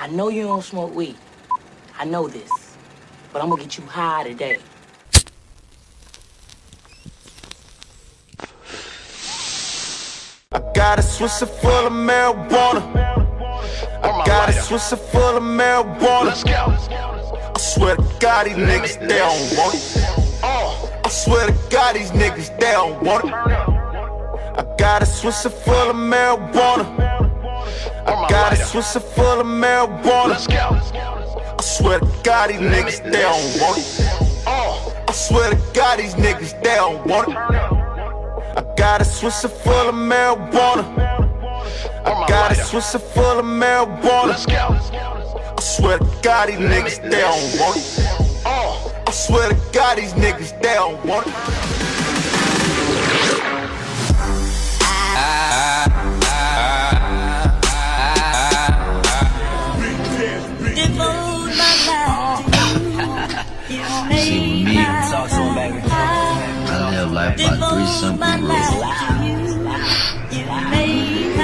I know you don't smoke weed. I know this. But I'm gonna get you high today. I got a Swisher full of marijuana. I got a Swisher full of marijuana. Let's go. I swear to God, these niggas, they don't want it. I swear to God, these niggas, they don't want it. I got a Swisher full of marijuana. I got a Swisher full of marijuana. Let's go. I swear to God, these niggas, they don't want it. I swear to God, these niggas, they don't want it. I got a Swisher full of marijuana. I got a Swisher full of marijuana. Let's go. I swear to God, these niggas, they don't want it. I swear to God, these niggas, they don't want it. See, with me, talk to him, baby. I live life by 3 simple rules. Lay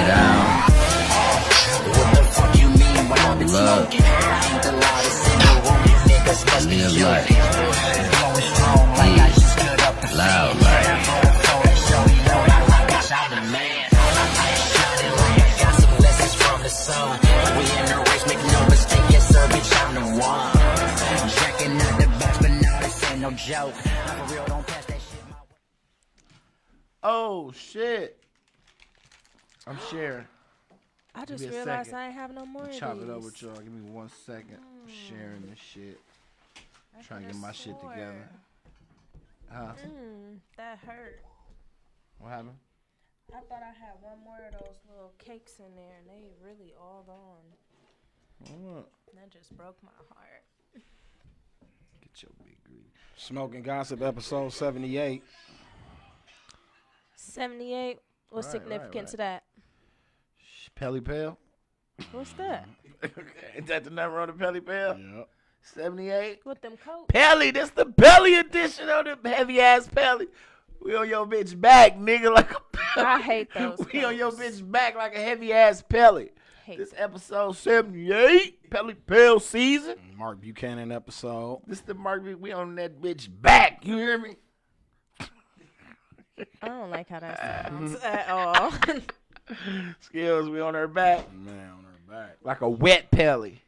down. What the fuck you mean when I'm love? Live life. Loud life. Joke. For real, don't pass that shit my way. Oh shit! I'm sharing. I just Give me a realized second. I ain't have no more of these. Chop it up with y'all. Give me 1 second. I'm sharing this shit. Trying to get my shit together. Huh? That hurt. What happened? I thought I had one more of those little cakes in there, and they really all gone. What? That just broke my heart. Get your big greedy. Smoking Gossip, episode 78. 78. What's significant to that? Pelly Pale? What's that? Is that the number on the Pelly Pale? Yep. 78? With them coats? Pelly, this the Pelly edition of the heavy ass Pelly. We on your bitch back, nigga, like a Pelly. I hate those We on your coats. bitch back like a heavy ass Pelly. Hate This episode 78, Pelly Pale season. Mark Buchanan episode. This the Mark. We on that bitch back. You hear me? I don't like how that sounds at all. Skills, we on her back Man, on her back. like a wet Pelly.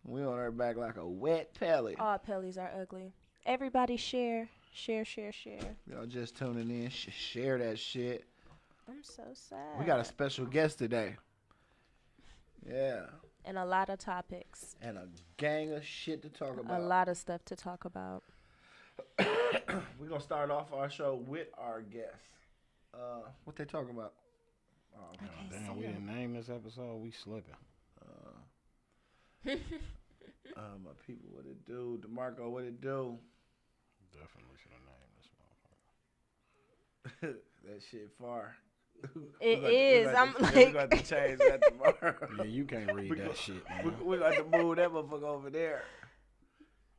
We on her back like a wet Pelly. All pellies are ugly. Everybody share. Share, share, share. Y'all just tuning in. Share that shit. I'm so sad. We got a special guest today. Yeah. And a lot of topics. And a gang of shit to talk A about. lot of stuff to talk about. We're going to start off our show with our guests. What they talking about? Oh, I okay. can't Damn, see we them. didn't name this episode. We slipping. My people, what it do? DeMarco, what it do? Definitely should have named this motherfucker. That shit far. It is. I'm We're like, going to have to change that tomorrow. Yeah, you can't read that shit, man. We're going to have to move that motherfucker over there.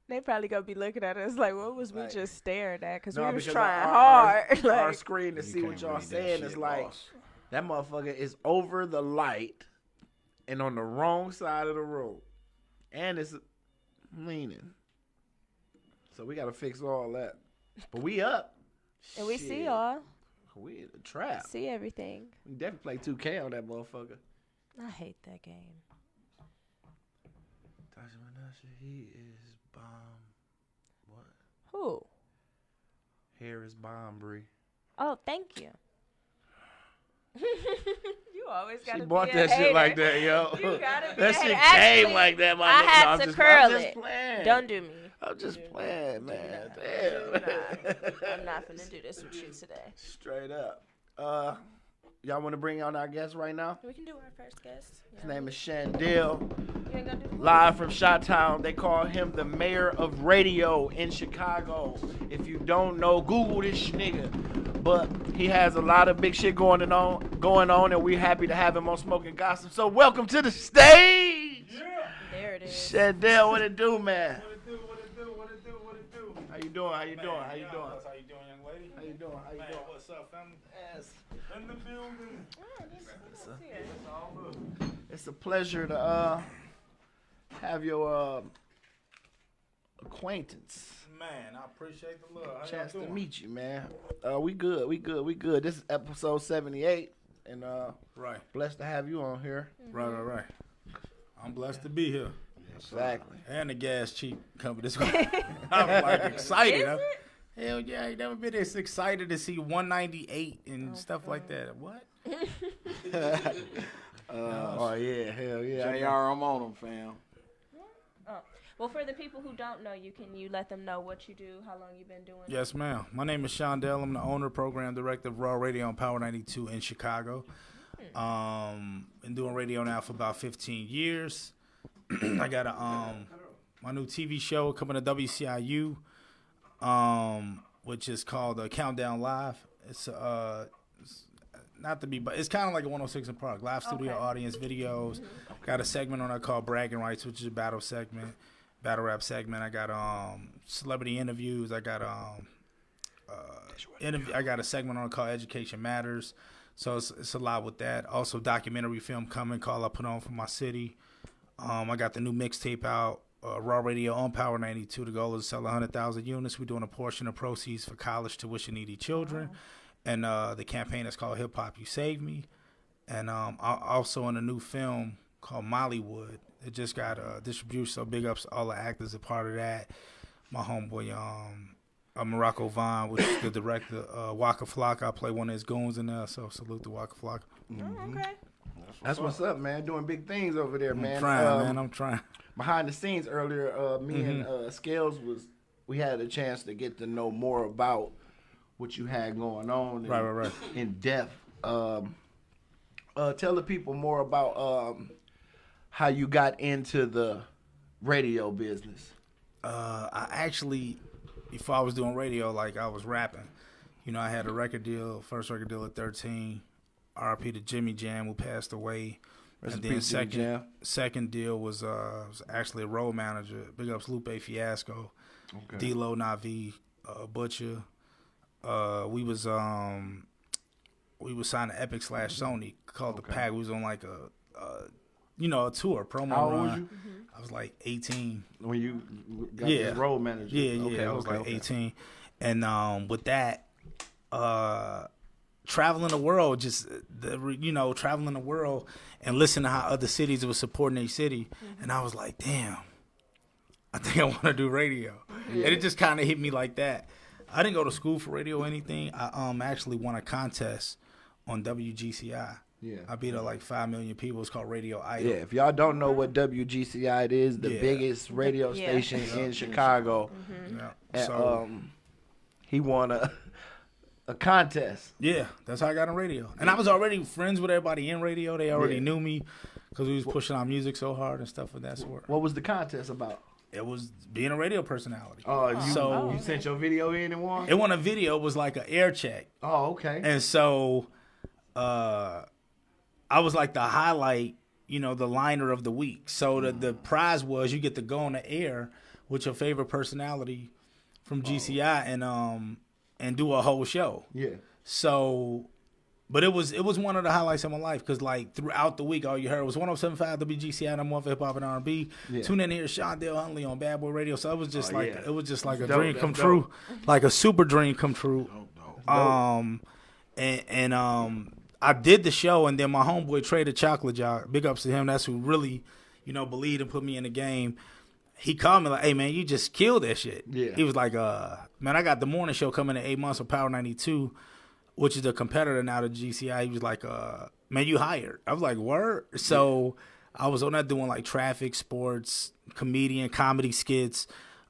they probably gonna be looking at us like, what was we Like- just staring at? Because No, we was because trying our hard. Our like, screen to You see what can't y'all read that saying shit, is like, boss. that motherfucker is over the light and on the wrong side of the road. And it's leaning. So we got to fix all that. But we up. and we see Shit. y'all. We in the trap. See everything. We definitely play 2K on that motherfucker. I hate that game. He is bomb. What? Who? Hair is bomb, Bree. Oh, thank you. You always got to She be bought a that hater. shit like that, yo. You gotta be That a shit hater. came Actually, like that, my I nigga. had No, I'm to just- curl I'm just it. playing. Don't do me. I'm just playing, man. Do Damn. I'm not finna do this with you today. Straight up. Y'all want to bring on our guest right now? We can do our first guest. His name is Seandale, You ain't gonna do the live from Chi-Town. They call him the mayor of radio in Chicago. If you don't know, Google this nigga. But he has a lot of big shit going on, and we're happy to have him on Smokin Gossip. So welcome to the stage. There it is. Seandale, what it do, man? What it do? How you doing? How you doing? How you doing? How you doing, young lady? How you doing? How you Man, doing? what's up, family? Yes. In the building. Oh, this is here. It's all good. It's a pleasure to have your acquaintance. Man, I appreciate the love. How Chance y'all to doing? meet you, man. We good. This is episode 78, and Right. blessed to have you on here. Right. I'm blessed to be here. Exactly. And the gas cheap company. I'm like excited. Hell yeah, I ain't never been this excited to see 198 and stuff like that. What? Oh yeah, hell yeah. JR, I'm on them, fam. Well, for the people who don't know you, can you let them know what you do, how long you've been doing it? Yes, ma'am. My name is Seandale. I'm the owner, program director of Raw Radio on Power 92 in Chicago. Been doing radio now for about 15 years. I got my new TV show coming to WCIU, which is called Countdown Live. It's not to be, but it's kind of like a 106 in Park. Live studio audience videos. Got a segment on that called Bragging Rights, which is a battle rap segment. I got celebrity interviews. I got I got a segment on it called Education Matters. So it's a lot with that. Also documentary film coming called I Put On For My City. I got the new mixtape out, Raw Radio on Power 92. The goal is to sell 100,000 units. We're doing a portion of proceeds for college tuition needy children. And the campaign is called Hip Hop You Save Me. And I'm also in a new film called Mollywood. It just got distribution, so big ups to all the actors a part of that. My homeboy Morocco Vaughn, which is the director, Waka Flocka. I play one of his goons in there, so salute to Waka Flocka. Oh, okay. That's what's up, man. Doing big things over there, man. I'm trying. Behind the scenes earlier, me and Scales we had a chance to get to know more about what you had going on. Right. In depth. Tell the people more about how you got into the radio business. I actually, before I was doing radio, like I was rapping. You know, I had a record deal, first record deal at 13. RP to Jimmy Jam, who passed away. And then second deal was actually a road manager. Big ups Lupe Fiasco, D-Lo Navi, Butcher. We was signed to Epic / Sony called The Pack. We was on like a tour, promo How old run. was you? I was like 18. When you got this road manager? Yeah, I was like 18. And with that, traveling the world, traveling the world and listening to how other cities were supporting their city. And I was like, damn, I think I want to do radio. Yeah. And it just kind of hit me like that. I didn't go to school for radio or anything. I actually won a contest on WGCI. Yeah. I beat like 5 million people. It's called Radio Idol. Yeah, if y'all don't know what WGCI it is, the biggest radio station in Chicago. Yeah. And, So he won a contest. yeah, that's how I got on radio. And I was already friends with everybody in radio. They already knew me because we was pushing our music so hard and stuff of that sort. What was the contest about? It was being a radio personality. Oh, So you sent your video in and won? it won a video. It was like an air check. Oh, okay. And so I was like the highlight, the liner of the week. So the prize was you get to go on the air with your favorite personality from GCI and do a whole show. Yeah. So, but it was one of the highlights of my life because like throughout the week, all you heard was 107.5 WGCI, number one for hip hop and R&B. Yeah. Tune in here, Seandale Hunley on Bad Boy Radio. So it was just it was just like a dream come true, like a super dream come true. I did the show, and then my homeboy Trader Chocolate Jar, big ups to him. That's who really, believed and put me in the game. He called me like, hey, man, you just killed that shit. Yeah. He was like, man, I got the morning show coming in 8 months on Power 92, which is a competitor now to GCI. He was like, man, you hired. I was like, word? So I was on that doing like traffic, sports, comedy skits.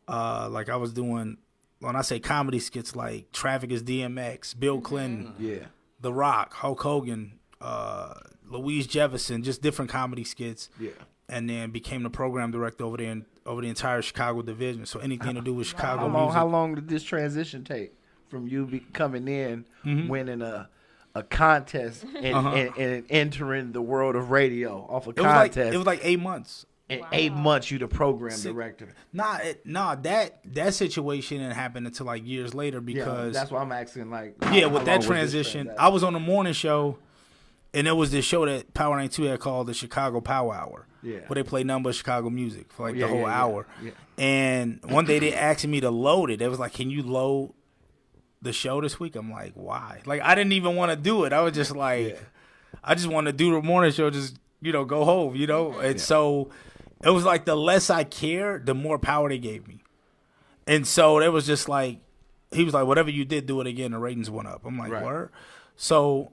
Like I was doing, when I say comedy skits, like Traffic is DMX, Bill Clinton. Yeah. The Rock, Hulk Hogan, Louise Jefferson, just different comedy skits. Yeah. And then became the program director over the entire Chicago division. So anything to do with Chicago music. How long did this transition take from you coming in, winning a contest, and entering the world of radio off a contest? It was like 8 months. In 8 months, you the program director. That situation didn't happen until like years later because that's why I'm asking. Like, with that transition, I was on the morning show, And it was this show that Power 92 had called the Chicago Power Hour. Yeah. Where they play nothing but Chicago music for like Yeah, the whole yeah, hour. yeah. And one day they asked me to load it. They was like, can you load the show this week? I'm like, why? Like, I didn't even want to do it. I was just like, I just want to do the morning show, just, go home, And so it was like the less I cared, the more power they gave me. And so it was just like, he was like, whatever you did, do it again. The ratings went up. I'm like, word? So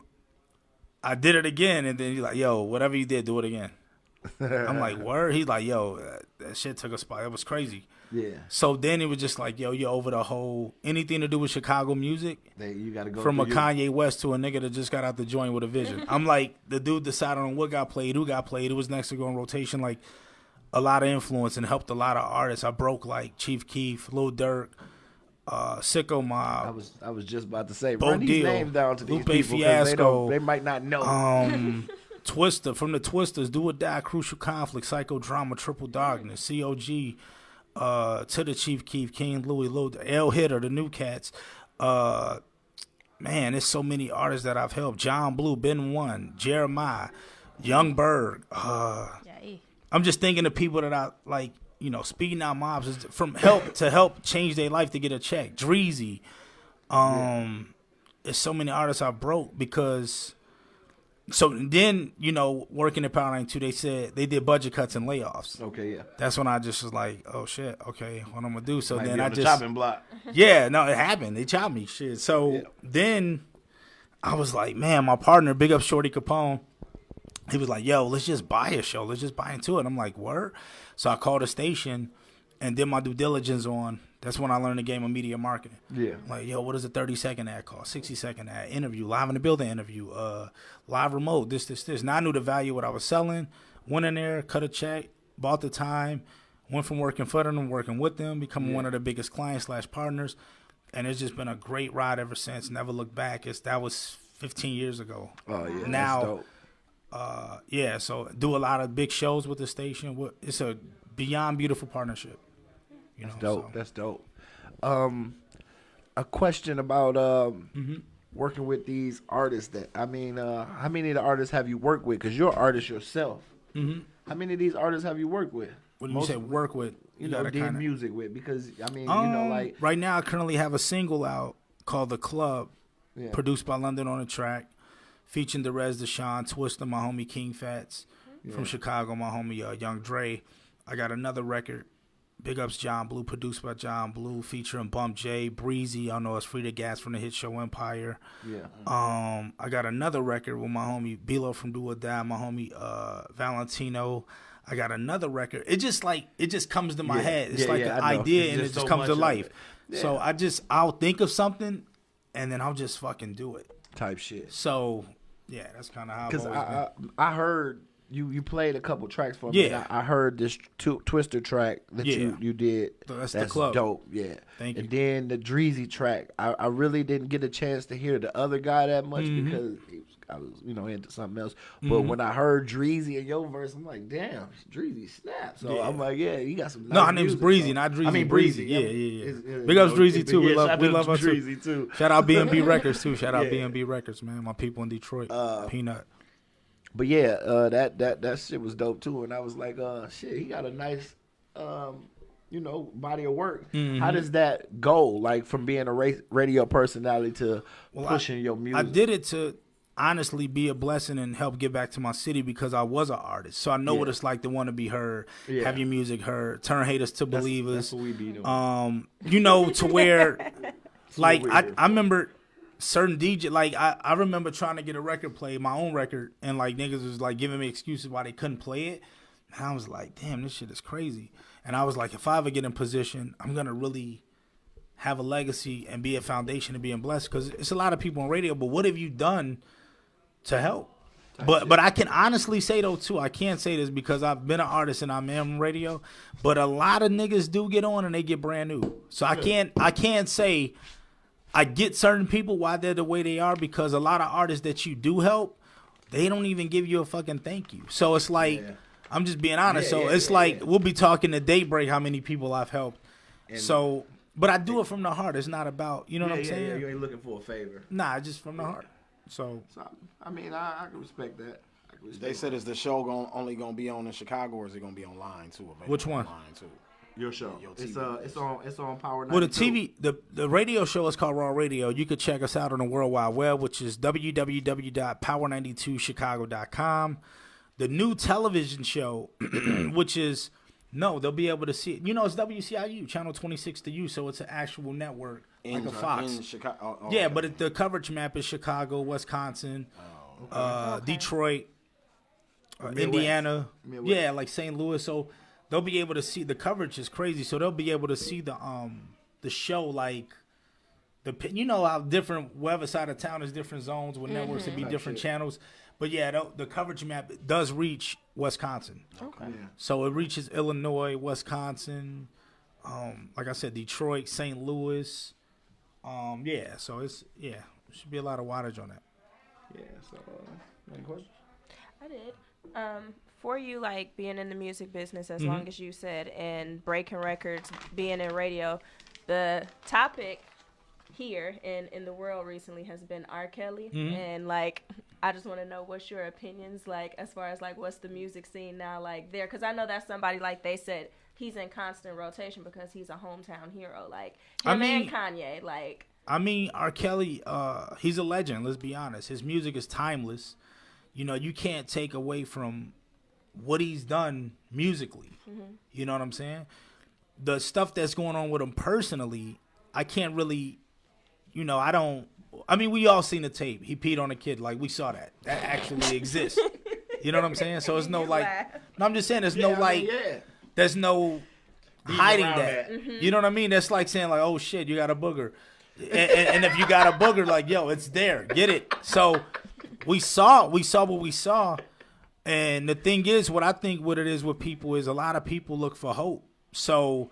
I did it again, and then he's like, yo, whatever you did, do it again. I'm like, word? He's like, yo, that shit took a spot. It was crazy. Yeah. So then it was just like, yo, you're over the whole, anything to do with Chicago music, You got to go from a through Kanye West to a nigga that just got out the joint with a vision. I'm like, the dude decided on what got played, who got played, who was next to go in rotation, like a lot of influence and helped a lot of artists. I broke like Chief Keef, Lil Durk, Sicko Mob. I was just about to say, Bo run these Deal, names down to these Lupe people Fiasco, they might not know. Twister, from the Twisters, Do or Die, Crucial Conflict, Psychodrama, Triple Darkness, COG, to the Chief Keef, King Louis, Lil L Hitter, the New Cats. Man, there's so many artists that I've helped. John Blue, Ben One, Jeremiah, Young Berg. I'm just thinking of people that I like, Speaking Out Mobs is from help to help change their life to get a check. Dreezy. There's so many artists I broke because. So then, working at Power 92, they said they did budget cuts and layoffs. Okay, yeah. That's when I just was like, oh shit, okay, what I'm gonna do? So Might then be I on the just chopping block. Yeah, no, it happened. They chopped me, shit. So then I was like, man, my partner, big up Shorty Capone, he was like, yo, let's just buy a show. Let's just buy into it. I'm like, word? So I called the station and did my due diligence on. That's when I learned the game of media marketing. Yeah. Like, yo, what does a 30-second ad cost? 60-second ad, interview, live in the building interview, live remote, this. Now I knew the value of what I was selling. Went in there, cut a check, bought the time, went from working for them, working with them, becoming one of the biggest clients / partners. And it's just been a great ride ever since. Never looked back. That was 15 years ago. Oh, yeah. Now, that's dope. So do a lot of big shows with the station. It's a beyond beautiful partnership. That's dope. So. That's dope. A question about working with these artists. How many of the artists have you worked with? Because you're an artist yourself. Mm-hmm. How many of these artists have you worked with? When you say work with, did music with? Because like right now, I currently have a single out called "The Club," produced by London on the Track, featuring Derez Deshawn, Twister, my homie King Fats from Chicago, my homie Young Dre. I got another record. Big ups John Blue, produced by John Blue, featuring Bump J, Breezy. Y'all know it's Free to Gas from the hit show Empire. Yeah. I got another record with my homie Bilo from Do or Die, my homie Valentino. I got another record. It just comes to my head. It's like an idea and it just comes to life. Yeah. So I'll think of something and then I'll just fucking do it. Type shit. So yeah, that's kind of how I've always been. I heard you played a couple tracks for me. Yeah. I heard this Twister track that you did. That's The Club. Dope. Yeah. Thank you. And then the Dreezy track. I really didn't get a chance to hear the other guy that much because I was into something else. But when I heard Dreezy in your verse, I'm like, damn, Dreezy snaps. So I'm like, yeah, you got some. No, her name's Breezy, not Dreezy. I mean Breezy. Yeah. Big ups Dreezy too. We love her Dreezy too. Shout out B&B Records too. Shout out B&B Records, man. My people in Detroit. Peanut. But yeah, that shit was dope too, and I was like, shit, he got a nice, body of work. Mm-hmm. How does that go, like from being a radio personality to pushing your music? I did it to honestly be a blessing and help give back to my city because I was an artist, so I know what it's like to want to be heard, have your music heard, turn haters to believers. That's what we be doing. To where, like I remember. Certain DJ, like I remember trying to get a record played, my own record, and like niggas was like giving me excuses why they couldn't play it. And I was like, damn, this shit is crazy. And I was like, if I ever get in position, I'm gonna really have a legacy and be a foundation of being blessed. Because it's a lot of people on radio, but what have you done to help? But I can honestly say though too, I can't say this because I've been an artist and I'm on radio, but a lot of niggas do get on and they get brand new. So I can't say. I get certain people why they're the way they are because a lot of artists that you do help, they don't even give you a fucking thank you. So it's like, I'm just being honest. It's like we'll be talking to Daybreak how many people I've helped. And but I do it from the heart. It's not about, you know what I'm saying? Yeah, you ain't looking for a favor. Nah, just from the heart. So I mean, I can respect that. They said, is the show only gonna be on in Chicago, or is it gonna be online too? Which one? Online too. Your show. Your It's TV. it's on Power 92. Well, the radio show is called Raw Radio. You could check us out on the World Wide Web, which is www.power92chicago.com. The new television show, which is they'll be able to see it. It's WCIU, channel 26 to you, so it's an actual network like a Fox. In Chicago. Yeah, but the coverage map is Chicago, Wisconsin, Detroit, Indiana. Midwest. Yeah, like St. Louis. So they'll be able to see the coverage is crazy. So they'll be able to see the show like how different whatever side of town is different zones with networks to be different channels. But yeah, the coverage map does reach Wisconsin. Okay. Yeah. So it reaches Illinois, Wisconsin, like I said, Detroit, St. Louis. So it should be a lot of wattage on that. Yeah. So, any questions? I did. For you, like being in the music business as long as you said, and breaking records, being in radio, the topic here in the world recently has been R. Kelly, and like I just want to know what's your opinions like as far as like what's the music scene now like there, because I know that's somebody like they said he's in constant rotation because he's a hometown hero, like him and Kanye, like. I mean, R. Kelly, he's a legend. Let's be honest. His music is timeless. You can't take away from what he's done musically. You know what I'm saying? The stuff that's going on with him personally, I can't really, we all seen the tape. He peed on a kid. Like, we saw that. That actually exists. You know what I'm saying? So it's no, like, no, I'm just saying there's there's no hiding that. You know what I mean? That's like saying, like, oh, shit, you got a booger. And if you got a booger, like, yo, it's there. Get it. So we saw what we saw. And the thing is, what it is with people is a lot of people look for hope. So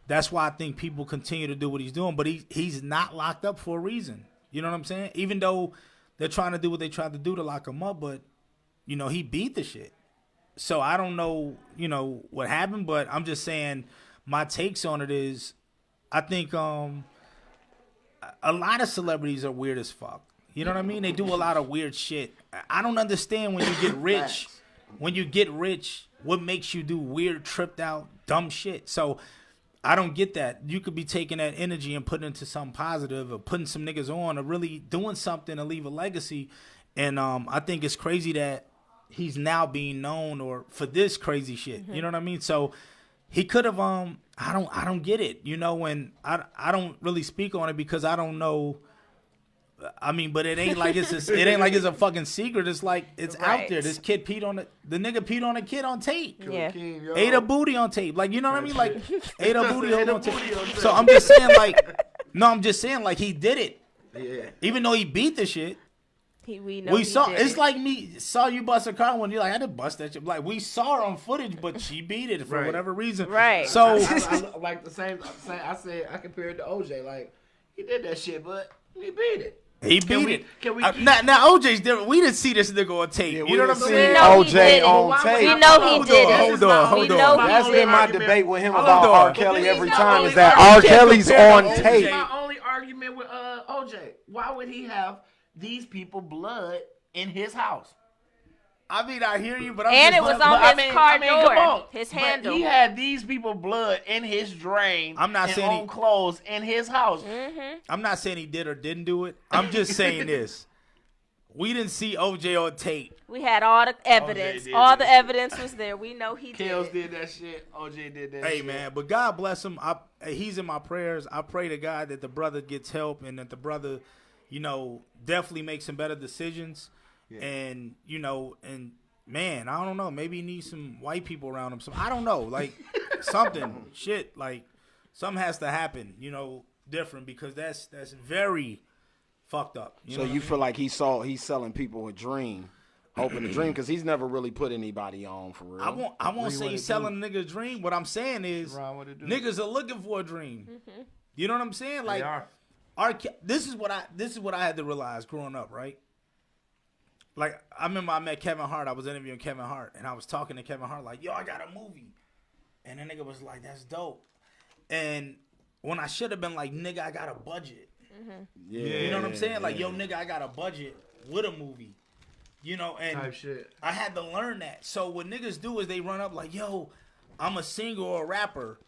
that's why I think people continue to do what he's doing. But he's not locked up for a reason. You know what I'm saying? Even though they're trying to do what they tried to do to lock him up, but, he beat the shit. So I don't know, what happened, but I'm just saying my takes on it is I think a lot of celebrities are weird as fuck. You know what I mean? They do a lot of weird shit. I don't understand when you get rich. When you get rich, what makes you do weird, tripped out, dumb shit? So I don't get that. You could be taking that energy and putting it into something positive or putting some niggas on or really doing something to leave a legacy. And I think it's crazy that he's now being known or for this crazy shit. You know what I mean? So he could have I don't get it. And I don't really speak on it because I don't know. I mean, but it ain't like it's a fucking secret. It's like it's out there. This kid peed on the nigga peed on a kid on tape. Yeah. Ate a booty on tape. Like, you know what I mean? Like ate a booty on tape. So I'm just saying like he did it. Yeah. Even though he beat the shit. We saw did it's like me saw you bust a car when you're like, I didn't bust that shit. Like, we saw her on footage, but she beat it for whatever reason. Right. So I like the same. I said I compared it to OJ. Like, he did that shit, but he beat it. He beat it. Can we now OJ's different. We didn't see this nigga on tape. Yeah, you know what I'm we saying? OJ on tape. We know he did it. Hold on. That's been my debate with him about on. R. Kelly every time is that R. Kelly's on tape. My only argument with OJ. Why would he have these people blood in his house? I mean, I hear you, but I'm And just it was but on his car come on. door, his But handle. he had these people blood in his drain. I'm not and saying on clothes in his house. I'm not saying he did or didn't do it. I'm just saying this. We didn't see OJ on tape. We had all the evidence. did All that the evidence was there. We know he Kels did. did that shit. OJ did that Hey, shit. man, but God bless him. He's in my prayers. I pray to God that the brother gets help and that the brother, definitely makes some better decisions. Yeah. And, and man, I don't know. Maybe he needs some white people around him. I don't know. Like, something. Shit. Like, something has to happen, different because that's very fucked up. So you feel like he's selling people a dream, hoping a dream, because he's never really put anybody on for real. I won't say he's selling a nigga a dream. What I'm saying is niggas are looking for a dream. You know what I'm saying? Like, this is what I had to realize growing up, right? Like, I remember I met Kevin Hart. I was interviewing Kevin Hart, and I was talking to Kevin Hart like, yo, I got a movie. And the nigga was like, that's dope. And when I should have been like, nigga, I got a budget. Yeah. You know what I'm saying? Like, yo, nigga, I got a budget. with a movie. You know, and Type shit. I had to learn that. So what niggas do is they run up like, yo, I'm a singer or a rapper.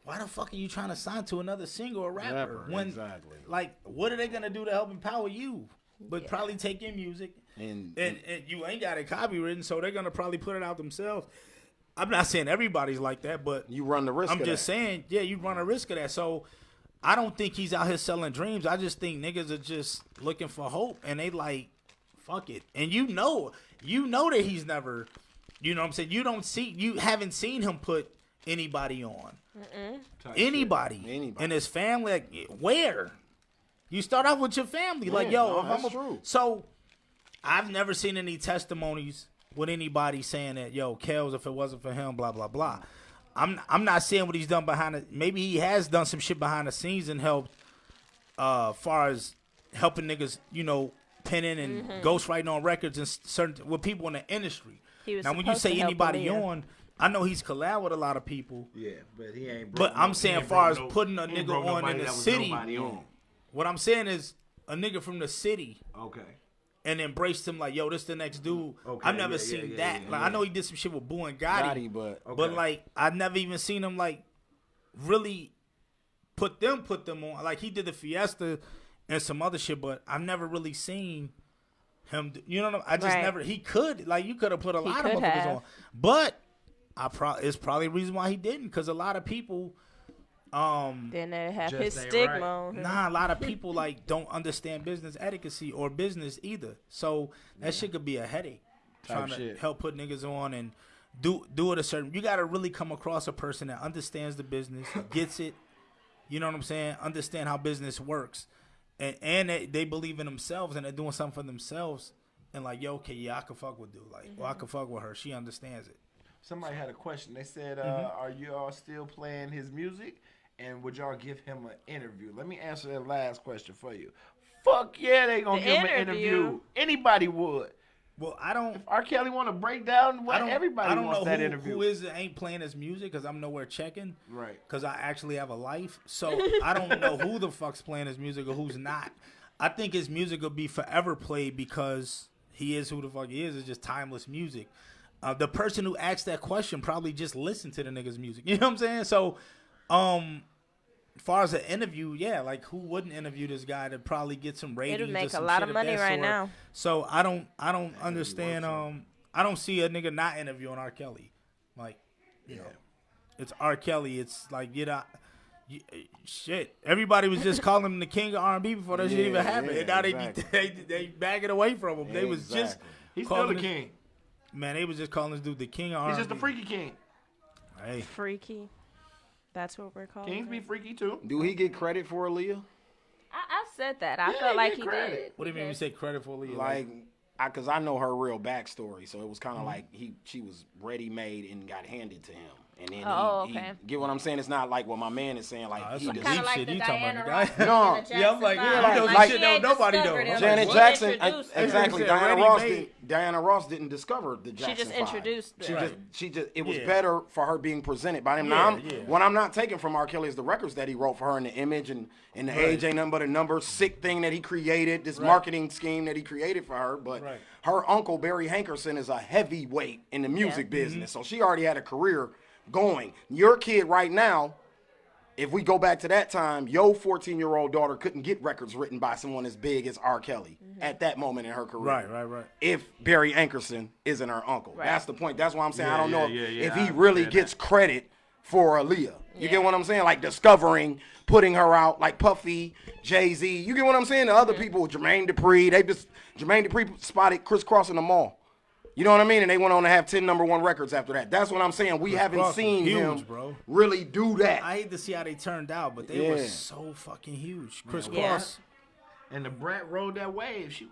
Why the fuck are you trying to sign to another singer or rapper? Exactly. Like, what are they gonna do to help empower you? But probably take your music and you ain't got it copywritten, so they're gonna probably put it out themselves. I'm not saying everybody's like that, but you run the risk. I'm just saying, yeah, you run a risk of that. So I don't think he's out here selling dreams. I just think niggas are just looking for hope, and they like, fuck it. And you know that he's never, you know what I'm saying? You haven't seen him put anybody on. Anybody in his family. Like, where? You start off with your family. Like, yo, that's true. So I've never seen any testimonies with anybody saying that, yo, Kels, if it wasn't for him, blah, blah, blah. I'm not saying what he's done behind it. Maybe he has done some shit behind the scenes and helped, far as helping niggas, you know, penning and ghostwriting on records and certain with people in the industry. Now, when you say anybody on, I know he's collab with a lot of people. Yeah, but he ain't. But I'm saying, far as putting a nigga on in the city, what I'm saying is a nigga from the city. Okay. And embraced him like, yo, this the next dude. Okay, I've never seen that. Like, I know he did some shit with Boo and Gotti, but like, I've never even seen him like really put them on. Like, he did the Fiesta and some other shit, but I've never really seen him. You know what I mean? I just never. He could, like, you could have put a lot of motherfuckers on, but it's probably a reason why he didn't, because a lot of people. Then they have his stigma on him. Nah, a lot of people like don't understand business etiquette or business either. So that shit could be a headache. Trying to help put niggas on and do it a certain. You gotta really come across a person that understands the business, gets it. You know what I'm saying? Understand how business works, and they believe in themselves and they're doing something for themselves. And like, yo, okay, yeah, I can fuck with dude. Like, well, I can fuck with her. She understands it. Somebody had a question. They said, "Are you all still playing his music? And would y'all give him an interview?" Let me answer that last question for you. Fuck yeah, they gonna give him an interview. Anybody would. Well, I don't. If R. Kelly want to break down, everybody wants that interview. Who ain't playing his music because I'm nowhere checking. Right. Because I actually have a life, so I don't know who the fuck's playing his music or who's not. I think his music will be forever played because he is who the fuck he is. It's just timeless music. The person who asked that question probably just listened to the nigga's music. You know what I'm saying? So. As far as an interview, yeah, like who wouldn't interview this guy to probably get some ratings? It'll make a lot of money right now. So I don't understand. I don't see a nigga not interviewing R. Kelly. Like, you know, it's R. Kelly. It's like shit. Everybody was just calling him the king of R&B before that shit even happened. And now they back it away from him. They was just he's still the king. Man, they was just calling this dude the king of R&B. He's just the freaky king. Hey, freaky. That's what we're calling. Kings be freaky too. Do he get credit for Aaliyah? I said that. I felt like he did. What do you mean you say credit for Aaliyah? Like, because I know her real backstory, so it was kind of like she was ready made and got handed to him. And then he get what I'm saying? It's not like what my man is saying. Like, he just kind of like the Diana Ross. No, yeah, I'm like, shit that nobody knows. Janet Jackson, exactly. Diana Ross didn't discover the Jackson. She just introduced. She just. It was better for her being presented by him. Now, what I'm not taking from R. Kelly is the records that he wrote for her, and the image, and the age ain't nothing but a number. Sick thing that he created, this marketing scheme that he created for her. But her uncle Barry Hankerson is a heavyweight in the music business, so she already had a career going. Your kid right now, if we go back to that time, your 14-year-old daughter couldn't get records written by someone as big as R. Kelly at that moment in her career. Right. If Barry Ankerson isn't her uncle. That's the point. That's why I'm saying I don't know if he really gets credit for Aaliyah. You get what I'm saying? Like discovering, putting her out, like Puffy, Jay-Z. You get what I'm saying? The other people, Jermaine Dupri, Jermaine Dupri spotted Criss Cross in the mall. You know what I mean? And they went on to have 10 #1 records after that. That's what I'm saying. We haven't seen him really do that. I hate to see how they turned out, but they were so fucking huge. Criss Cross. And the Brat rode that wave. She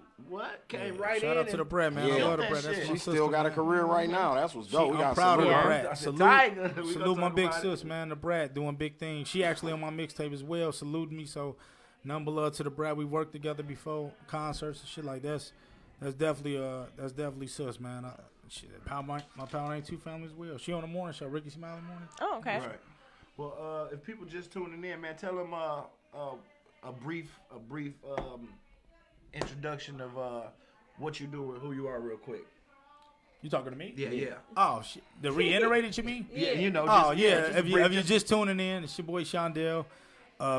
came right in. Shout out to the Brat, man. I love the Brat. She still got a career right now. That's what's dope. I'm proud of the Brat. Salute my big sis, man. The Brat doing big things. She actually on my mixtape as well. Salute me. So, number love to the Brat. We worked together before concerts and shit like that. That's definitely sus, man. My Power 92 family as well. She on the morning show, Ricky Smiley morning. Oh, okay. Right. Well, if people just tuning in, man, tell them a brief introduction of what you do and who you are real quick. You talking to me? Yeah. Oh, shit. The reiterate it, you mean? Yeah, you know. Oh, just, yeah. just If you're just tuning in, it's your boy Seandale,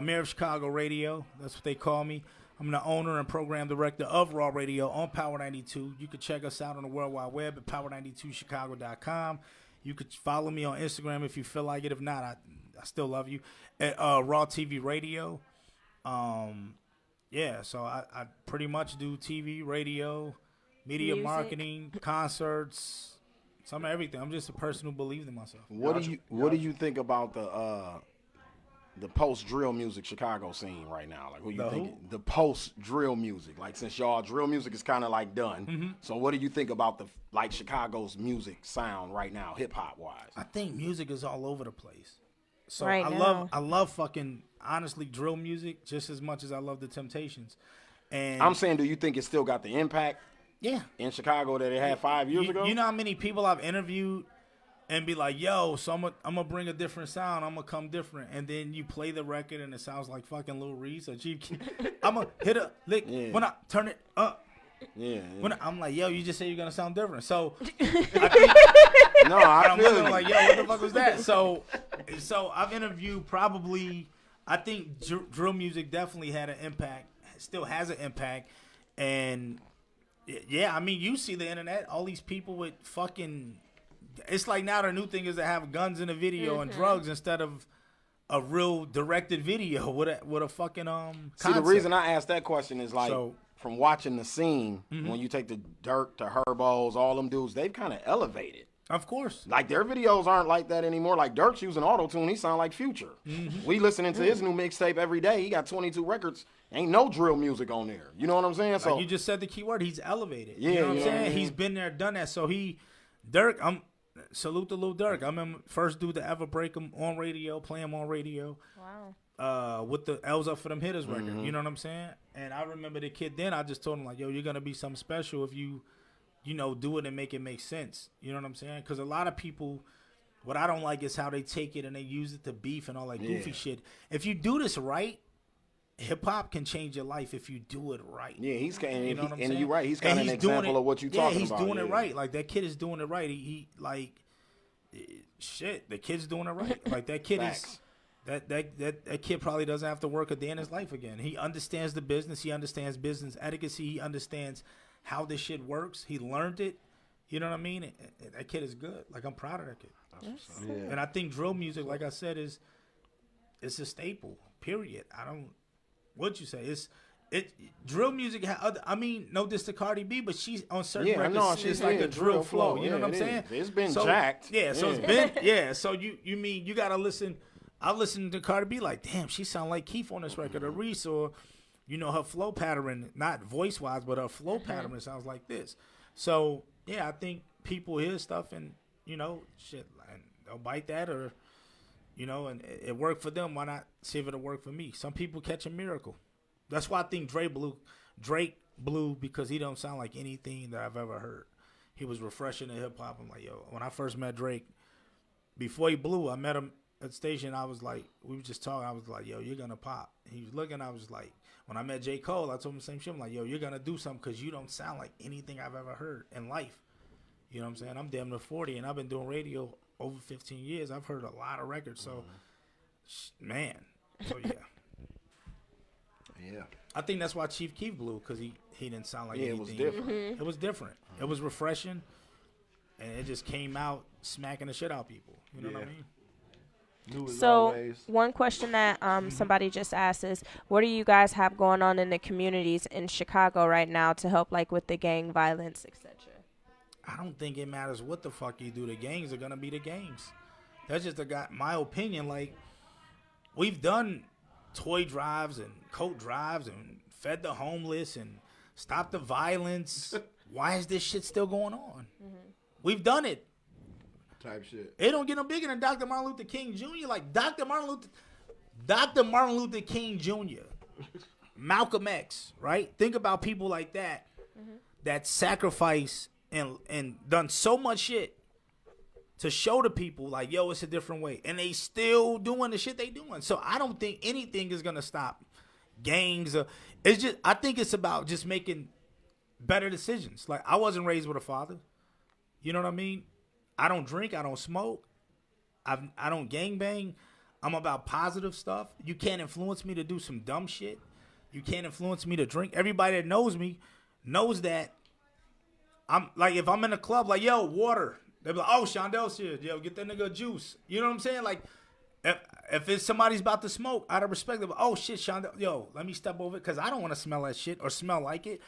Mayor of Chicago Radio. That's what they call me. I'm the owner and program director of Raw Radio on Power 92. You can check us out on the World Wide Web at power92chicago.com. You could follow me on Instagram if you feel like it. If not, I still love you. At Raw TV Radio. Yeah, so I pretty much do TV, radio, media Music. marketing, concerts, some of everything. I'm just a person who believes in myself. What do you think about the post drill music Chicago scene right now? Like, who you think the post drill music? Like, since y'all drill music is kind of like done, so what do you think about the Chicago's music sound right now, hip hop wise? I think music is all over the place. So Right now. I love fucking honestly drill music just as much as I love the Temptations. And I'm saying, do you think it still got the impact yeah, in Chicago that it had 5 years ago? You know how many people I've interviewed and be like, yo, so I'm gonna bring a different sound. I'm gonna come different. And then you play the record and it sounds like fucking Lil Reese or Chief Keef. I'm gonna hit a lick when I turn it up. Yeah. When I'm like, yo, you just say you're gonna sound different. So I feel I'm like, yo, what the fuck was that? So I've interviewed probably, I think drill music definitely had an impact, still has an impact. And yeah, I mean, you see the internet, all these people with fucking, it's like now the new thing is to have guns in a video and drugs instead of a real directed video with a fucking concept. See, the reason I asked that question is like, from watching the scene, when you take the Dirk to Herbos, all them dudes, they've kind of elevated. Of course. Like, their videos aren't like that anymore. Like, Dirk's using auto-tune. He sound like Future. We listening to his new mixtape every day. He got 22 records. Ain't no drill music on there. You know what I'm saying? So like you just said the key word. He's elevated. Yeah, you know what I'm saying? I mean? He's been there, done that. So Dirk, salute to Lil Dirk. I'm the first dude to ever break him on radio, play him on radio. Wow. With the L's Up for Them Hitters record. You know what I'm saying? And I remember the kid then, I just told him, like, yo, you're going to be something special if you do it and make it make sense. You know what I'm saying? Because a lot of people, what I don't like is how they take it and they use it to beef and all that goofy shit. If you do this right, hip-hop can change your life if you do it right. Yeah, he's kind You know what I'm and saying? you're right. He's kind of an example of what you're talking about. Yeah, he's doing it right. Like, that kid is doing it right. He like, shit, the kid's doing it right. Like, that kid is... That kid probably doesn't have to work a day in his life again. He understands the business. He understands business etiquette. He understands how this shit works. He learned it. You know what I mean? That kid is good. Like, I'm proud of that kid. Yeah. And I think drill music, like I said, it's a staple. Period. What'd you say? Drill music. No diss to Cardi B, but she's on certain records. She's like a drill flow. You know what I'm saying? It's been jacked. Yeah. So it's been. Yeah. So you mean you gotta listen. I listen to Cardi B like, damn, she sound like Keith on this record, or Reese, or her flow pattern, not voice wise, but her flow pattern sounds like this. So yeah, I think people hear stuff and shit, and they'll bite that, or and it worked for them. Why not see if it'll work for me? Some people catch a miracle. That's why I think Drake blew because he don't sound like anything that I've ever heard. He was refreshing in hip hop. I'm like, yo, when I first met Drake, before he blew, I met him at the station. I was like, we were just talking. I was like, yo, you're gonna pop. He was looking. I was like, when I met J. Cole, I told him the same shit. I'm like, yo, you're gonna do something because you don't sound like anything I've ever heard in life. You know what I'm saying? I'm damn near 40, and I've been doing radio over 15 years. I've heard a lot of records. So, man. So yeah. Yeah. I think that's why Chief Keef blew, because he didn't sound like anything. It was different. It was different. It was refreshing, and it just came out smacking the shit out of people. You know what I mean? So one question that somebody just asked is, what do you guys have going on in the communities in Chicago right now to help, like, with the gang violence, etc.? I don't think it matters what the fuck you do. The gangs are gonna be the gangs. That's just my opinion. Like, we've done toy drives and coat drives and fed the homeless and stopped the violence. Why is this shit still going on? We've done it. Type shit. It don't get no bigger than Dr. Martin Luther King Jr. Like, Dr. Martin Luther King Jr., Malcolm X, right? Think about people like that that sacrifice and done so much shit to show the people, like, yo, it's a different way. And they still doing the shit they doing. So I don't think anything is going to stop gangs. I think it's about just making better decisions. Like, I wasn't raised with a father. You know what I mean? I don't drink. I don't smoke. I don't gangbang. I'm about positive stuff. You can't influence me to do some dumb shit. You can't influence me to drink. Everybody that knows me knows that I'm like, if I'm in a club, like, yo, water. They're like, oh, Seandale's here. Yo, get that nigga a juice. You know what I'm saying? Like, if it's somebody's about to smoke, out of respect, they're like, oh, shit, Seandale, yo, let me step over it because I don't want to smell that shit or smell like it.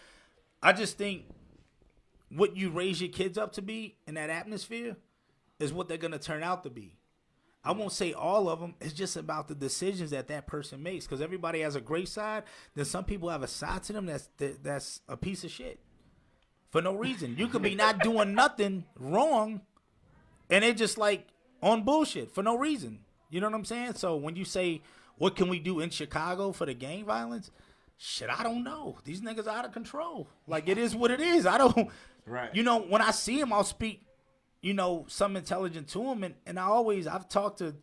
I just think what you raise your kids up to be in that atmosphere is what they're going to turn out to be. I won't say all of them. It's just about the decisions that person makes. Because everybody has a great side. Then some people have a side to them that's a piece of shit for no reason. You could be not doing nothing wrong, and it just like on bullshit for no reason. You know what I'm saying? So when you say, what can we do in Chicago for the gang violence? Shit, I don't know. These niggas are out of control. Like, it is what it is. I don't. Right. You know, when I see him, I'll speak, you know, some intelligent to him. And I've talked to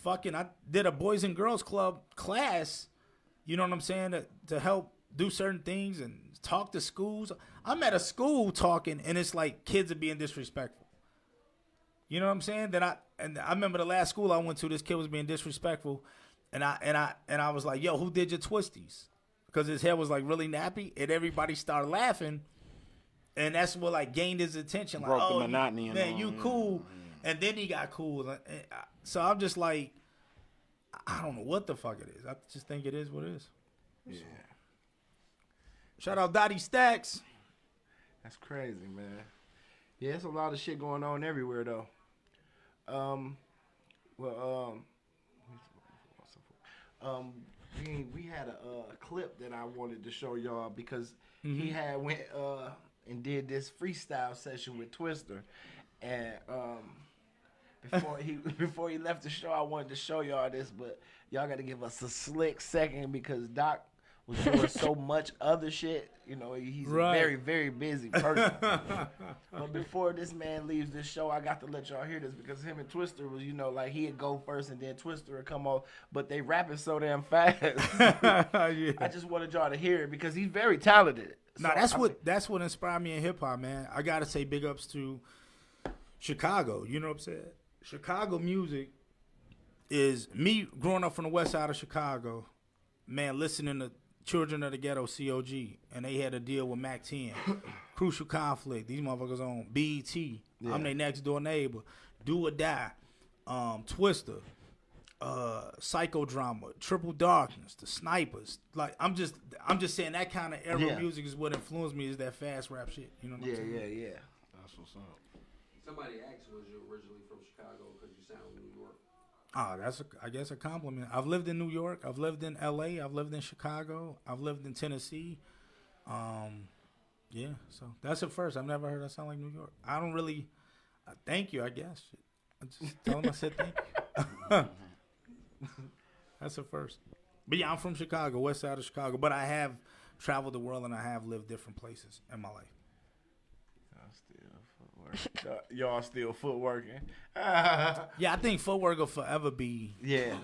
I did a Boys and Girls Club class, you know what I'm saying, to help do certain things and talk to schools. I'm at a school talking, and it's like kids are being disrespectful. You know what I'm saying? I remember the last school I went to, this kid was being disrespectful, and I was like, yo, who did your twisties? Because his hair was like really nappy, and everybody started laughing. And that's what like gained his attention. Like, Broke the monotony. Man, you cool. And then he got cool. So I'm just like, I don't know what the fuck it is. I just think it is what it is. Yeah. Shout out Dottie Stacks. That's crazy, man. Yeah, there's a lot of shit going on everywhere, though. We had a clip that I wanted to show y'all because he had went and did this freestyle session with Twister, and before he left the show, I wanted to show y'all this, but y'all got to give us a slick second because Doc was doing so much other shit. You know, he's a very, very busy person. But before this man leaves this show, I got to let y'all hear this because him and Twister was, you know, like he'd go first and then Twister would come off, but they rapping so damn fast. Yeah. I just wanted y'all to hear it because he's very talented. No, that's what inspired me in hip hop, man. I gotta say big ups to Chicago. You know what I'm saying? Chicago music is me growing up from the west side of Chicago, man, listening to Children of the Ghetto, COG, and they had a deal with Mac 10. Crucial Conflict, these motherfuckers on BET. Yeah. I'm their next door neighbor. Do or Die, Twister, Psychodrama, Triple Darkness, The Snipers. Like I'm just saying that kind of era music is what influenced me, is that fast rap shit. You know what I'm saying? Yeah. That's what's up. Somebody asked, was you originally from Chicago because you sound New York? Oh, that's I guess a compliment. I've lived in New York. I've lived in LA. I've lived in Chicago. I've lived in Tennessee. Yeah, so that's a first. I've never heard that sound like New York. I don't really. Thank you, I guess. I just tell them I said thank you. That's a first. But yeah, I'm from Chicago, west side of Chicago. But I have traveled the world and I have lived different places in my life. Y'all still footworking. Yeah, I think footwork will forever be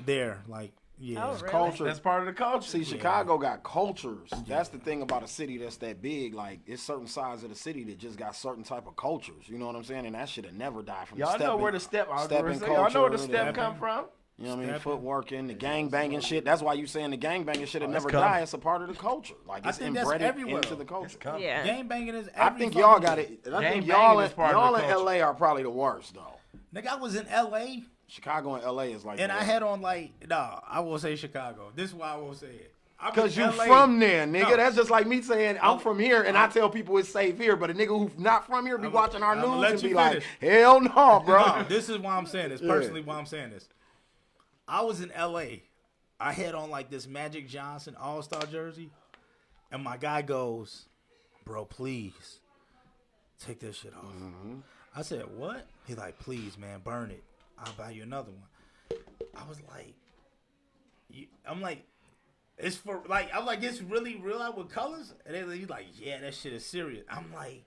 there. Like, yeah. Oh, really? Culture. That's part of the culture. See, Chicago got cultures. That's the thing about a city that's that big. Like, it's certain sides of the city that just got certain type of cultures. You know what I'm saying? And that should have never died from y'all the know where the step. stepping Y'all know where the culture, step come from. You know what I mean? Footworking, the gang banging shit. That's why you saying the gang banging shit will never coming. die. It's a part of the culture. Like, it's embedded into the culture. Yeah. Gang banging is I think y'all got it. I think y'all in LA are probably the worst though. Nigga, I was in LA. Chicago and LA is like. And I had on like, I will say Chicago. This is why I will say it. Because you from there, nigga. No. That's just like me saying I'm from here and I tell people it's safe here, but a nigga who's not from here be watching our news and be like, hell no, bro. No, this is why I'm saying this. Personally, why I'm saying this. I was in LA. I had on like this Magic Johnson All-Star jersey. And my guy goes, bro, please take this shit off. Mm-hmm. I said, what? He like, please, man, burn it. I'll buy you another one. I was like, I'm like, it's for, like, I'm like, it's really real out with colors? And he's like, yeah, that shit is serious. I'm like,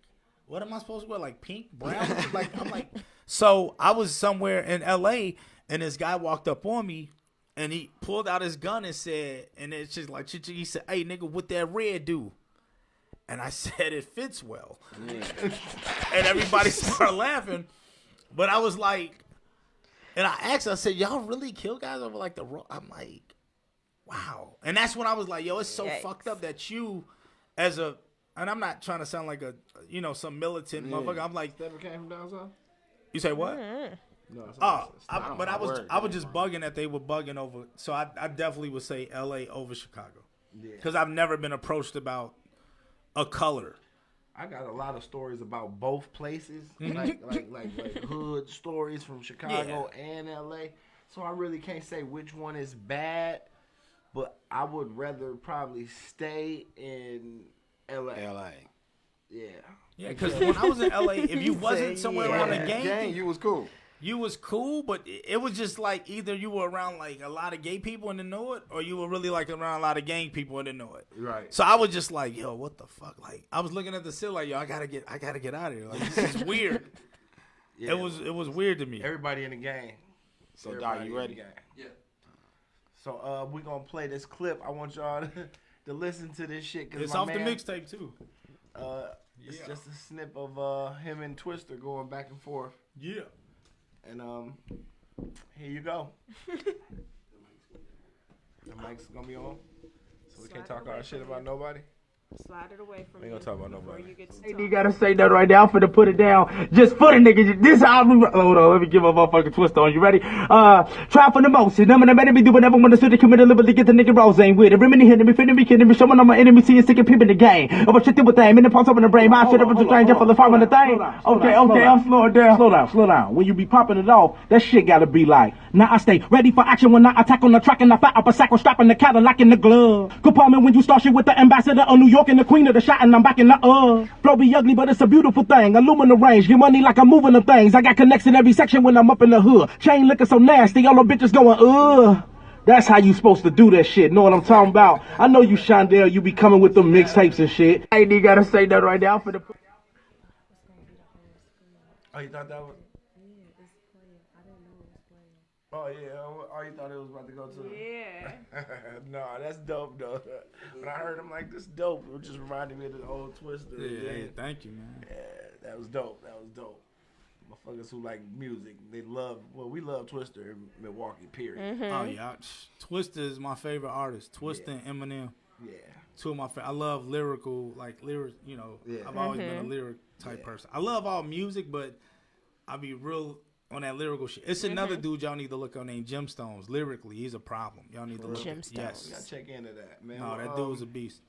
what am I supposed to wear? Like pink, brown? Like, I'm like, so I was somewhere in LA and this guy walked up on me and he pulled out his gun and said, and it's just like, he said, hey, nigga, what that red do? And I said it fits well. And everybody started laughing. But I was like, and I asked, I said, y'all really kill guys over like the raw? I'm like, wow. And that's when I was like, yo, it's so fucked up that you as a, and I'm not trying to sound like a, some militant motherfucker. I'm like, Never came from down south? You say what? No, I was just bugging that they were bugging over. So I definitely would say L.A. over Chicago. Because I've never been approached about a color. I got a lot of stories about both places, like hood stories from Chicago and LA. So I really can't say which one is bad, but I would rather probably stay in LA. Yeah. Yeah, because when I was in LA, if you wasn't somewhere around the gang, you was cool. You was cool, but it was just like either you were around like a lot of gay people and didn't know it, or you were really like around a lot of gang people and didn't know it. Right. So I was just like, yo, what the fuck? Like I was looking at the ceiling like, yo, I gotta get out of here. Like this is weird. It was weird to me. Everybody in the gang. So Doc, you ready? Yeah. So we're gonna play this clip. I want y'all to listen to this shit. Cause it's off the mixtape too. It's just a snip of him and Twister going back and forth. Yeah. And here you go. The mic's gonna be on, so we can't talk our shit about nobody. Slide it away from We ain't gonna talk about nobody. You gotta say that right now. I'm finna put it down just for the niggas. This album. Hold on, let me give a motherfucking twist on. You ready? Try for the most. I'm gonna make me do whatever when the city commit a little bit. Get the nigga Rose ain't with it. Remedy hitting me, fitting me, kidding me, showing on my enemy, seeing sick and people in the game. Over shit with them, in the pulse up in the brain. My shit up to strange for the farm on the thing. Okay, I'm slowing down. Slow down. When you be popping it off, that shit gotta be like. Now I stay ready for action when I attack on the track and I fire up a sack or strapping the Cadillac in the glove. Good me when you start shit with the ambassador of New York and the queen of the shot. And I'm back in the flow be ugly, but it's a beautiful thing. Aluminum range, get money like I'm moving the things. I got connects in every section when I'm up in the hood. Chain looking so nasty, all the bitches going, That's how you supposed to do that shit. Know what I'm talking about? I know you, Seandale, you be coming with the mixtapes and shit. I ain't even gotta say that right now for the. Oh, you thought that was? Oh yeah, oh you thought it was about to go to? Yeah. No, that's dope though. When I heard him like this dope, it just reminded me of the old Twister. Yeah, thank you, man. Yeah, that was dope. Motherfuckers who like music, we love Twister in Milwaukee, period. Mm-hmm. Oh yeah, Twister is my favorite artist. Twister and Eminem. Yeah. Two of my I love lyrical, I've always been a lyric type person. I love all music, but I be real on that lyrical shit. It's another dude y'all need to look on named Gemstones. Lyrically, he's a problem. Y'all need to look. Gemstones. Yes. We gotta check into that, man. No, that dude's a beast.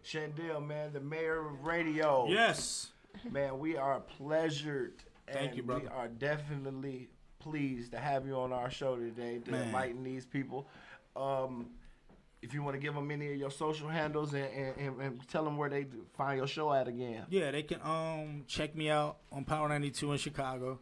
Seandale, man, the mayor of radio. Yes. Man, we are pleasured. Thank you, brother. We are definitely pleased to have you on our show today to enlighten these people. If you want to give them any of your social handles and tell them where they find your show at again. Yeah, they can check me out on Power 92 in Chicago,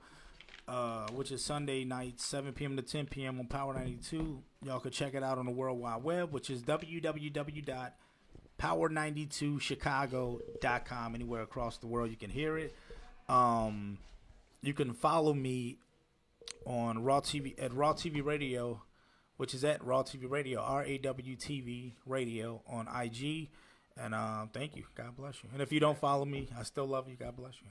which is Sunday night, 7 p.m. to 10 p.m. on Power 92. Y'all can check it out on the World Wide Web, which is www.power92chicago.com. Anywhere across the world you can hear it. You can follow me on Raw TV at Raw TV Radio, which is at Raw TV Radio, RAWTV Radio on IG. And thank you. God bless you. And if you don't follow me, I still love you. God bless you.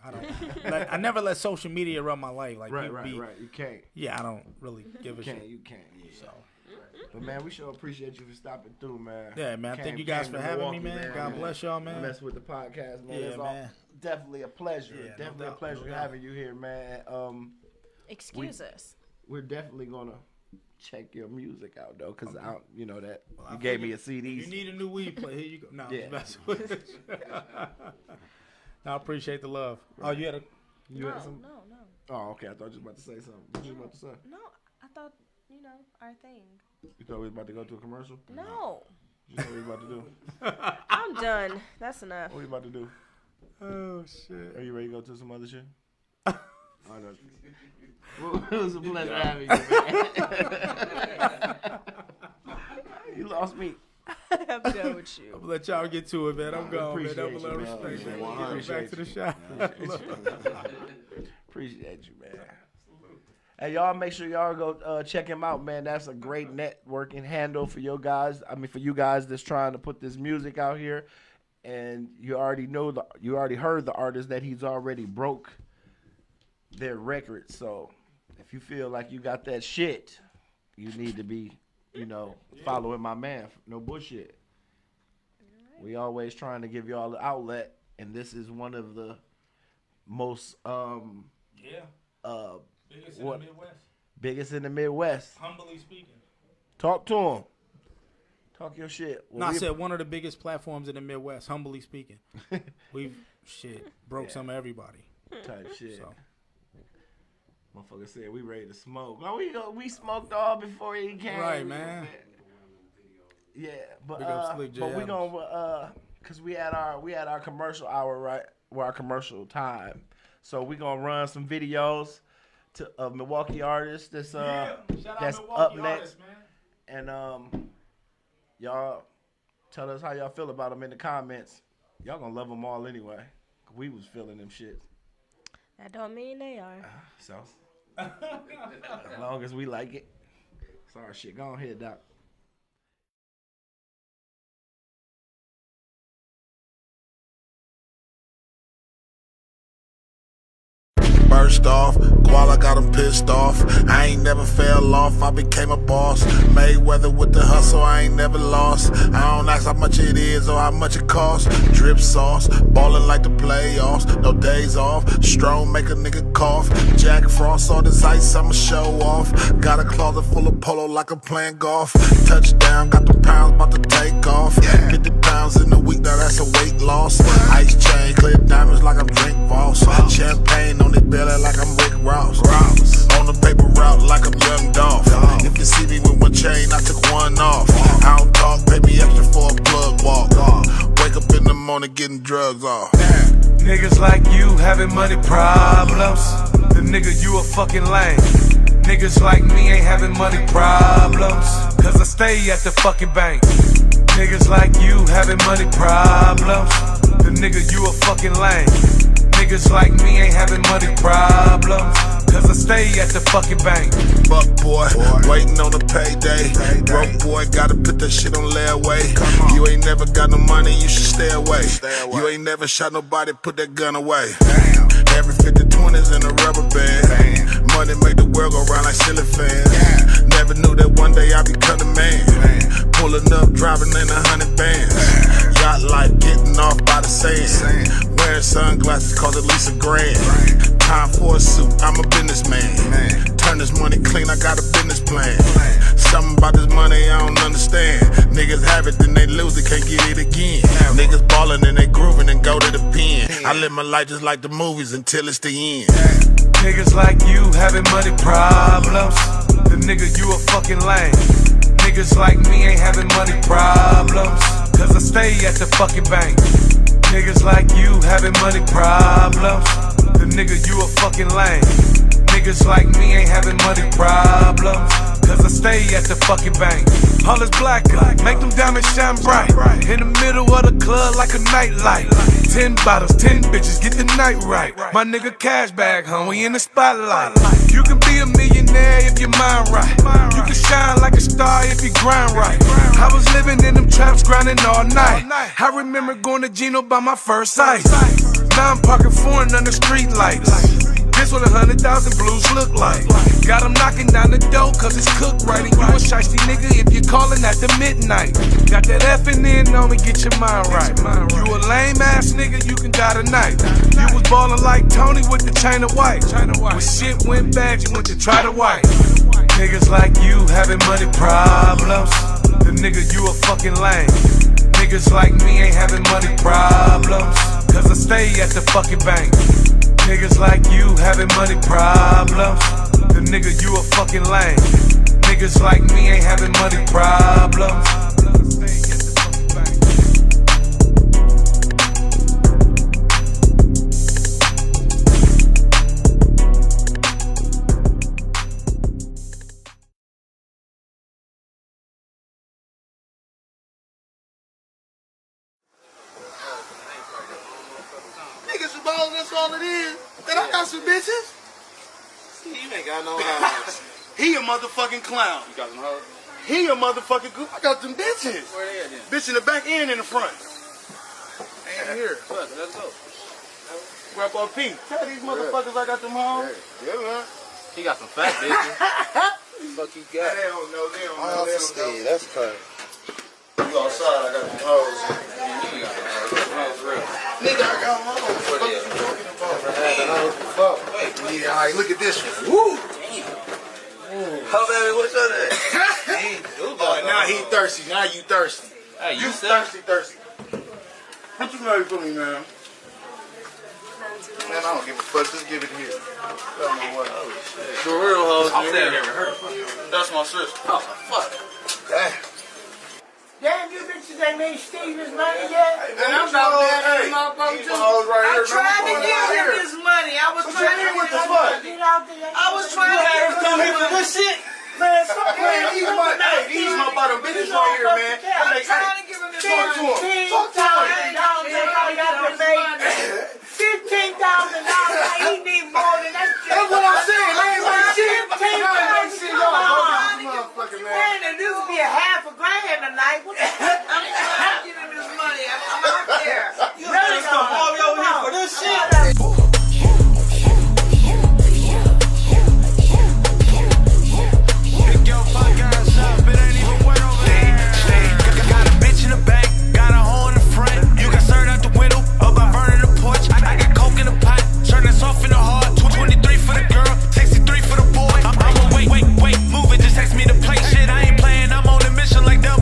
I never let social media run my life. Like right. You can't. Yeah, I don't really give a shit. You can't. Yeah. So. But man, we sure appreciate you for stopping through, man. Yeah, man. Thank you guys for having me, man. God bless y'all, man. Mess with the podcast, man. Yeah, It's man. Definitely a pleasure. Yeah, definitely no a pleasure doubt. having you here, man. Excuse us. We're definitely gonna check your music out though, cause I, you know that Well, you gave me a CD. You need a new weed player. Here you go. No, Yeah. I'm messing with you. I appreciate the love. Oh, you had a. No. Oh, okay. I thought you was about to say something. What you was about to say? No, I thought, our thing. You thought we was about to go to a commercial? No. You know what we was about to do? I'm done. That's enough. What we about to do? Oh shit. Are you ready to go to some other shit? I know. Well, it was a pleasure having you, man. You lost me. I'm done with you. I'm gonna let y'all get to it, man. I'm going, man. Appreciate Double love you, man. respect, man. Appreciate Get back to the you. shop. Appreciate you, man. Hey, y'all, make sure y'all go check him out, man. That's a great networking handle for your guys. I mean, for you guys that's trying to put this music out here. and you already heard the artists that he's already broke their records. So if you feel like you got that shit, you need to be, following my man. No bullshit. We always trying to give y'all the outlet, and this is one of the most biggest in the Midwest. Biggest in the Midwest. Humbly speaking. Talk to him. Talk your shit. I said one of the biggest platforms in the Midwest. Humbly speaking, we've broke some of everybody. Type shit. So. Motherfucker said we ready to smoke. Well, we smoked all before he came. Right, man. Yeah, but we gonna cause we had our commercial hour, right? Or our commercial time. So we gonna run some videos of Milwaukee artists that's up next, man. And y'all tell us how y'all feel about them in the comments. Y'all gonna love them all anyway. We was feeling them shits. That don't mean they are. So as long as we like it. Sorry, shit. Go ahead, Doc. Burst off, Koala got him pissed off. I ain't never fell off, I became a boss. Mayweather with the hustle, I ain't never lost. I don't ask how much it is or how much it costs. Drip sauce, ballin' like the playoffs. No days off, Strong make a nigga cough. Jack Frost on this ice, I'ma show off. Got a closet full of polo like I'm playing golf. Touchdown, got the pounds about to take off. 50 pounds in a week, now that's a weight loss. Ice chain, clear diamonds like I'm Drink Boss. Champagne on the belly like I'm Rick Ross. On the paper route like I'm Young Dolph. If you see me with one chain, I took one off. I don't talk, pay me extra for a plug walk. Wake up in the morning getting drugs off. Niggas like you having money problems. The nigga, you a fucking lame. Niggas like me ain't having money problems, cause I stay at the fucking bank. Niggas like you having money problems. The nigga, you a fucking lame. Niggas like me ain't having money problems, cause I stay at the fucking bank. Buck boy, waiting on a payday. Broke boy, gotta put that shit on layaway. You ain't never got no money, you should stay away. You ain't never shot nobody, put that gun away. Every 50-20's in a rubber band. Money make the world go round like silly fans. Never knew that one day I'd become a man. Pulling up, driving in 100 bands. Yacht life, getting off by the sand. Wearing sunglasses, cause at least $1,000. Time for a suit, I'm a businessman. Turn this money clean, I got a business plan. Something about this money I don't understand. Niggas have it, then they lose it, can't get it again. Niggas ballin' and they groovin' and go to the pen. I live my life just like the movies until it's the end. Niggas like you having money problems. The nigga, you a fucking lame. Niggas like me ain't having money problems, cause I stay at the fucking bank. Niggas like you having money problems. The nigga, you a fucking lame. Niggas like me ain't having money problems, cause I stay at the fucking bank. All is black, make them diamonds shine bright. In the middle of the club like a nightlight. 10 bottles, 10 bitches, get the night right. My nigga cash bag, we in the spotlight. You can be a millionaire if your mind right. You can shine like a star if you grind right. I was living in them traps, grinding all night. I remember going to Gino by my first ice. Now I'm parking foreign under street lights. This what 100,000 blues look like. Got them knocking down the door cause it's cooked right. And you a shiesty nigga if you're calling at the midnight. Got that F'ing in on me, get your mind right. You a lame ass nigga, you can die tonight. You was ballin' like Tony with the chain of white. When shit went bad, you went to try to wipe. Niggas like you having money problems. The nigga, you a fucking lame. Niggas like me ain't having money problems, cause I stay at the fucking bank. Niggas like you having money problems. The nigga, you a fucking lame. Niggas like me ain't having money problems. Niggas are balling, that's all it is. And I got some bitches. You ain't got no hoes. He a motherfucking clown. You got some hoes? He a motherfucking goof. I got them bitches. Where they at then? Bitch in the back and in the front. Here, look, let's go. Grandpa Pete, tell these motherfuckers I got them home. Yeah, man. He got some fat bitches. Fuck you got? They don't know. They don't know. Steve, that's crazy. You outside, I got them hoes. You got them hoes. Real. Nigga, I got them hoes. What are you talking about? Never had the hoes before. Yeah, all right, look at this one. Woo! How baby, what's your name? Oh, now he thirsty. Now you thirsty. Hey, you thirsty. What you ready for me, man? Man, I don't give a fuck. Just give it here. Tell me what. Oh, shit. For real, hoes. I'm never heard. That's my sister. Oh, fuck. Damn, you bitches ain't made Steve his money yet? And I'm not there. Hey, these hoes right here. I tried to give him his money. I was trying to what the fuck? I was trying to get him come here for this shit? Man, stop playing. These my bottom bitches right here, man. I'm trying to give him his money. Talk to him. $15,000. He need more than that shit. That's what I'm saying. I ain't like shit. Man, it used to be $500,000 tonight. What the heck? I'm giving this money. I'm out there. You really gonna haul me over here for this shit? Off in the heart, 23 for the girl, 63 for the boy. I'ma wait, move it, just text me the play shit. I ain't playing, I'm on a mission like 007.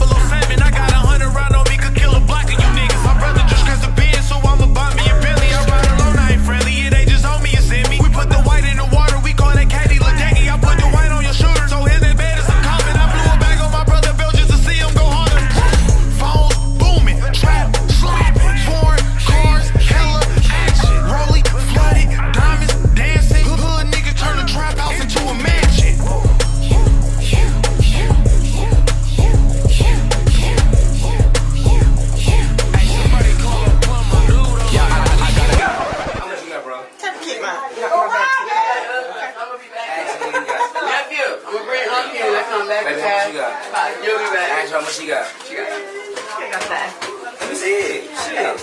I got 100 round on me, could kill a block of you niggas. My brother just crashed the Benz, so I'ma buy me a Bentley. I ride alone, I ain't friendly, it ain't just on me, it's in me. We put the white in the water, we call that Katie Ledecky. I put the white on your shooter, so his that bad as a coffin. I blew a bag on my brother Bill just to see him go harder. Phones booming, trap slapping, foreign cars, hella action, rolling, flooded. Diamonds dancing, hood nigga turn the trap house into a mansion. Hey, somebody call a plumber, dude. Yeah, I got it. How much you got, bro? Keep mine. I'm gonna be back. Nephew, I'm gonna bring Uncle in. Let's come back. Baby, how much you got? You'll be back. Ask her how much she got. I got that. Let me see it. Shit.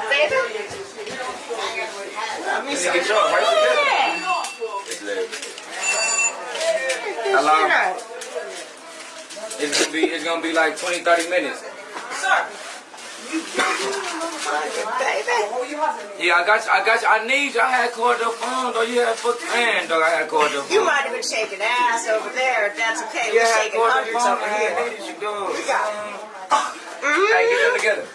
Baby. Let me see. Get yours right together. Hello? It's gonna be like 20-30 minutes. Sir. You baby. Yeah, I got you. I need you. I had called the phone, though. You had fucked hand, though. I had called the phone. You might have been shaking ass over there. If that's okay. Yeah, We're shaking hundreds over here. I needed you, though. We got it. Hey, get them together.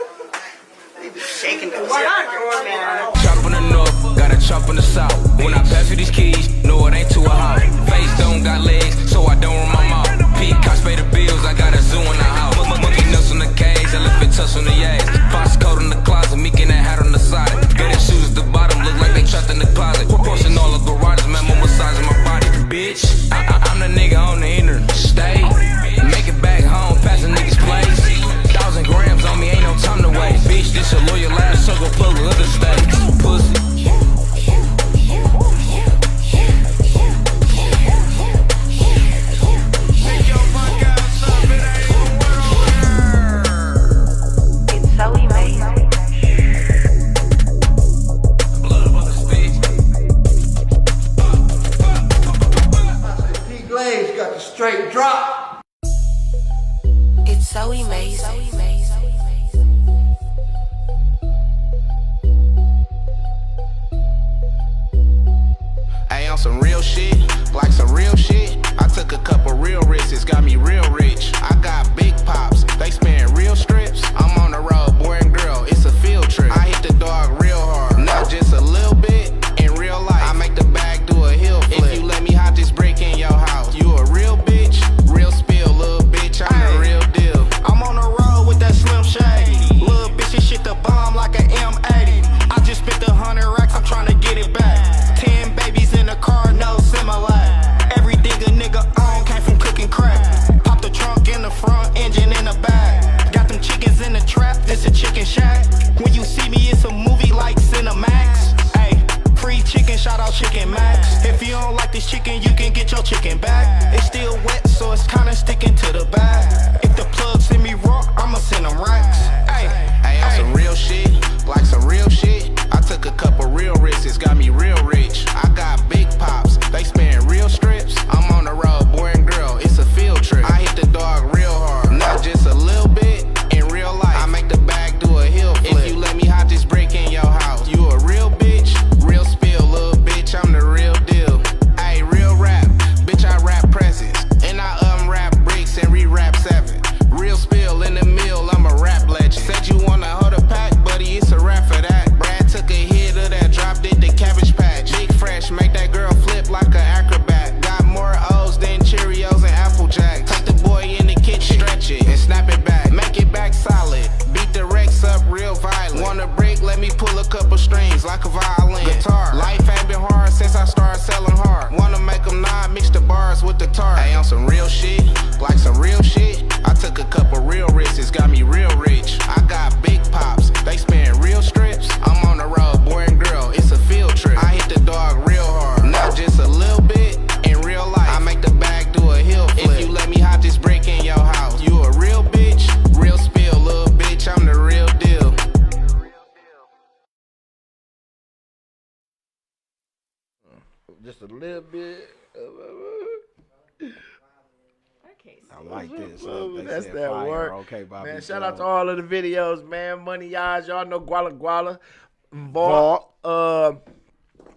Shaking the 100, man. Chop in the north, got a chop in the south. When I pass you these keys, no, it ain't too hot. Face don't got legs, so I don't run my mouth. Peacocks pay the bills, I got a zoo in the house. Monkey nuts on the cage, elephant tusk on the ass. Fox coat in the closet, meek in that hat on the side. Better shoes at the bottom, look like they trapped in the closet. Portion all the garages, man, more massaging my body. Bitch, I'm the nigga on the interstate. Make it back home, pass a nigga's place. 1,000 grams on me, ain't no time to waste. Bitch, this a loyal ass, so go plug with other states. Pussy. Got the straight drop. It's so amazing. Hey, on some real shit, like some real shit. I took a couple real risks, it's got me real rich. I got big pops, they spin real strips. I'm on the road, boy and girl, it's a field trip. I hit the dog real hard, not just a little bit. In real life, I make the bag do a hill flip. If you let me hide this brick in your house, you a real bitch, real spill, little bitch, I'm the real deal. I'm on the road with that Slim Shady. Little bitch, this shit the bomb like an M80. I just spent 100 racks, I'm trying to get it back. 10 babies in the car, no Similac. Everything a nigga on some real shit, like some real shit. I took a couple real risks, got me real rich. I got big pops, they spin real strips. I'm on the road, boy and girl, it's a field trip. I hit the dog real hard, not just a little bit. In real life, I make the bag do a hill flip. If you let me hop this brick in your house, you a real bitch, real spill, little bitch, I'm the real deal. Just a little bit. I like this. That's that fire. work. Okay, Bobby. Man, shout out to all of the videos, man. Money eyes, y'all know Guala Guala. Vault.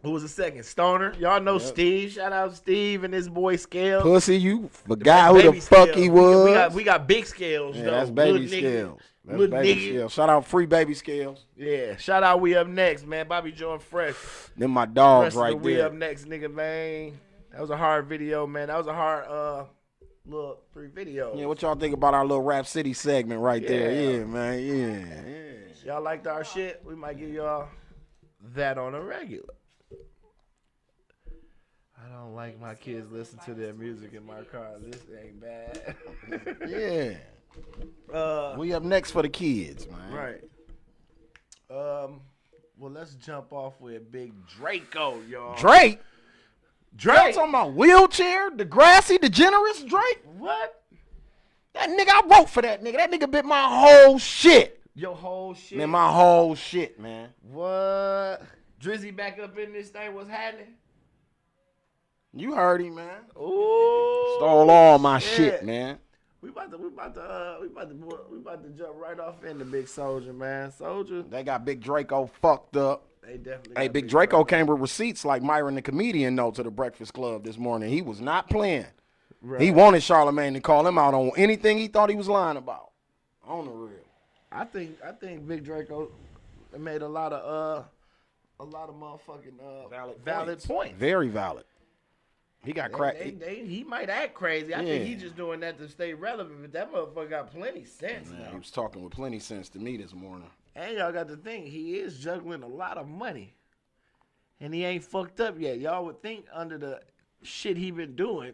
Who was the second? Stoner. Y'all know Steve. Shout out Steve and his boy Scales. Pussy, you forgot who the fuck he was. We got big Scales, yeah, though. that's baby Little Scales. That's Little baby nigga. Scales. Shout out free baby Scales. Yeah, shout out We Up Next, man. Bobby Joe Fresh. Them my dogs Rest of right the We there. Up Next, nigga, man. That was a hard video, man. That was a hard little 3 videos. Yeah, what y'all think about our little Rap City segment right there? Yeah, man. Yeah. Y'all liked our shit? We might give y'all that on a regular. I don't like my kids listen to their music in my car. This ain't bad. Yeah. We up next for the kids, man. Right. Well, let's jump off with Big Draco, y'all. Drake? Y'all talking about wheelchair, Degrassi, DeGeneres, Drake? What? That nigga, I wrote for that nigga. That nigga bit my whole shit. Your whole shit? Man, my whole shit, man. What? Drizzy back up in this thing, what's happening? You heard him, man. Ooh. Stole all my shit, man. We about to jump right off into Big Soldier, man. Soldier. They got Big Draco fucked up. They definitely. Hey, Big Draco came with receipts like Myron the comedian know to the Breakfast Club this morning. He was not playing. Right. He wanted Charlamagne to call him out on anything he thought he was lying about. On the real. I think Big Draco made a lot of motherfucking valid points. Very valid. He got cracked. He might act crazy. I think he's just doing that to stay relevant, but that motherfucker got plenty sense. Man, he was talking with plenty sense to me this morning. And y'all got to think, he is juggling a lot of money. And he ain't fucked up yet. Y'all would think under the shit he been doing,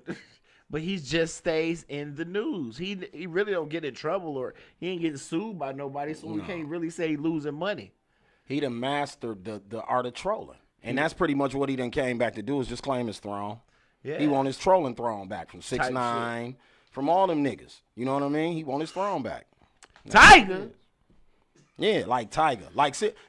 but he just stays in the news. He really don't get in trouble or he ain't getting sued by nobody, so we can't really say he losing money. He done mastered the art of trolling. And that's pretty much what he done came back to do is just claim his throne. Yeah. He want his trolling throne back from 6ix9ine, from all them niggas. You know what I mean? He want his throne back. Tiger? Yeah, like Tiger.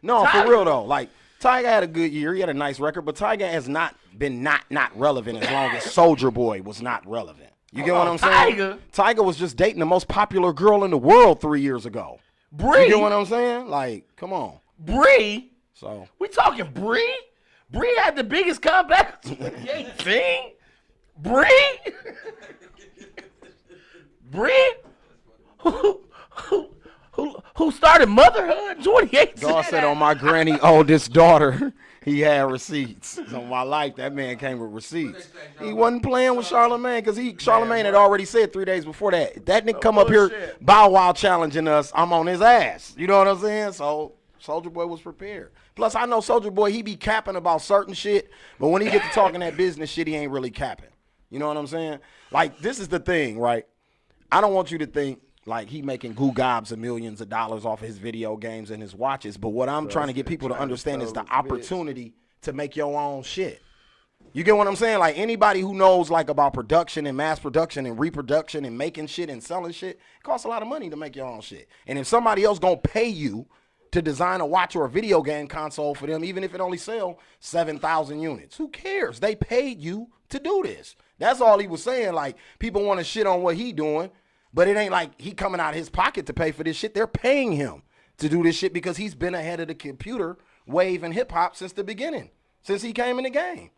No, Tiger. For real though. Like Tiger had a good year. He had a nice record, but Tiger has not been not relevant as long as Soulja Boy was not relevant. You get what I'm saying? Tiger was just dating the most popular girl in the world 3 years ago. Bree? You get what I'm saying? Like, come on. Bree? So we talking Bree? Bree had the biggest comeback of 2018. Bree? Bree? Who started motherhood in 2018? God said on my granny oldest daughter, he had receipts. So my life, that man came with receipts. He wasn't playing with Charlamagne because Charlamagne had already said 3 days before that nigga come up here Bow Wow challenging us, I'm on his ass. You know what I'm saying? So Soulja Boy was prepared. Plus, I know Soulja Boy, he be capping about certain shit, but when he get to talking that business shit, he ain't really capping. You know what I'm saying? Like, this is the thing, right? I don't want you to think like he making goo gobs of millions of dollars off of his video games and his watches, but what I'm trying to get people to understand is the opportunity to make your own shit. You get what I'm saying? Like, anybody who knows like about production and mass production and reproduction and making shit and selling shit, it costs a lot of money to make your own shit. And if somebody else gonna pay you to design a watch or a video game console for them, even if it only sell 7,000 units, who cares? They paid you to do this. That's all he was saying. Like, people want to shit on what he doing, but it ain't like he coming out of his pocket to pay for this shit. They're paying him to do this shit because he's been ahead of the computer wave and hip hop since the beginning, since he came in the game.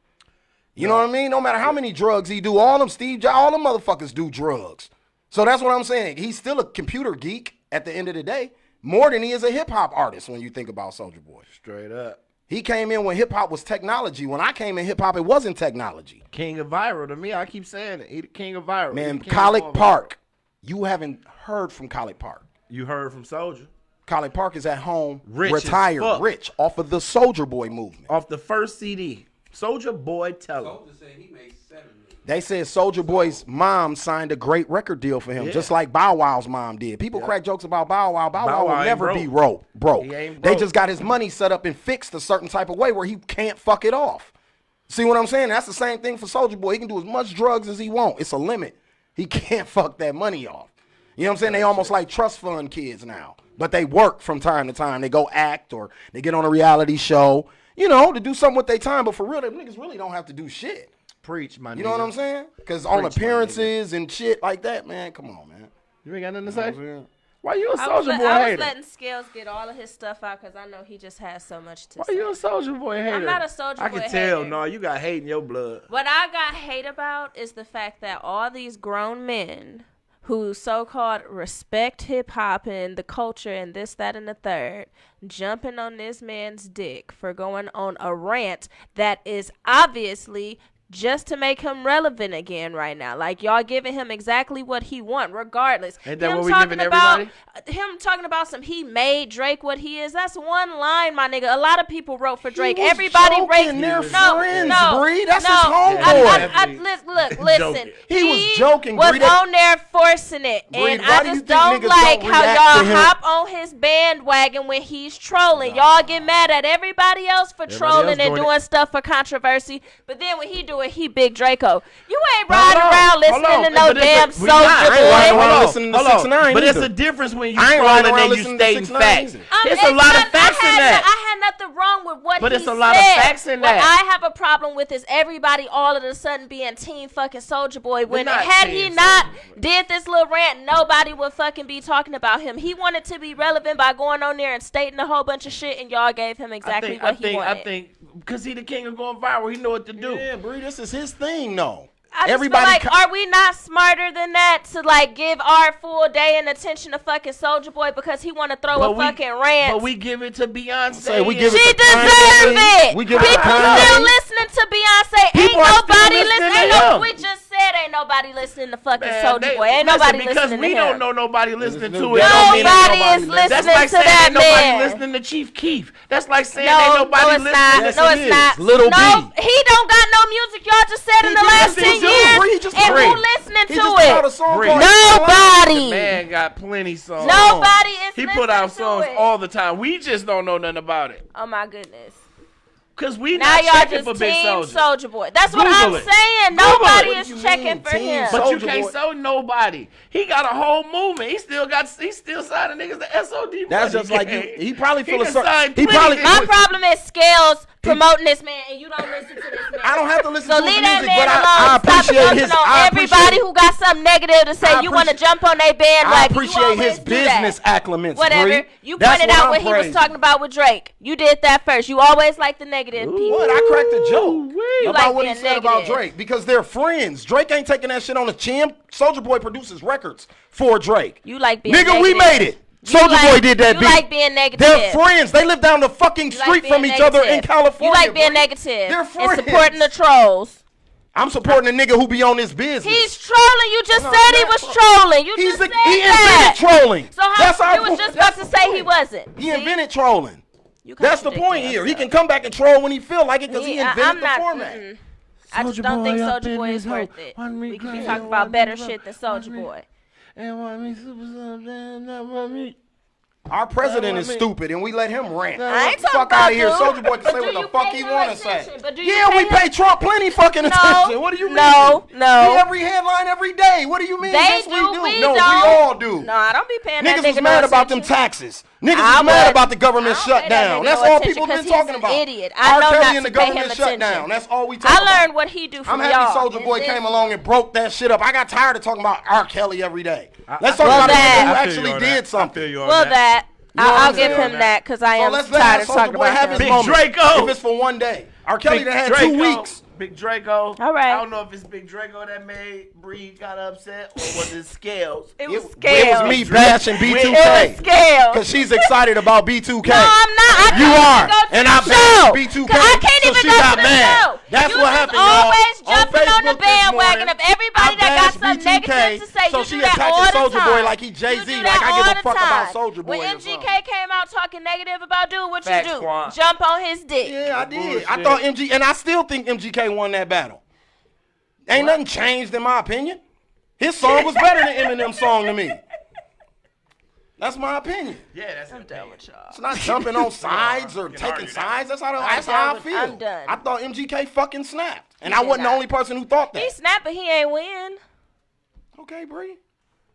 You know what I mean? No matter how many drugs he do, all them Steve Jobs, all them motherfuckers do drugs. So that's what I'm saying. He's still a computer geek at the end of the day, more than he is a hip hop artist when you think about Soulja Boy. Straight up. He came in when hip hop was technology. When I came in hip hop, it wasn't technology. King of viral to me. I keep saying it. He the king of viral. Man, College Park. You haven't heard from College Park. You heard from Soulja. College Park is at home, rich retired, rich, off of the Soulja Boy movement. Off the first CD. Soulja Boy Tell Him. Soulja said he made $7 million. They said Soulja Boy's mom signed a great record deal for him, just like Bow Wow's mom did. People crack jokes about Bow Wow. Bow Wow will never be broke. They just got his money set up and fixed a certain type of way where he can't fuck it off. See what I'm saying? That's the same thing for Soulja Boy. He can do as much drugs as he wants. It's a limit. He can't fuck that money off. You know what I'm saying? They almost like trust fund kids now. But they work from time to time. They go act or they get on a reality show, you know, to do something with their time. But for real, them niggas really don't have to do shit. Preach, my nigga. You know what I'm saying? Because on appearances and shit like that, man, come on, man. You ain't got nothing to say? Why you a Soulja Boy hater? I was letting Scales get all of his stuff out because I know he just has so much to say. Why you a Soulja Boy hater? I'm not a Soulja Boy hater. I can tell. No, you got hate in your blood. What I got hate about is the fact that all these grown men who so-called respect hip-hop and the culture and this, that, and the third, jumping on this man's dick for going on a rant that is obviously just to make him relevant again right now. Like, y'all giving him exactly what he want, regardless. Ain't that what we giving everybody? Him talking about he made Drake what he is. That's one line, my nigga. A lot of people wrote for Drake. Everybody joking. They're friends, Bree. That's his homeboy. Look, listen. He was joking, was Bree. on there forcing it. Bree, and I just don't like how y'all hop on his bandwagon when he's trolling. Y'all get mad at everybody else for trolling and doing stuff for controversy. But then when he do it, he Big Draco. You ain't riding around listening to no damn Soulja Boy. I ain't listening to 6ix9ine. But it's a difference when you trolling and you stating facts. It's a lot of facts in that. I had nothing wrong with what he said. But it's a lot of facts in that. What I have a problem with is everybody all of a sudden being team fucking Soulja Boy. When had he not did this little rant, nobody would fucking be talking about him. He wanted to be relevant by going on there and stating a whole bunch of shit, and y'all gave him exactly what he wanted. I think because he the king of going viral, he know what to do. Yeah, Bree, this is his thing, though. I just feel like, are we not smarter than that to like give our full day and attention to fucking Soulja Boy because he want to throw a fucking rant? But we give it to Beyonce. She deserve it. People still listening to Beyonce. Ain't nobody listening. We just said ain't nobody listening to fucking Soulja Boy. Ain't nobody listening to him. Because we don't know nobody listening to it. Nobody is listening to that man. That's like saying ain't nobody listening to Chief Keef. That's like saying ain't nobody listening to No, it's not. Little B. He don't got no music. Y'all just said in the last 10 years. And who listening to it? Nobody. The man got plenty songs. Nobody is listening to it. He put out songs all the time. We just don't know nothing about it. Oh my goodness. Cause we now not y'all checking just for Big Soulja Boy. That's what I'm saying. Nobody is checking for him. But you can't sell nobody. He got a whole movement. He still signing niggas to SOD. That's just like you. He probably feel a certain. My problem is Scales promoting this man, and you don't listen to this man. I don't have to listen to his music, but I appreciate his. Everybody who got something negative to say, you want to jump on their bandwagon. I appreciate his business acclimates. Whatever. You pointed out what he was talking about with Drake. You did that first. You always like the negative people. What? I cracked a joke about what he said about Drake because they're friends. Drake ain't taking that shit on the chin. Soulja Boy produces records for Drake. You like being negative. Nigga, we made it. Soulja Boy did that beat. You like being negative. They're friends. They live down the fucking street from each other in California. You like being negative. They're friends. And supporting the trolls. I'm supporting a nigga who be on this business. He's trolling. You just said he was trolling. You just said that. He invented trolling. So how you was just about to say he wasn't? He invented trolling. That's the point here. He can come back and troll when he feel like it because he invented the format. I just don't think Soulja Boy is worth it. We can be talking about better shit than Soulja Boy. And want me super. Our president is stupid, and we let him rant. I ain't fuck out of here. Soulja Boy can say what the fuck he want to say. Yeah, we pay Trump plenty fucking attention. What do you mean? No. Every headline every day. What do you mean? They do. We all do. No, I don't be paying that niggas was mad about them taxes. Niggas was mad about the government shutdown. That's all people been talking about. Idiot. I know not to pay him attention. That's all we talk about. I learned what he do from y'all. I'm happy Soulja Boy came along and broke that shit up. I got tired of talking about R. Kelly every day. Let's talk about a nigga who actually did something. Well, that. I'll give him that because I am tired of talking about him. Big Draco. If it's for one day. R. Kelly done had 2 weeks. Big Draco. All right. I don't know if it's Big Draco that made Bree got upset or was it Scales? It was Scales. It was me bashing B2K. It was Scales. Because she's excited about B2K. No, I'm not. You are. And I bashed B2K. I can't so even she go got to the mad. show. That's you what happened, always y'all. jumping on the bandwagon of everybody that got some negative to say. So you she do that all the attacking Soulja Boy time. like he Jay-Z. Like I give a fuck about Soulja Boy. When MGK came out talking negative about dude, what you do? Squad. Jump on his dick. Yeah, I did. I thought and I still think MGK won that battle. Ain't nothing changed in my opinion. His song was better than Eminem's song to me. That's my opinion. Yeah, that's I'm done with y'all. It's not jumping on sides or taking sides. That's how I feel. I'm done. I thought MGK fucking snapped. And I wasn't the only person who thought that. He snapped, but he ain't win. Okay, Bree.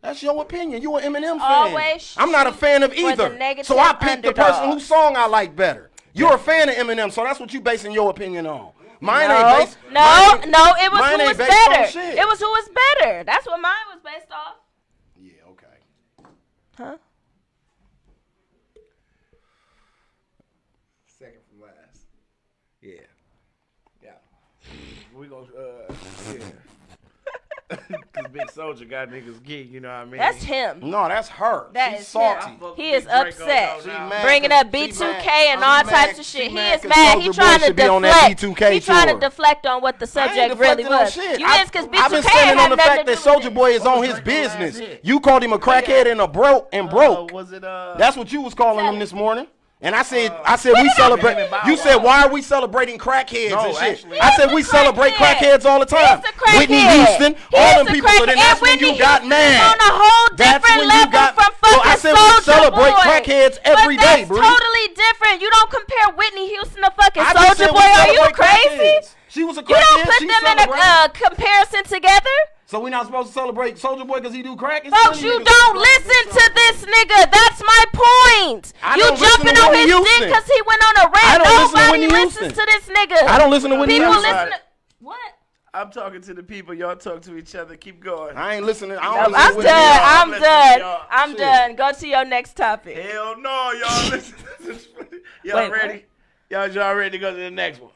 That's your opinion. You an Eminem fan. Always I'm not a fan of either. So I picked the person whose song I like better. You're a fan of Eminem, so that's what you basing your opinion on. Mine ain't based. No, it was who was better. Shit. It was who was better. That's what mine was based off. Yeah, okay. Huh? Second from last. Yeah. Yeah. We gonna yeah. Cause Big Soldier got niggas geek, you know what I mean? That's him. No, that's her. That She's is salty. him. He is upset. mad Bringing up B2K and all types of shit. He is 'cause mad. He Soulja Boy trying to should be on that deflect. B2K He trying to tour. deflect on what the subject really was. You is because B2K I've been standing on the fact that Soldier Soulja Boy is on his business. You called him a crackhead and a broke. Was it That's what you was calling him this morning. And I said we celebrate. You said, why are we celebrating crackheads and shit? actually, I said we celebrate crackheads all the time. Whitney Houston, all them people. So then that's when you got mad. On a whole different level from fucking I said we Soulja celebrate Boy. crackheads every But day, that's bro. totally different. You don't compare Whitney Houston to fucking I just Soulja said Boy. we Are you celebrate crazy? crackheads. She was a You don't crackhead. put She them in a celebrated. comparison together. So we not supposed to celebrate Soulja Boy because he do crack? It's Folks, plenty you niggas don't who listen to this nigga. That's my point. I You don't listen jumping to on Whitney his Houston. dick because he went on a I rant. don't listen to Nobody Whitney listens Houston. to this nigga. I don't listen to Whitney People Houston. listen to... What? I'm talking to the people. Y'all talk to each other. Keep going. I ain't listening. I'm done. I'm done. Go to your next topic. Hell no, y'all listen. Y'all Wait, ready? Y'all ready to go to the next one?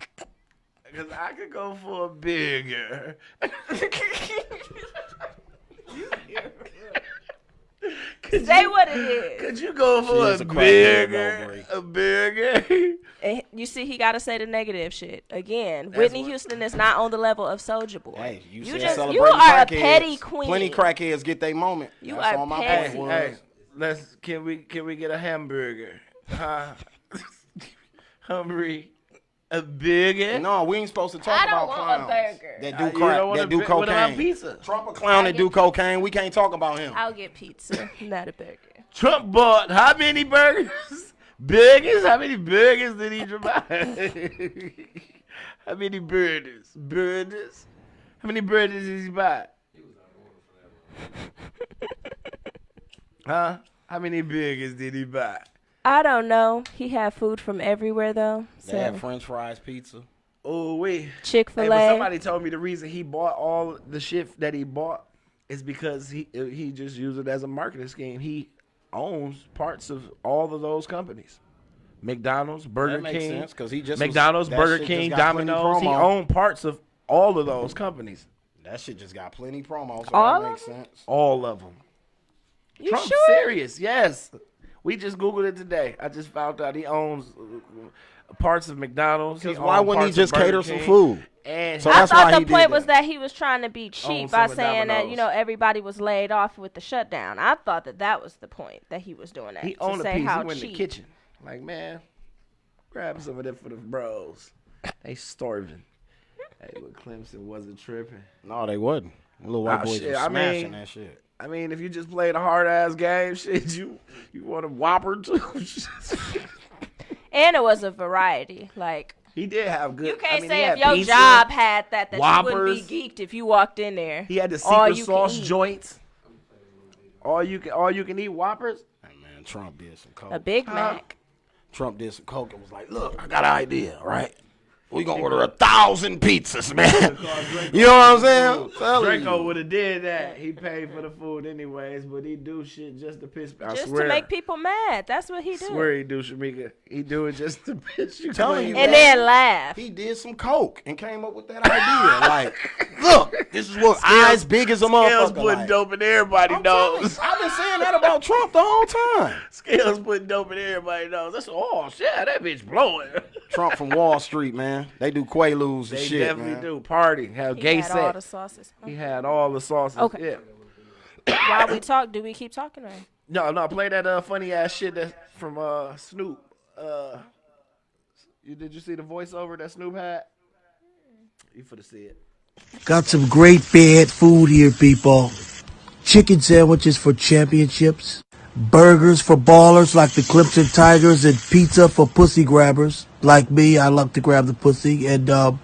Because I could go for a bigger. Say what it is. Could you go for a bigger? And you see, he got to say the negative shit again. Whitney Houston is not on the level of Soulja Boy. Hey, you you are a petty queen. Plenty crackheads get their moment. You That's are all my petty. point Hey, was. can we get a hamburger? Hungry. A burger? No, we ain't supposed to talk I don't about want clowns a burger. that do You crack, don't want that a do what about cocaine. pizza? Trump a clown that do cocaine. We can't talk about him. I'll get pizza, not a burger. Trump bought how many burgers? Burgers? How many burgers did he buy? How many burgers? Burgers? How many burgers did he buy? Huh? How many burgers did he buy? I don't know. He had food from everywhere though. So. They had French fries, pizza. Oh wait. Chick-fil-A. Hey, but somebody told me the reason he bought all the shit that he bought is because he just used it as a marketing scheme. He owns parts of all of those companies. McDonald's, Burger That makes King, sense, 'cause he just McDonald's, that Burger shit King, just got plenty Domino's. He promo. owned parts of all of those companies. That shit just got plenty promo, so All that of makes sense. All of them. You Trump's sure? serious, yes. We just Googled it today. I just found out he owns parts of McDonald's. Because why wouldn't he just cater some King, food? And So I that's why thought he the did point that. was that he was trying to be cheap some by of saying that, Domino's. everybody was laid off with the shutdown. I thought that was the point that he was doing that. he to owned a say piece. how He went in cheap. the kitchen. Like, man, grab some of that for the bros. They starving. Hey, but Clemson wasn't tripping. No, they wasn't. Little white boys shit, was I smashing mean- that shit. I mean, if you just played a hard ass game, shit, you want a Whopper too? And it was a variety. Like, He did have good. you can't I mean, say he if had your pizza, job had that you Whoppers. wouldn't be geeked if you walked in there. He had the All secret you sauce can eat. joints. All you can eat Whoppers. Hey, man, Trump did some coke. A Big Mac. Trump did some coke and was like, look, I got an idea, right? We gonna order 1,000 pizzas, man. You know what I'm saying? Draco would have did that. He paid for the food anyways, but he do shit just to piss. I Just swear, to make people mad. That's what he did. swear he do, Shamika. He do it just to piss you. Telling you, clean. And then laugh. He did some coke and came up with that idea. Like, look, this is what eyes big as a Scales motherfucker. putting Like. dope in everybody's nose. I've been saying that about Trump the whole time. Scales putting dope in everybody's nose. That's shit. That bitch blowing. Trump from Wall Street, man. They do Quaaludes and They shit, definitely man. do. Party. Have He gay had all the sex. sauces. He had all the sauces. Okay. Yeah. While we talk, do we keep talking or? No, play that funny ass shit that's from Snoop. Did you see the voiceover that Snoop had? You finna see it. Got some great bad food here, people. Chicken sandwiches for championships. Burgers for ballers like the Clemson Tigers, and pizza for pussy grabbers. Like me, I love to grab the pussy. And the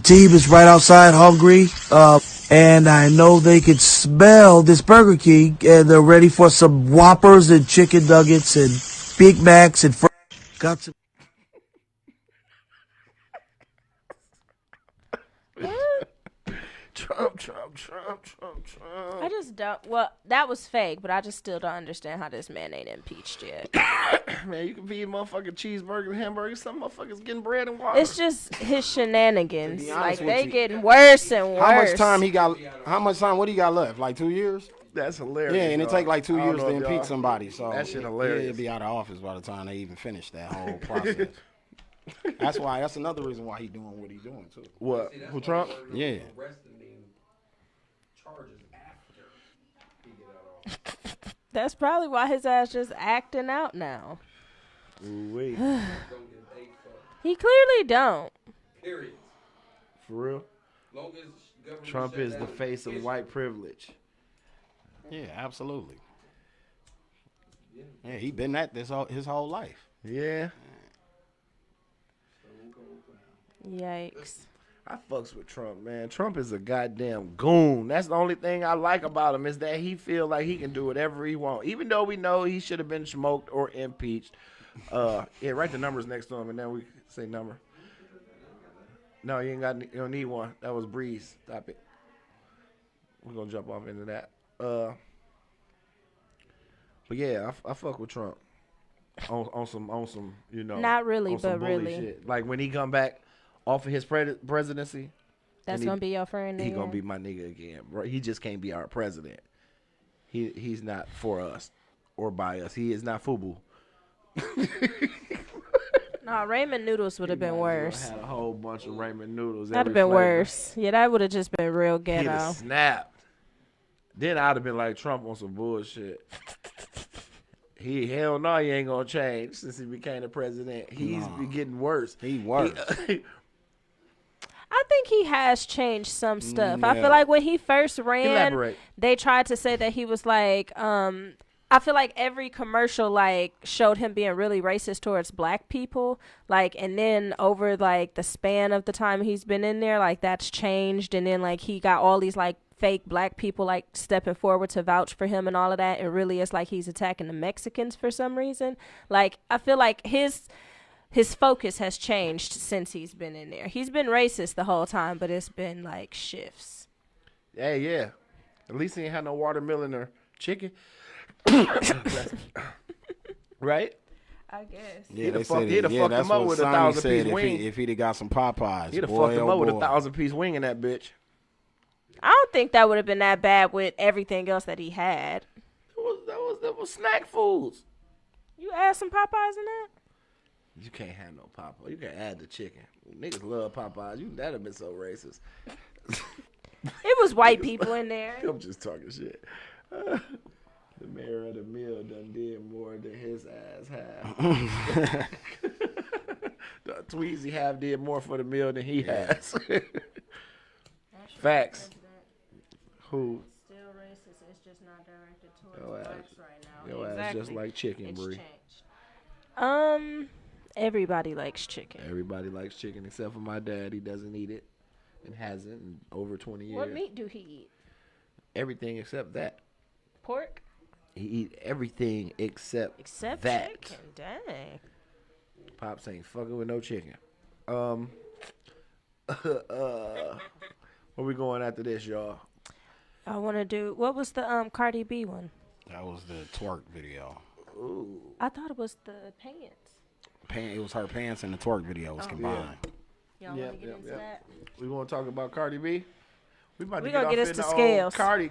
team is right outside hungry. And I know they can smell this Burger King, and they're ready for some Whoppers and chicken nuggets and Big Macs and got some. Trump. I just don't. Well, that was fake, but I just still don't understand how this man ain't impeached yet. Man, you can feed motherfucking cheeseburgers, hamburgers. Some motherfuckers getting bread and water. It's just his shenanigans. Like they you, getting worse and worse. How much time he got? How much time? What do you got left? Like 2 years? That's hilarious. Yeah, and it take like 2 I don't years know to if impeach y'all- somebody. So that shit hilarious. Yeah, he'll be out of office by the time they even finish that whole process. That's why. That's another reason why he doing what he doing too. What? Who, Trump? Yeah. That's probably why his ass just acting out now. Ooh-wee. He clearly don't. Period. For real? Long as government Trump shut is the down, face of white privilege. Yeah, absolutely. Yeah, he been at this his whole life. Yeah. Yikes. I fucks with Trump, man. Trump is a goddamn goon. That's the only thing I like about him is that he feel like he can do whatever he want. Even though we know he should have been smoked or impeached. Yeah, write the numbers next to him and then we say number. No, you don't need one. That was Breeze. Stop it. We're gonna jump off into that. But yeah, I fuck with Trump. On some, you know. Not really, on some but bully really. shit. Like when he come back off of his presidency. That's gonna be your friend. He again? gonna be my nigga again, bro. He just can't be our president. He's not for us or by us. He is not FUBU. No, ramen noodles would have been worse. Had a whole bunch of ramen noodles. That'd have every been flavor. worse. Yeah, that would have just been real He'd ghetto. have snapped. Then I'd have been like Trump on some bullshit. Hell no, he ain't gonna change since he became the president. He's been getting worse. He worse. I think he has changed some stuff. I Yeah. feel like when he first ran, Elaborate. they tried to say that he was like, I feel like every commercial like showed him being really racist towards black people. Like, and then over like the span of the time he's been in there, like that's changed. And then like he got all these like fake black people like stepping forward to vouch for him and all of that. And really it's like he's attacking the Mexicans for some reason. Like, I feel like his focus has changed since he's been in there. He's been racist the whole time, but it's been like shifts. Hey, yeah. At least he ain't had no watermelon or chicken. Right? I guess. Yeah, He'd have fucked him up with a 1,000-piece wing. If he'd have got some Popeyes. He'd have boy, fucked him oh up with a boy. 1,000-piece wing in that bitch. I don't think that would have been that bad with everything else that he had. That was snack foods. You add some Popeyes in that? You can't have no Popeye. You can add the chicken. Niggas love Popeyes. That'd have been so racist. It was white people in there. I'm just talking shit. The mayor of the mill done did more than his ass have. The Tweezy have did more for the mill than he has. Facts. Who? Still racist. It's just not directed towards Your ass. blacks right now. Your ass just like chicken, It's Bree. changed. Everybody likes chicken. Everybody likes chicken except for my dad. He doesn't eat it and hasn't in over 20 years. What meat do he eat? Everything except that. Pork? He eat everything except that. Chicken. Dang. Pops ain't fucking with no chicken. Where we going after this, y'all? I want to do. What was the Cardi B one? That was the twerk video. Ooh. I thought it was the pants. It was her pants and the twerk video was combined. Y'all want to get into that? We want to talk about Cardi B? We about We to gonna get us into to old scales. Cardi.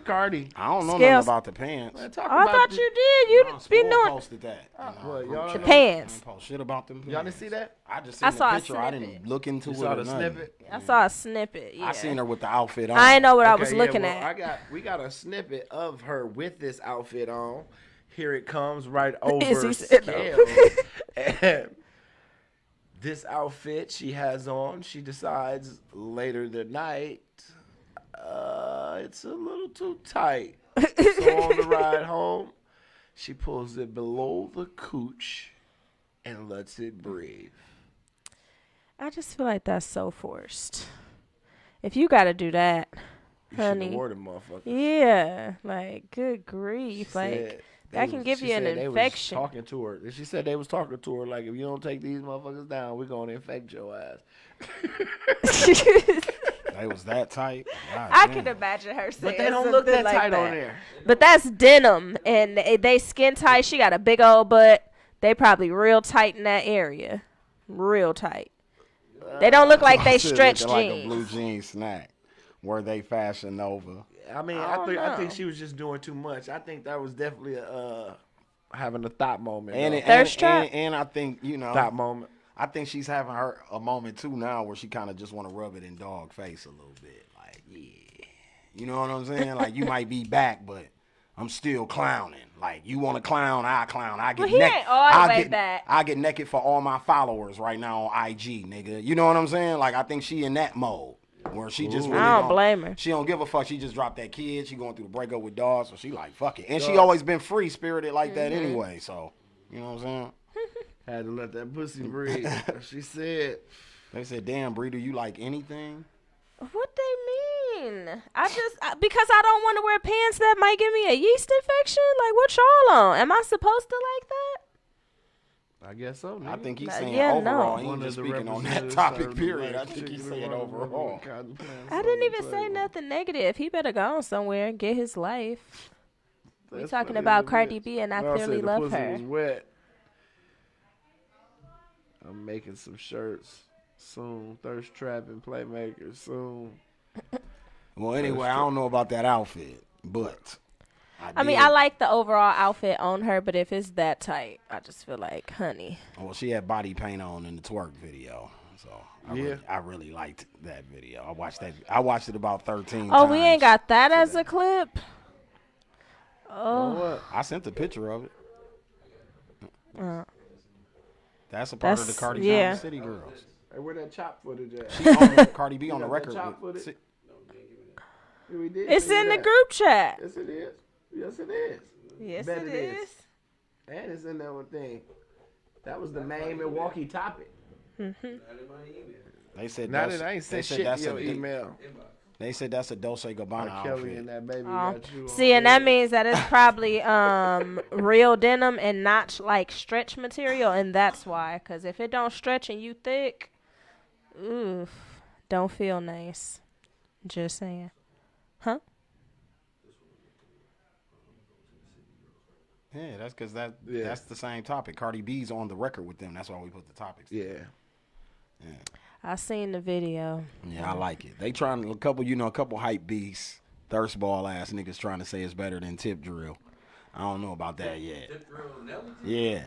I don't know Scales. nothing about the pants. Man, Oh, talk I about thought the- you did. You been Spoon doing posted that. What, y'all the don't know? pants. I didn't post shit about them. Y'all didn't pants. see that? I just I seen saw a the picture. I snippet. didn't look into You it saw or the nothing. snippet? I saw a snippet. Yeah. I seen her with the outfit on. I didn't know what I Okay, was yeah, looking well, at. we got a snippet of her with this outfit on. Here it comes right over Izzy said no. scale. And this outfit she has on, she decides later the night It's a little too tight. So on the ride home, she pulls it below the cooch and lets it breathe. I just feel like that's so forced. If you got to do that, honey. Yeah, like good grief, like that can give you an infection. Talking to her, she said they was talking to her like, if you don't take these motherfuckers down, we're gonna infect your ass. They was that tight. I can imagine her saying, but they don't look that like tight that. on there. But that's denim, and they skin tight. She got a big old butt. They probably real tight in that area, real tight. They don't look like they stretch jeans. Like a blue jean snack. Were they Fashion Nova? I mean, I think she was just doing too much. I think that was definitely having a thought moment. And I think, thought moment. I think she's having a moment too now where she kind of just want to rub it in dog face a little bit. Like, yeah. You know what I'm saying? Like, you might be back, but I'm still clowning. Like, you want to clown, I clown. I get ain't all the way back. I get naked for all my followers right now on IG, nigga. You know what I'm saying? Like, I think she in that mode. Where she just really I don't blame her. She don't give a fuck. She just dropped that kid. She going through the breakup with dogs, so she like, fuck it. And she always been free spirited like that anyway. So, you know what I'm saying? Had to let that pussy breathe. She said. They said, damn, Bree, do you like anything? What they mean? Because I don't want to wear pants that might give me a yeast infection. Like, what y'all on? Am I supposed to like that? I guess so. Nigga. I think he's saying overall. He ain't just speaking on that topic, period. I think he's saying overall. I didn't even say nothing negative. He better go on somewhere and get his life. We talking about Cardi B, and I clearly love her. Was wet. I'm making some shirts soon. Thirst Trapping Playmakers soon. Well, anyway, I don't know about that outfit, but I mean, I like the overall outfit on her, but if it's that tight, I just feel like, honey. Well, she had body paint on in the twerk video, so I really liked that video. I watched it about 13 times. Oh, we ain't got that as a clip? Oh. I sent a picture of it. That's a part of the Cardi B City Girls. Hey, where that chop footage at? She owned Cardi B on the record. It's in the group chat. Yes, it is. Yes, it is. Yes, it is. And it's in that one thing. That was the main Milwaukee topic. They said I ain't sent shit to your email. They said that's a Dolce Gabbana outfit. And that baby got you see, and that means that it's probably real denim and not like stretch material, and that's why. Because if it don't stretch and you thick, oof, don't feel nice. Just saying. Huh? Yeah, that's because that's the same topic. Cardi B's on the record with them. That's why we put the topics together. Yeah. I seen the video. Yeah, I like it. They trying a couple hype beasts, thirst ball ass niggas trying to say it's better than Tip Drill. I don't know about that yet. Yeah,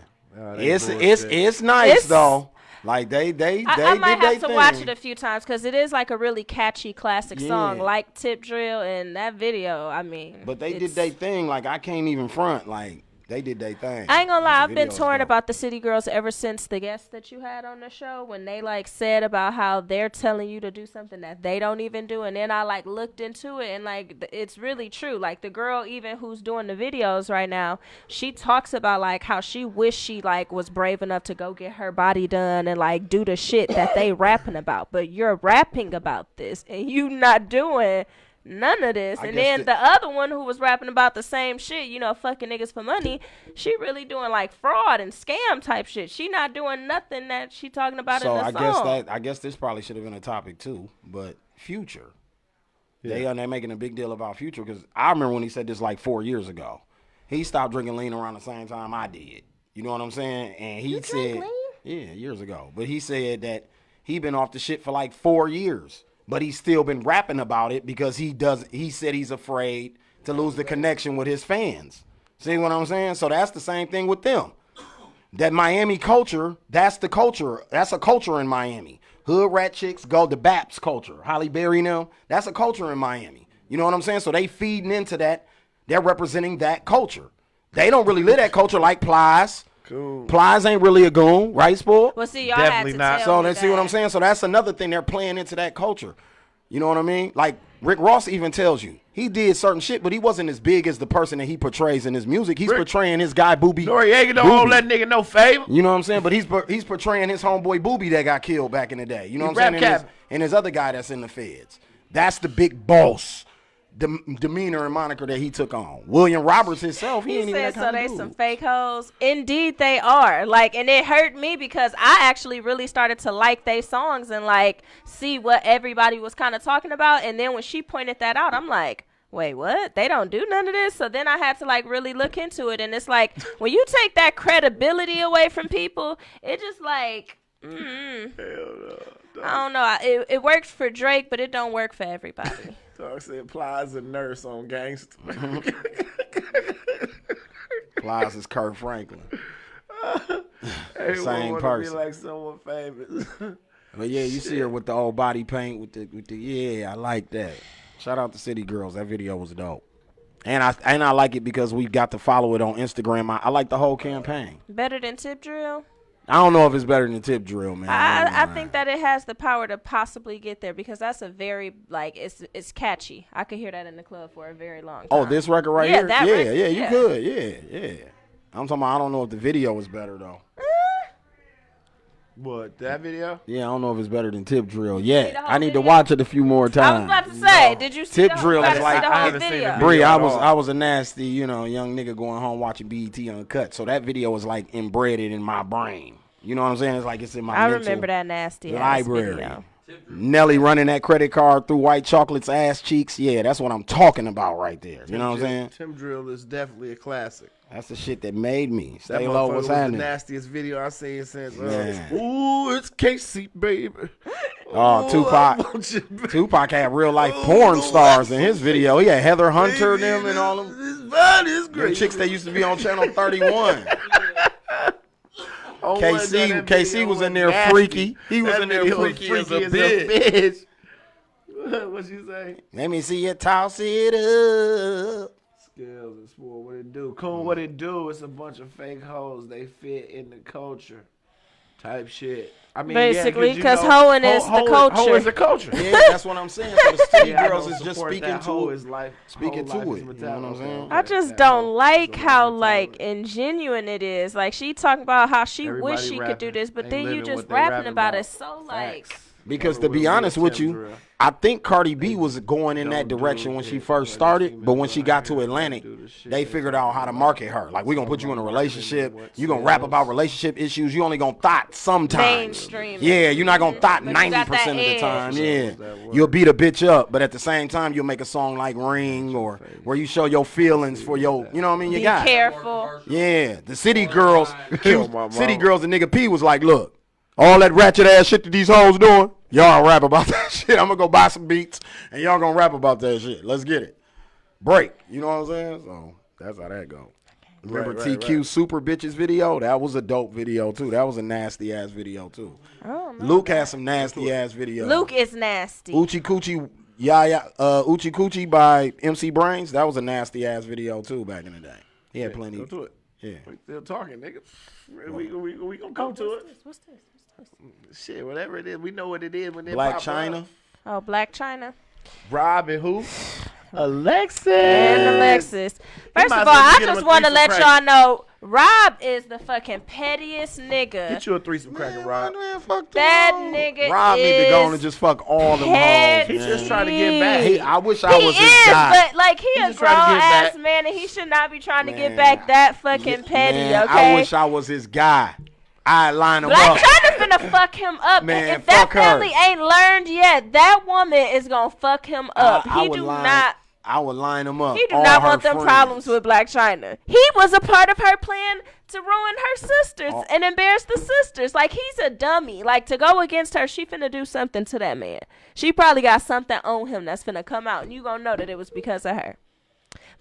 it's nice though. Like they I might have to thing. watch it a few times because it is like a really catchy classic song, like Tip Drill and that video. I mean, but they did their thing. Like I can't even front. Like they did their thing. I ain't gonna lie, I've been torn about the City Girls ever since the guests that you had on the show when they like said about how they're telling you to do something that they don't even do, and then I like looked into it and like it's really true. Like the girl even who's doing the videos right now, she talks about like how she wished she like was brave enough to go get her body done and like do the shit that they rapping about, but you're rapping about this and you not doing none of this. And then the other one who was rapping about the same shit, fucking niggas for money, she really doing like fraud and scam type shit. She not doing nothing that she talking about in the song. I guess this probably should have been a topic too, but Future. Yeah. They're making a big deal about Future because I remember when he said this like 4 years ago. He stopped drinking lean around the same time I did. You know what I'm saying? And he said, yeah, years ago. But he said that he been off the shit for like 4 years. But he's still been rapping about it because he said he's afraid to lose the connection with his fans. See what I'm saying? So that's the same thing with them. That Miami culture, that's the culture. That's a culture in Miami. Hood rat chicks go to Baps culture. Holly Berry now, that's a culture in Miami. You know what I'm saying? So they feeding into that. They're representing that culture. They don't really live that culture like Plies. Cool. Plies ain't really a goon, right, Sport? Well, see, y'all definitely not. So then, see what I'm saying? So that's another thing they're playing into that culture. You know what I mean? Like Rick Ross even tells you he did certain shit, but he wasn't as big as the person that he portrays in his music. He's portraying his guy Booby. Noriega don't owe that nigga no favor. You know what I'm saying? But he's portraying his homeboy Booby that got killed back in the day. You know what I'm saying? And his other guy that's in the feds. That's the big boss demeanor and moniker that he took on. William Roberts himself, he ain't even that kind of dude. So they some fake hoes. Indeed they are. Like, and it hurt me because I actually really started to like they songs and like see what everybody was kind of talking about. And then when she pointed that out, I'm like, wait, what? They don't do none of this? So then I had to like really look into it. And it's like, when you take that credibility away from people, it just like, I don't know. It works for Drake, but it don't work for everybody. Dog said Plies a nurse on Gangsta. Plies is Kurt Franklin. Same person. Be like someone famous. But yeah, you see her with the old body paint with the yeah, I like that. Shout out to City Girls. That video was dope. And I like it because we got to follow it on Instagram. I like the whole campaign. Better than Tip Drill? I don't know if it's better than Tip Drill, man. I think that it has the power to possibly get there because that's a very, like, it's catchy. I could hear that in the club for a very long time. Oh, this record right here? That record, you could. Yeah. I'm talking about, I don't know if the video is better, though. What, that video? Yeah, I don't know if it's better than Tip Drill yet. I need to watch it a few more times. I was about to say, did you see Tip Drill is like, I haven't seen the video. Bree, I was a nasty, young nigga going home watching BET Uncut. So that video was like embedded in my brain. You know what I'm saying? It's like it's in my mental remember that nasty library. Video. Nelly running that credit card through White Chocolate's ass cheeks. Yeah, that's what I'm talking about right there. You know what I'm saying? Tim Drill is definitely a classic. That's the shit that made me. That Stay low, what's happening? The nastiest video I've seen since. Ooh, it's Casey, baby. Oh, Tupac had real life porn stars in his video. He had Heather Hunter, them, and all them. This body is great. Chicks that used to be on Channel 31. KC was in there nasty. Freaky. He was in there freaky as a bitch. What you say? Let me see you toss it up. Skills and sport, what it do? Cool, what it do? It's a bunch of fake hoes. They fit in the culture type shit. I mean, basically, because hoeing is the culture. Hoe is the culture. Yeah, that's what I'm saying. So the City Girls is just speaking to it. Speaking to it. You know what I'm saying? I just don't like how like ingenuine it is. Like she talking about how she wish she could do this, but then you just rapping about it so like. Because to be honest with you, I think Cardi B was going in that direction when she first started, but when she got to Atlantic, they figured out how to market her. Like, we're going to put you in a relationship. You're going to rap about relationship issues. You only going to thought sometimes. Mainstream. Yeah, you're not going to thought 90% of the time. Yeah. You'll beat a bitch up, but at the same time, you'll make a song like Ring or where you show your feelings for your, you know what I mean? You got be careful. Yeah. The City Girls, City Girls, the nigga P was like, look. All that ratchet ass shit that these hoes doing, y'all rap about that shit. I'm gonna go buy some beats and y'all gonna rap about that shit. Let's get it. Break. You know what I'm saying? So that's how that go. Remember TQ Super Bitches video? That was a dope video too. That was a nasty ass video too. Oh, Luke has some nasty ass videos. Luke is nasty. Uchi Coochie Uchi Coochie by MC Brains. That was a nasty ass video too back in the day. He had plenty. Go to it. Yeah. We still talking, nigga. We gonna come to it. What's this? Shit, whatever it is, we know what it is when they Black pop China. Up. Oh, Black China. Rob and who? Alexis. And Alexis. First of all, I just want to let y'all know, Rob is the fucking pettiest nigga. Get you a threesome cracker, Rob. Man, fuck that nigga Rob need to go on and just fuck all them hoes. He's just trying to get back. I wish I was his guy. But like he a grown ass man and he should not be trying to get back that fucking petty, okay? I wish I was his guy. I line him Black up. China finna fuck him up. Man, if that fuck her. family ain't learned yet, that woman is gonna fuck him up. I would line him up. He do not want them problems with Black China. He was a part of her plan to ruin her sisters and embarrass the sisters. Like, he's a dummy. Like, to go against her, she finna do something to that man. She probably got something on him that's finna come out, and you gonna know that it was because of her.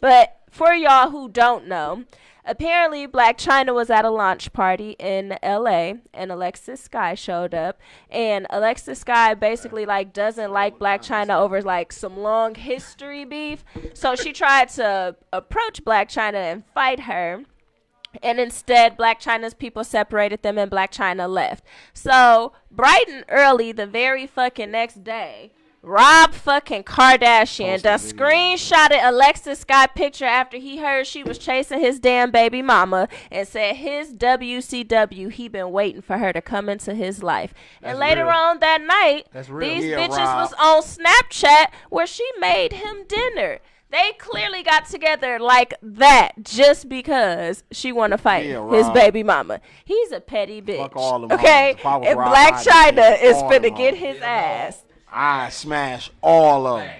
But for y'all who don't know, apparently Black China was at a launch party in LA and Alexis Sky showed up, and Alexis Sky basically like doesn't like Black China over like some long history beef. So she tried to approach Black China and fight her. And instead, Black China's people separated them and Black China left. So bright and early, the very fucking next day, Rob fucking Kardashian done screenshotted Alexis Scott picture after he heard she was chasing his damn baby mama and said his WCW, he been waiting for her to come into his life. And later on that night, these bitches was on Snapchat where she made him dinner. They clearly got together like that just because she want to fight his baby mama. He's a petty bitch. Fuck all of okay? them. And Black China is finna get his ass. I smash all of them.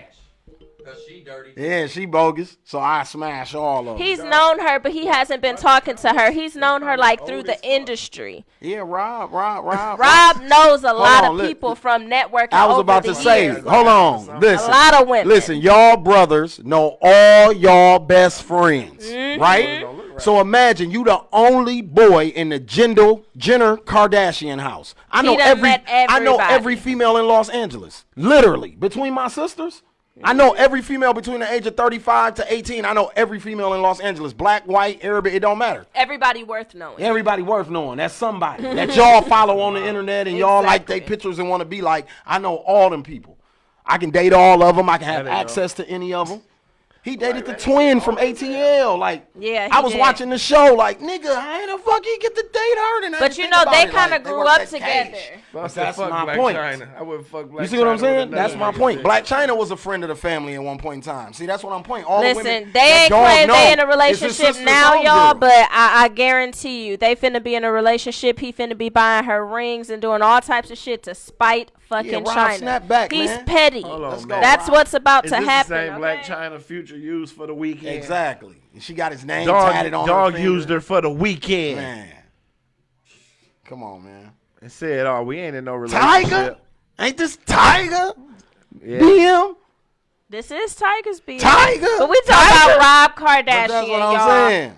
Because she dirty. Yeah, she bogus, so I smash all of them. He's known her, but he hasn't been talking to her. He's known her like through the industry. Yeah, Rob knows a lot of people from networking. I was about to say, hold on, listen. A lot of women. Listen, y'all brothers know all y'all best friends, right? So imagine you the only boy in the Jenner Kardashian house. I know every female in Los Angeles. Literally, between my sisters, I know every female between the age of 35 to 18. I know every female in Los Angeles. Black, white, Arab, it don't matter. Everybody worth knowing. Everybody worth knowing. That's somebody that y'all follow on the internet and y'all like their pictures and want to be like. I know all them people. I can date all of them. I can have access to any of them. He dated the twin from ATL. Like, I was watching the show. Like, nigga, how the fuck he get to date her? And but you know, they kind of grew up together. That's my point. I wouldn't fuck Black China. You see what I'm saying? That's my point. Black China was a friend of the family at one point in time. See, that's what I'm pointing. Listen, they ain't claim they in a relationship now, y'all, but I guarantee you, they finna be in a relationship. He finna be buying her rings and doing all types of shit to spite fucking China. Snap back, He's man. petty. That's what's about to happen. The same Black China Future used for the weekend. Exactly. She got his name tatted on her Dog finger. used her for the weekend. Man. Come on, man. And said, "Oh, we ain't in no relationship." Tiger? Ain't this Tiger? Yeah. BM? This is Tiger's BM. Tiger? But we talking about Rob Kardashian, But that's what I'm y'all. saying.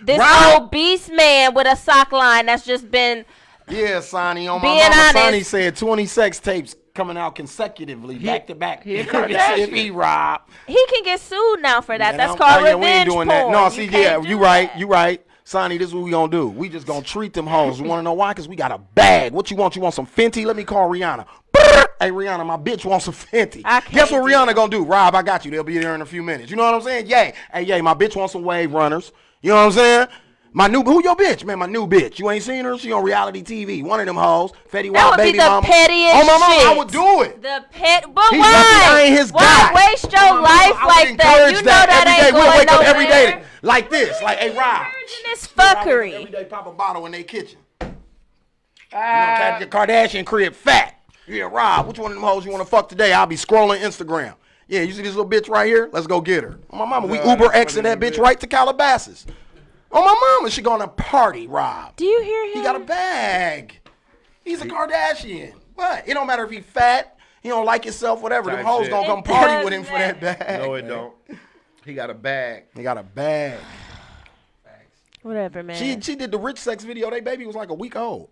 This obese man with a sock line that's just been Sonny. On my being mama, honest. Sonny said 20 sex tapes coming out consecutively, back to back. If he Rob. He can get sued now for that. Man, That's called revenge we ain't doing porn. that. No, see, can't do you that. right. Sonny, this is what we gonna do. We just gonna treat them hoes. You wanna know why? Because we got a bag. What you want? You want some Fenty? Let me call Rihanna. Hey, Rihanna, my bitch wants some Fenty. Guess what Rihanna gonna do? Rob, I got you. They'll be there in a few minutes. You know what I'm saying? Yay. Hey, yay, my bitch wants some Wave Runners. You know what I'm saying? Who your bitch? Man, my new bitch. You ain't seen her? She on reality TV. One of them hoes. Fetty Wap, baby mama. That would be the pettiest Oh, my mama, shit. I would do it. But He's why? lucky I ain't his Why guy. waste your life I would like that? You encourage know that every ain't day. We'll going wake up every nowhere. day like this. Like, hey, Rob. This fuckery. Every day pop a bottle in their kitchen. You know, the Kardashian crib fat. Yeah, Rob, which one of them hoes you want to fuck today? I'll be scrolling Instagram. Yeah, you see this little bitch right here? Let's go get her. Oh, my mama, we Uber Xing that bitch right to Calabasas. Oh, my mama, she gonna party, Rob. Do you hear him? He got a bag. He's a Kardashian. What? It don't matter if he fat, he don't like himself, whatever. Them hoes gonna come party with him for that bag. No, it don't. He got a bag. He got a bag. Whatever, man. She did the rich sex video. They baby was like a week old.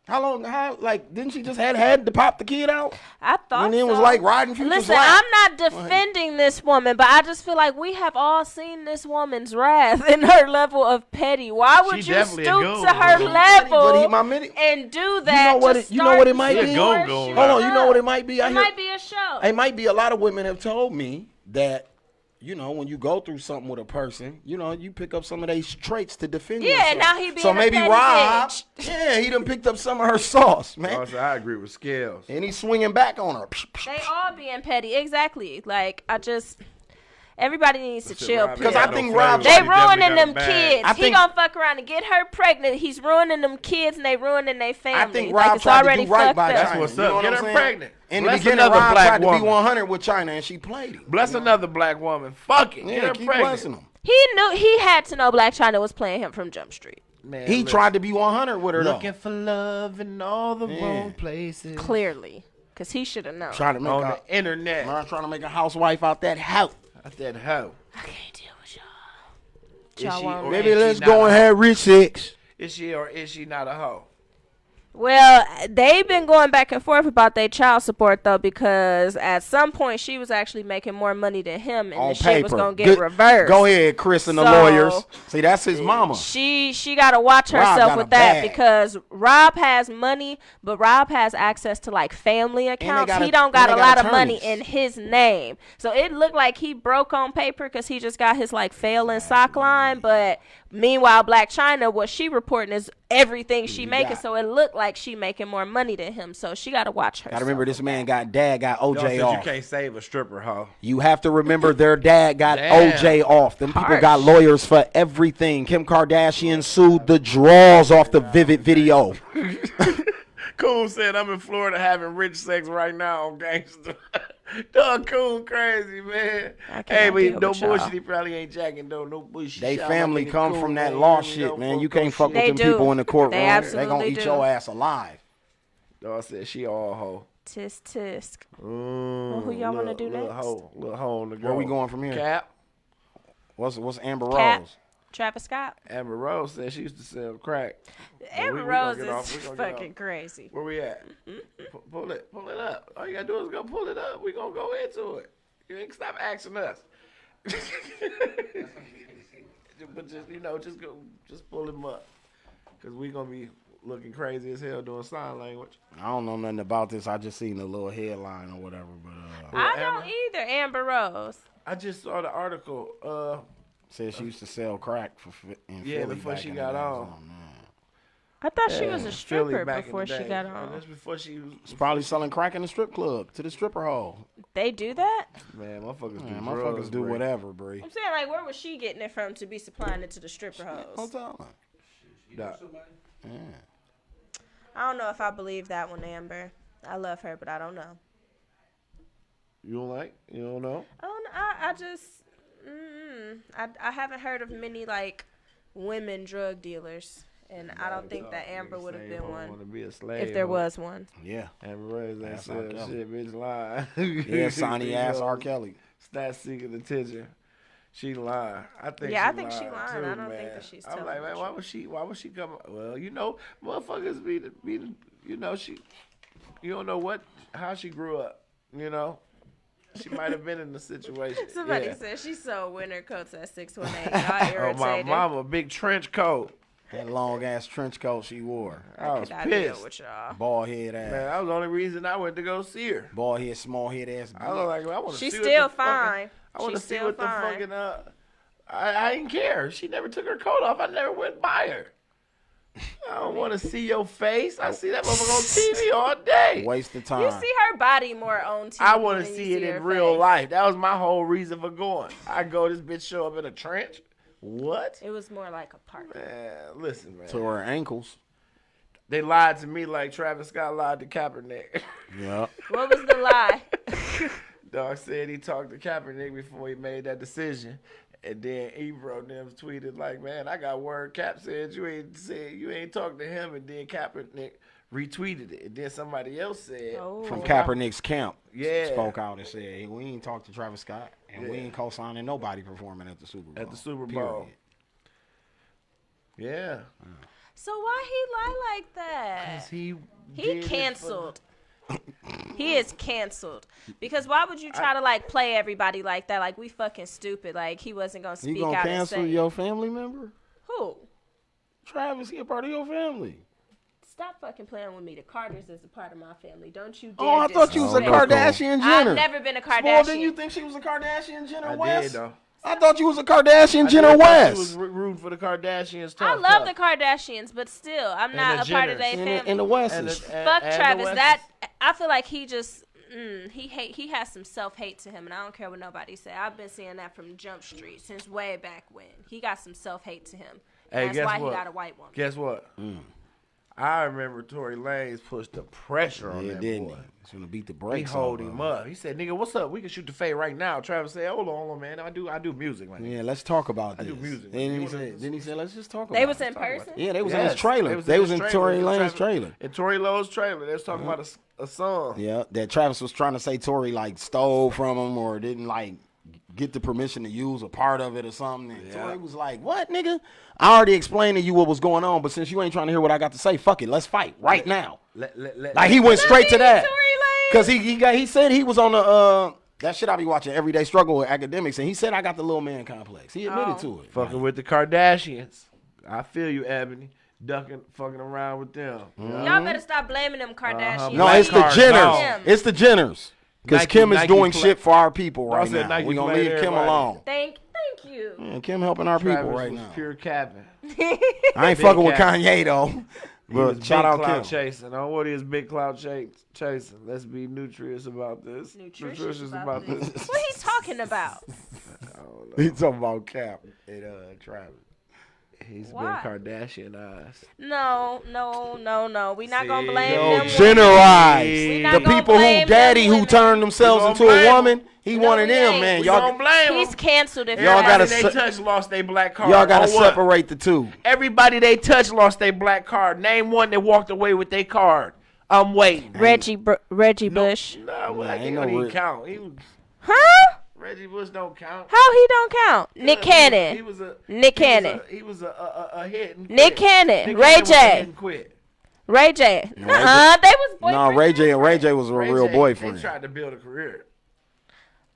Didn't she just had to pop the kid out? I thought And then so. was like riding Future's Listen, lap. I'm not defending this woman, but I just feel like we have all seen this woman's wrath in her level of petty. Why would you stoop to her level and do that? You know what it might be? Hold on, you know what it might be? It might be a show. It might be. A lot of women have told me that, you know, when you go through something with a person, you know, you pick up some of these traits to defend yourself. Yeah, now he being so a maybe petty Rob, bitch. yeah, he done picked up some of her sauce, man. Also, I agree with Scales. And he's swinging back on her. They all being petty. Exactly. Like, everybody needs to chill. Because I think Rob, they ruining them kids. I He think, gonna fuck around and get her pregnant. He's ruining them kids and they ruining their family. I think like, Rob it's tried already to do right fucked by up. China. That's what's You know up. what Get I'm her saying? pregnant. In the Bless beginning, another Rob black tried to woman. be 100 with China, and she played him. Bless another black woman. Fuck it. Yeah, Get her keep pregnant. blessing him. He had to know Black China was playing him from Jump Street. Man, He tried to be 100 with her, though. looking for love in all the wrong places. Clearly. Because he should have known. Trying to make On the internet. I'm trying to make a housewife out that house. Out that hoe. I can't deal with y'all. Is she, Y'all or Maybe is she let's not go a and hoe? have rich sex. Is she or is she not a hoe? Well, they've been going back and forth about their child support though, because at some point she was actually making more money than him, and On the shit was paper. gonna get reversed. Go ahead, Chris and the lawyers. See, that's his mama. She gotta watch Rob herself got with a that bag. because Rob has money, but Rob has access to like family accounts. got He a- don't got and a they got lot of money attorneys. in his name, so it looked like he broke on paper because he just got his like failing sock line. But meanwhile, Black China, what she reporting is everything she making, so it looked like she making more money than him. So she gotta watch her. Gotta remember, this man got OJ You off. can't save a stripper, hoe. You have to remember their dad got Damn. OJ off. Them people Harsh. got lawyers for everything. Kim Kardashian sued the draws off the Vivid video. Coon said, I'm in Florida having rich sex right now on Gangsta. Dog, Coon crazy, man. Hey, but deal no with y'all. bullshit. He probably ain't jacking, though. No bullshit. They Shout family out to come Coon, from that man. law You shit, know, man. You go can't fuck with They them do. people in the courtroom. They They absolutely gonna eat do. your ass alive. Dog said she all hoe. Tisk tisk. Well, who y'all want to do next? Little hoe on the go. Where we going from here? Cap. What's Amber Cap. Rose? Travis Scott. Amber Rose said she used to sell crack. Amber we Rose gonna get off. We is gonna get fucking off. crazy. Where we at? Pull it up. All you gotta do is go pull it up. We gonna go into it. You ain't stop asking us. But just pull him up, cause we gonna be looking crazy as hell doing sign language. I don't know nothing about this. I just seen a little headline or whatever. But I don't either. Amber Rose. I just saw the article. Said she used to sell crack in Yeah, Philly before back she in got the days. on. Oh, man. I thought she was a Philly stripper back in before the she day. got Oh, on. that's before she was. She's probably selling crack in the strip club to the stripper hole. They do that? Man, motherfuckers Man, do motherfuckers drugs, do Bree. whatever, Bree. I'm saying, like, where was she getting it from to be supplying it to the stripper hoes? Don't tell her. Yeah. I don't know if I believe that one, Amber. I love her, but I don't know. You don't like? You don't know? I just, I haven't heard of many like women drug dealers, and I don't think that Amber would have been one Want to be a slave? if there was one. Yeah. Amber Rose ain't That's R. said Kelly. shit, bitch lying. Yeah, Sonny ass You know, R. Kelly. Stat seeking attention. She lying. I think. Yeah, I she think she lying. lying. Too, I don't think man. that she's I'm telling like, the man, why would she come? Well, you know, motherfuckers be the, you know, you don't know how she grew up. You know, she might have been in the situation. Somebody Yeah. said she sold winter coats at 618. Y'all irritated. Oh, my mama, big trench coat. That long ass trench coat she wore. I was Could I deal pissed. with y'all? Bald head ass. Man, that was the only reason I went to go see her. Bald head, small head ass. I was like, I want to see She's what still the fine. Fucking, I want to She's see still what fine. the fucking I didn't care. She never took her coat off. I never went by her. I don't want to see your face. I see that motherfucker on TV all day. Waste of time. You see her body more on TV. I want to than you see it her in real face. life. That was my whole reason for going. I go, this bitch show up in a trench. What? It was more like a party. Man, listen, man. To her ankles. They lied to me like Travis Scott lied to Kaepernick. Yeah. What was the lie? Dog said he talked to Kaepernick before he made that decision. And then Ebro them tweeted like, man, I got word Cap said you ain't talked to him, and then Kaepernick retweeted it. And then somebody else said From Kaepernick's camp. Yeah. Spoke out and said, hey, we ain't talked to Travis Scott, and we ain't co-signing nobody performing at the Super Bowl. At the Super Bowl. Period. Yeah. So why he lie like that? 'Cause he He did it canceled. He is canceled. Because why would you try to like play everybody like that? Like we fucking stupid. Like he wasn't gonna speak You gonna out and cancel say. your family member? Who? Travis, he a part of your family. Stop fucking playing with me. The Carters is a part of my family. Don't you dare Oh, I thought you was a disrespect me. Kardashian Jenner. I've never been a Well, Kardashian. didn't you think she was a Kardashian Jenner I West? did, though. I thought you was a Kardashian Jenner I West. was rooting for the Kardashians. I Tough, love tough. the Kardashians, but still, I'm And not the a part of Jenners. their family. And the Wests. Fuck and the Travis. Wests. That I feel like he just he has some self-hate to him, and I don't care what nobody say. I've been seeing that from Jump Street since way back when. He got some self-hate to him. And Hey, that's guess why what? he got a white woman. Guess what? I remember Tory Lanez pushed the pressure on Yeah, that didn't boy. he? He's gonna beat the He brakes. hold off him of up. He said, "Nigga, what's up? We can shoot the fade right now." Travis said, "Hold on, man. I do music, man." Yeah, let's talk about I this. do music. Didn't he say, let's just talk about They it. was in person? Yeah, they was in Yes, his trailer. They was in Tory Lane's trailer. In Tory Lane's trailer, they was talking about a song. Yeah, that Travis was trying to say Tory like stole from him or didn't like get the permission to use a part of it or something. And Tory was like, what, nigga? I already explained to you what was going on, but since you ain't trying to hear what I got to say, fuck it, let's fight right now. Like, he went straight to that. Because he said he was on the, that shit I be watching Everyday Struggle with Academics, and he said I got the little man complex. He admitted to it. Fucking with the Kardashians. I feel you, Ebony. Fucking around with them. Y'all better stop blaming them Kardashians. No, it's the Jenners. It's the Jenners. Because Kim is doing shit for our people right now. We're going to leave Kim alone. Thank you. Yeah, Kim helping our people right now. Pure capping. I ain't fucking with Kanye, though. But shout out Kim. Chasing. On what is big cloud chasing? Let's be nutritious about this. Nutritious about this. What he's talking about? He's talking about Cap and Travis. He's been Kardashianized. No. We not gonna blame them. Generalized. The people who turned themselves into a woman, he wanted them, man. Y'all don't blame him. He's canceled. If y'all gotta they touch lost their black card. Y'all gotta separate the two. Everybody they touch lost their black card. Name one that walked away with their card. I'm waiting. Reggie Bush. No, he don't even count. Huh? Reggie Bush don't count. How he don't count? Nick Cannon. He was a hit. Nick Cannon. Ray J. Ray J. They was boyfriends. No, Ray J was a real boyfriend. They tried to build a career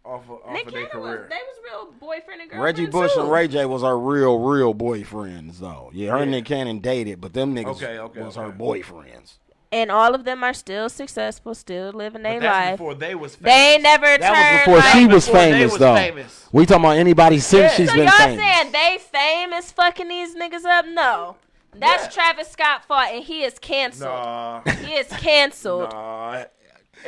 off of their career. They was real boyfriend and girlfriend Reggie Bush and Ray J was her real boyfriends though. Yeah, her and Nick Cannon dated, but them niggas was her boyfriends. And all of them are still successful, still living their life. Before they was famous. They ain't never turned. That was before she was famous, though. We talking about anybody since she's been famous. So y'all saying they famous fucking these niggas up? No. That's Travis Scott fault, and he is canceled. Nah. He is canceled. Nah.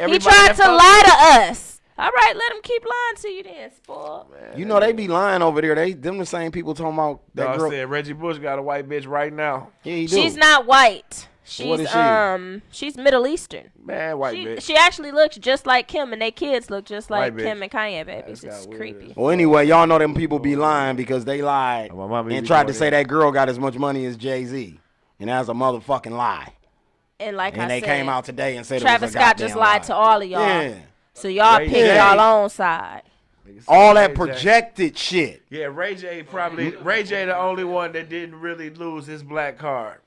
He tried to lie to us. All right, let him keep lying to you then, spoil. You know they be lying over there. Them the same people talking about that girl. I said Reggie Bush got a white bitch right now. Yeah, he do. She's not white. What is She's Middle Eastern. Man, white bitch. She actually looks just like Kim, and their kids look just like Kim and Kanye babies. It's creepy. Well, anyway, y'all know them people be lying because they lied and tried to say that girl got as much money as Jay-Z, and that's a motherfucking lie. And like I said, they came out today and said Travis Scott just lied to all of y'all. Yeah. So y'all pick y'all own side. All that projected shit. Yeah, Ray J the only one that didn't really lose his black card.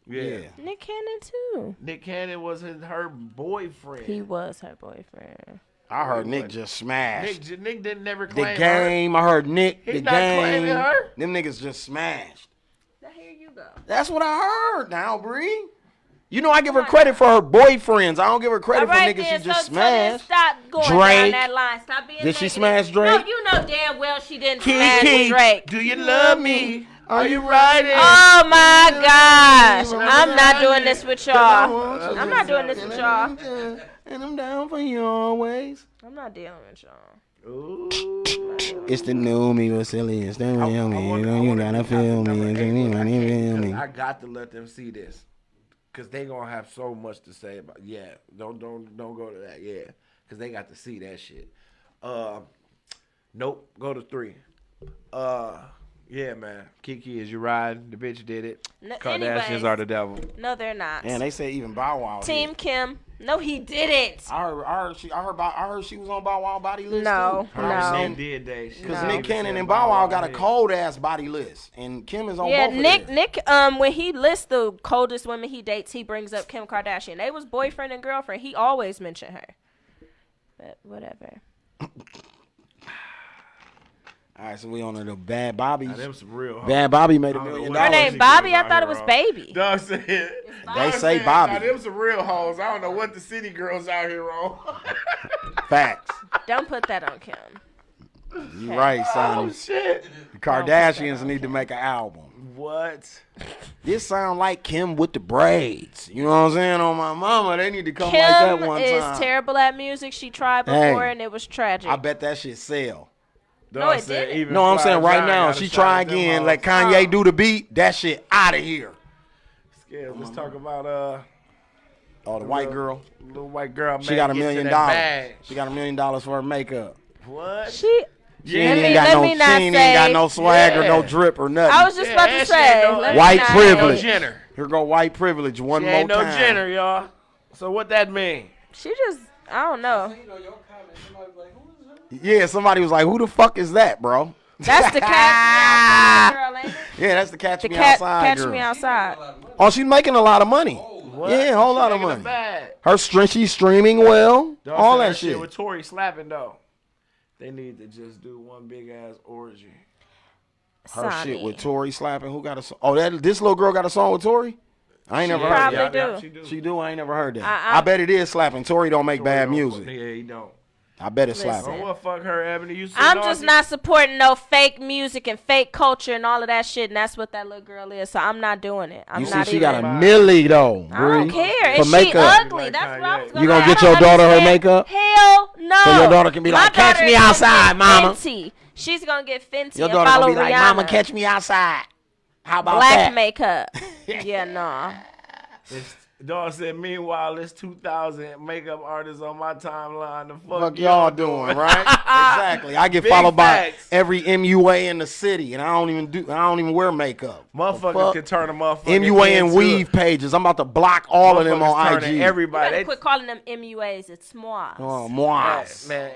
Yeah. Nick Cannon too. Nick Cannon was her boyfriend. He was her boyfriend. I heard Nick just smashed. Nick didn't never claim the game. Her. I heard Nick. He's the not game. claiming her. Them niggas just smashed. Now here you go. That's what I heard. Now, Bree. You know I give her credit for her boyfriends. I don't give her credit for niggas she just smashed. Stop going down that line. Stop being. Did she smash Drake? No, you know damn well she didn't smash Drake. Do you love me? Are you riding? Oh my gosh! I'm not doing this with y'all. I'm not doing this with y'all. And I'm down for you always. I'm not dealing with y'all. Ooh. It's the new me, Vasily. It's the real me. You gotta feel me. I got to let them see this, cause they gonna have so much to say about. Yeah, don't go to that. Yeah, cause they got to see that shit. Nope. Go to 3. Yeah, man. Kiki, is you riding? The bitch did it. No, Kardashians are the devil. No, they're not. And they say even Bow Wow. Team Kim. No, he didn't. I heard she was on Bow Wow body list. No, too. no. Because Nick Cannon and Bow Wow got a cold ass body list, and Kim is on both of them. Nick, when he lists the coldest women he dates, he brings up Kim Kardashian. They was boyfriend and girlfriend. He always mentioned her. But whatever. All right, so we on the Bad Bobby. Them some real Bad Bobby made $1 million. Her name Bobby? I thought it was Baby. Doug said, they say Bobby. Now, them some real hoes. I don't know what the city girls out here on. Facts. Don't put that on Kim. You right, son. Oh, shit. The Kardashians need to make an album. What? This sound like Kim with the braids. You know what I'm saying? On my mama, they need to come like that one time. Kim is terrible at music. She tried before, and it was tragic. I bet that shit sell. No, it didn't. No, I'm saying right now, she try again. Let Kanye do the beat. That shit out of here. Scales, let's talk about the white girl. Little white girl. She got $1 million. She got $1 million for her makeup. What? She ain't got no swag or no drip or nothing. I was just about to say. White privilege. Here go white privilege one more time. Ain't no Jenner, y'all. So what that mean? She just I don't know. Yeah, somebody was like, "Who the fuck is that, bro?" That's the Catch Me Outside girl, ain't it? Yeah, that's the Catch Me Outside Catch girl. Me Outside. Oh, she's making a lot of money. Yeah, a whole lot of money. She's streaming well. Dog All said that shit. with Tory slapping though. They need to just do one big ass orgy. Her shit with Tory slapping. Who got a song? Oh, this little girl got a song with Tory? I ain't never heard that. Probably do. She do. I ain't never heard that. I bet it is slapping. Tory don't make bad music. Yeah, he don't. I bet it's slapping. Oh, well, fuck her, Ebony. I'm just not supporting no fake music and fake culture and all of that shit, and that's what that little girl is. So I'm not doing it. I'm You not see, she even. got a milli though. I don't Bree, care. for Is she makeup. ugly? That's what I was gonna You gonna say. get I your don't daughter her understand. makeup? Hell no. So your daughter can be like, My "Catch daughter me is gonna outside, get mama." Fenty. She's gonna get Fenty Your and daughter follow gonna be like, Rihanna. "Mama, catch me outside." How about Black that? makeup. Yeah, no. Dog said, meanwhile, there's 2,000 makeup artists on my timeline. The Fuck y'all doing, right? Exactly. I get Big followed facts. by every MUA in the city, and I don't even wear makeup. Motherfuckers can turn a motherfucker MUA and into weave pages. I'm about to block all of them on Motherfuckers IG. turning You everybody. better quit calling them MUAs. It's moi. Oh, mois. Man,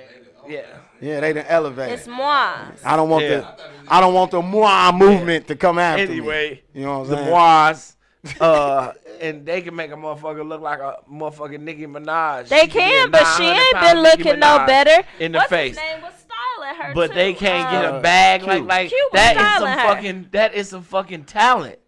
yeah. Yeah, they done elevated. It's moi. I don't want the moi movement to come after me. Anyway, You know what I'm the saying? bois, and they can make a motherfucker look like a motherfucking Nicki Minaj. They She be a can, but she 900 ain't pound been Nicki looking no Minaj better. in the What's face. his name was styling her But too. they can't get a bag like Q was that. Is styling some her. that is some fucking talent.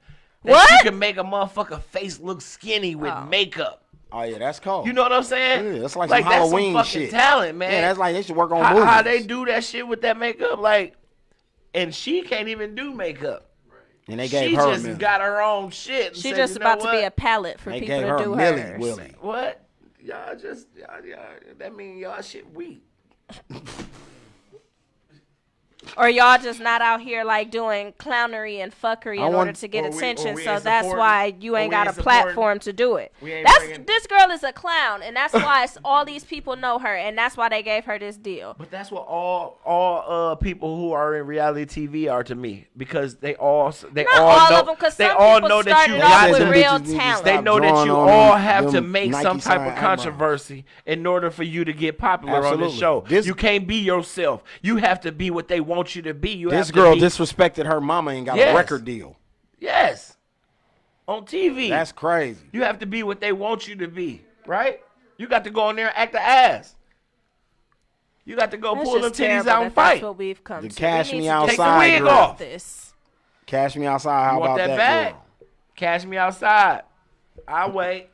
That What? you can make a motherfucker face look skinny with makeup. Oh yeah, that's cold. You know what I'm saying? Yeah, that's like some Halloween that's some fucking shit. talent, man. Yeah, that's like they should work on how movies. they do that shit with that makeup, like, and she can't even do makeup. And they gave she her just Millie. got her own shit. And She said, just you know about to be what? a palette for They people gave to her do Millie hers. Willie. What? Y'all that mean y'all shit weak. Or y'all just not out here like doing clownery and fuckery in order to get attention, so that's why you ain't got a platform to do it. This girl is a clown, and that's why all these people know her, and that's why they gave her this deal. But that's what all people who are in reality TV are to me, because they all Not know all of them, because they some all people know that you started off got with to real talent. They know that drawing you on all them- have to them make Nike some type sign of controversy in order for you to get popular on this Absolutely. show. You can't be yourself. You have to be what they want you to be. You This have girl to be, disrespected her mama and got Yes. a record deal. yes, on TV. That's crazy. You have to be what they want you to be, right? You got to go in there and act the ass. You got to go That's pull them just titties terrible out and that that's fight. what we've come The to. Cash We Me need to Take the Outside wig girl. off. this. Cash Me Outside. How You want about that that back? girl? Cash me outside. I'll wait.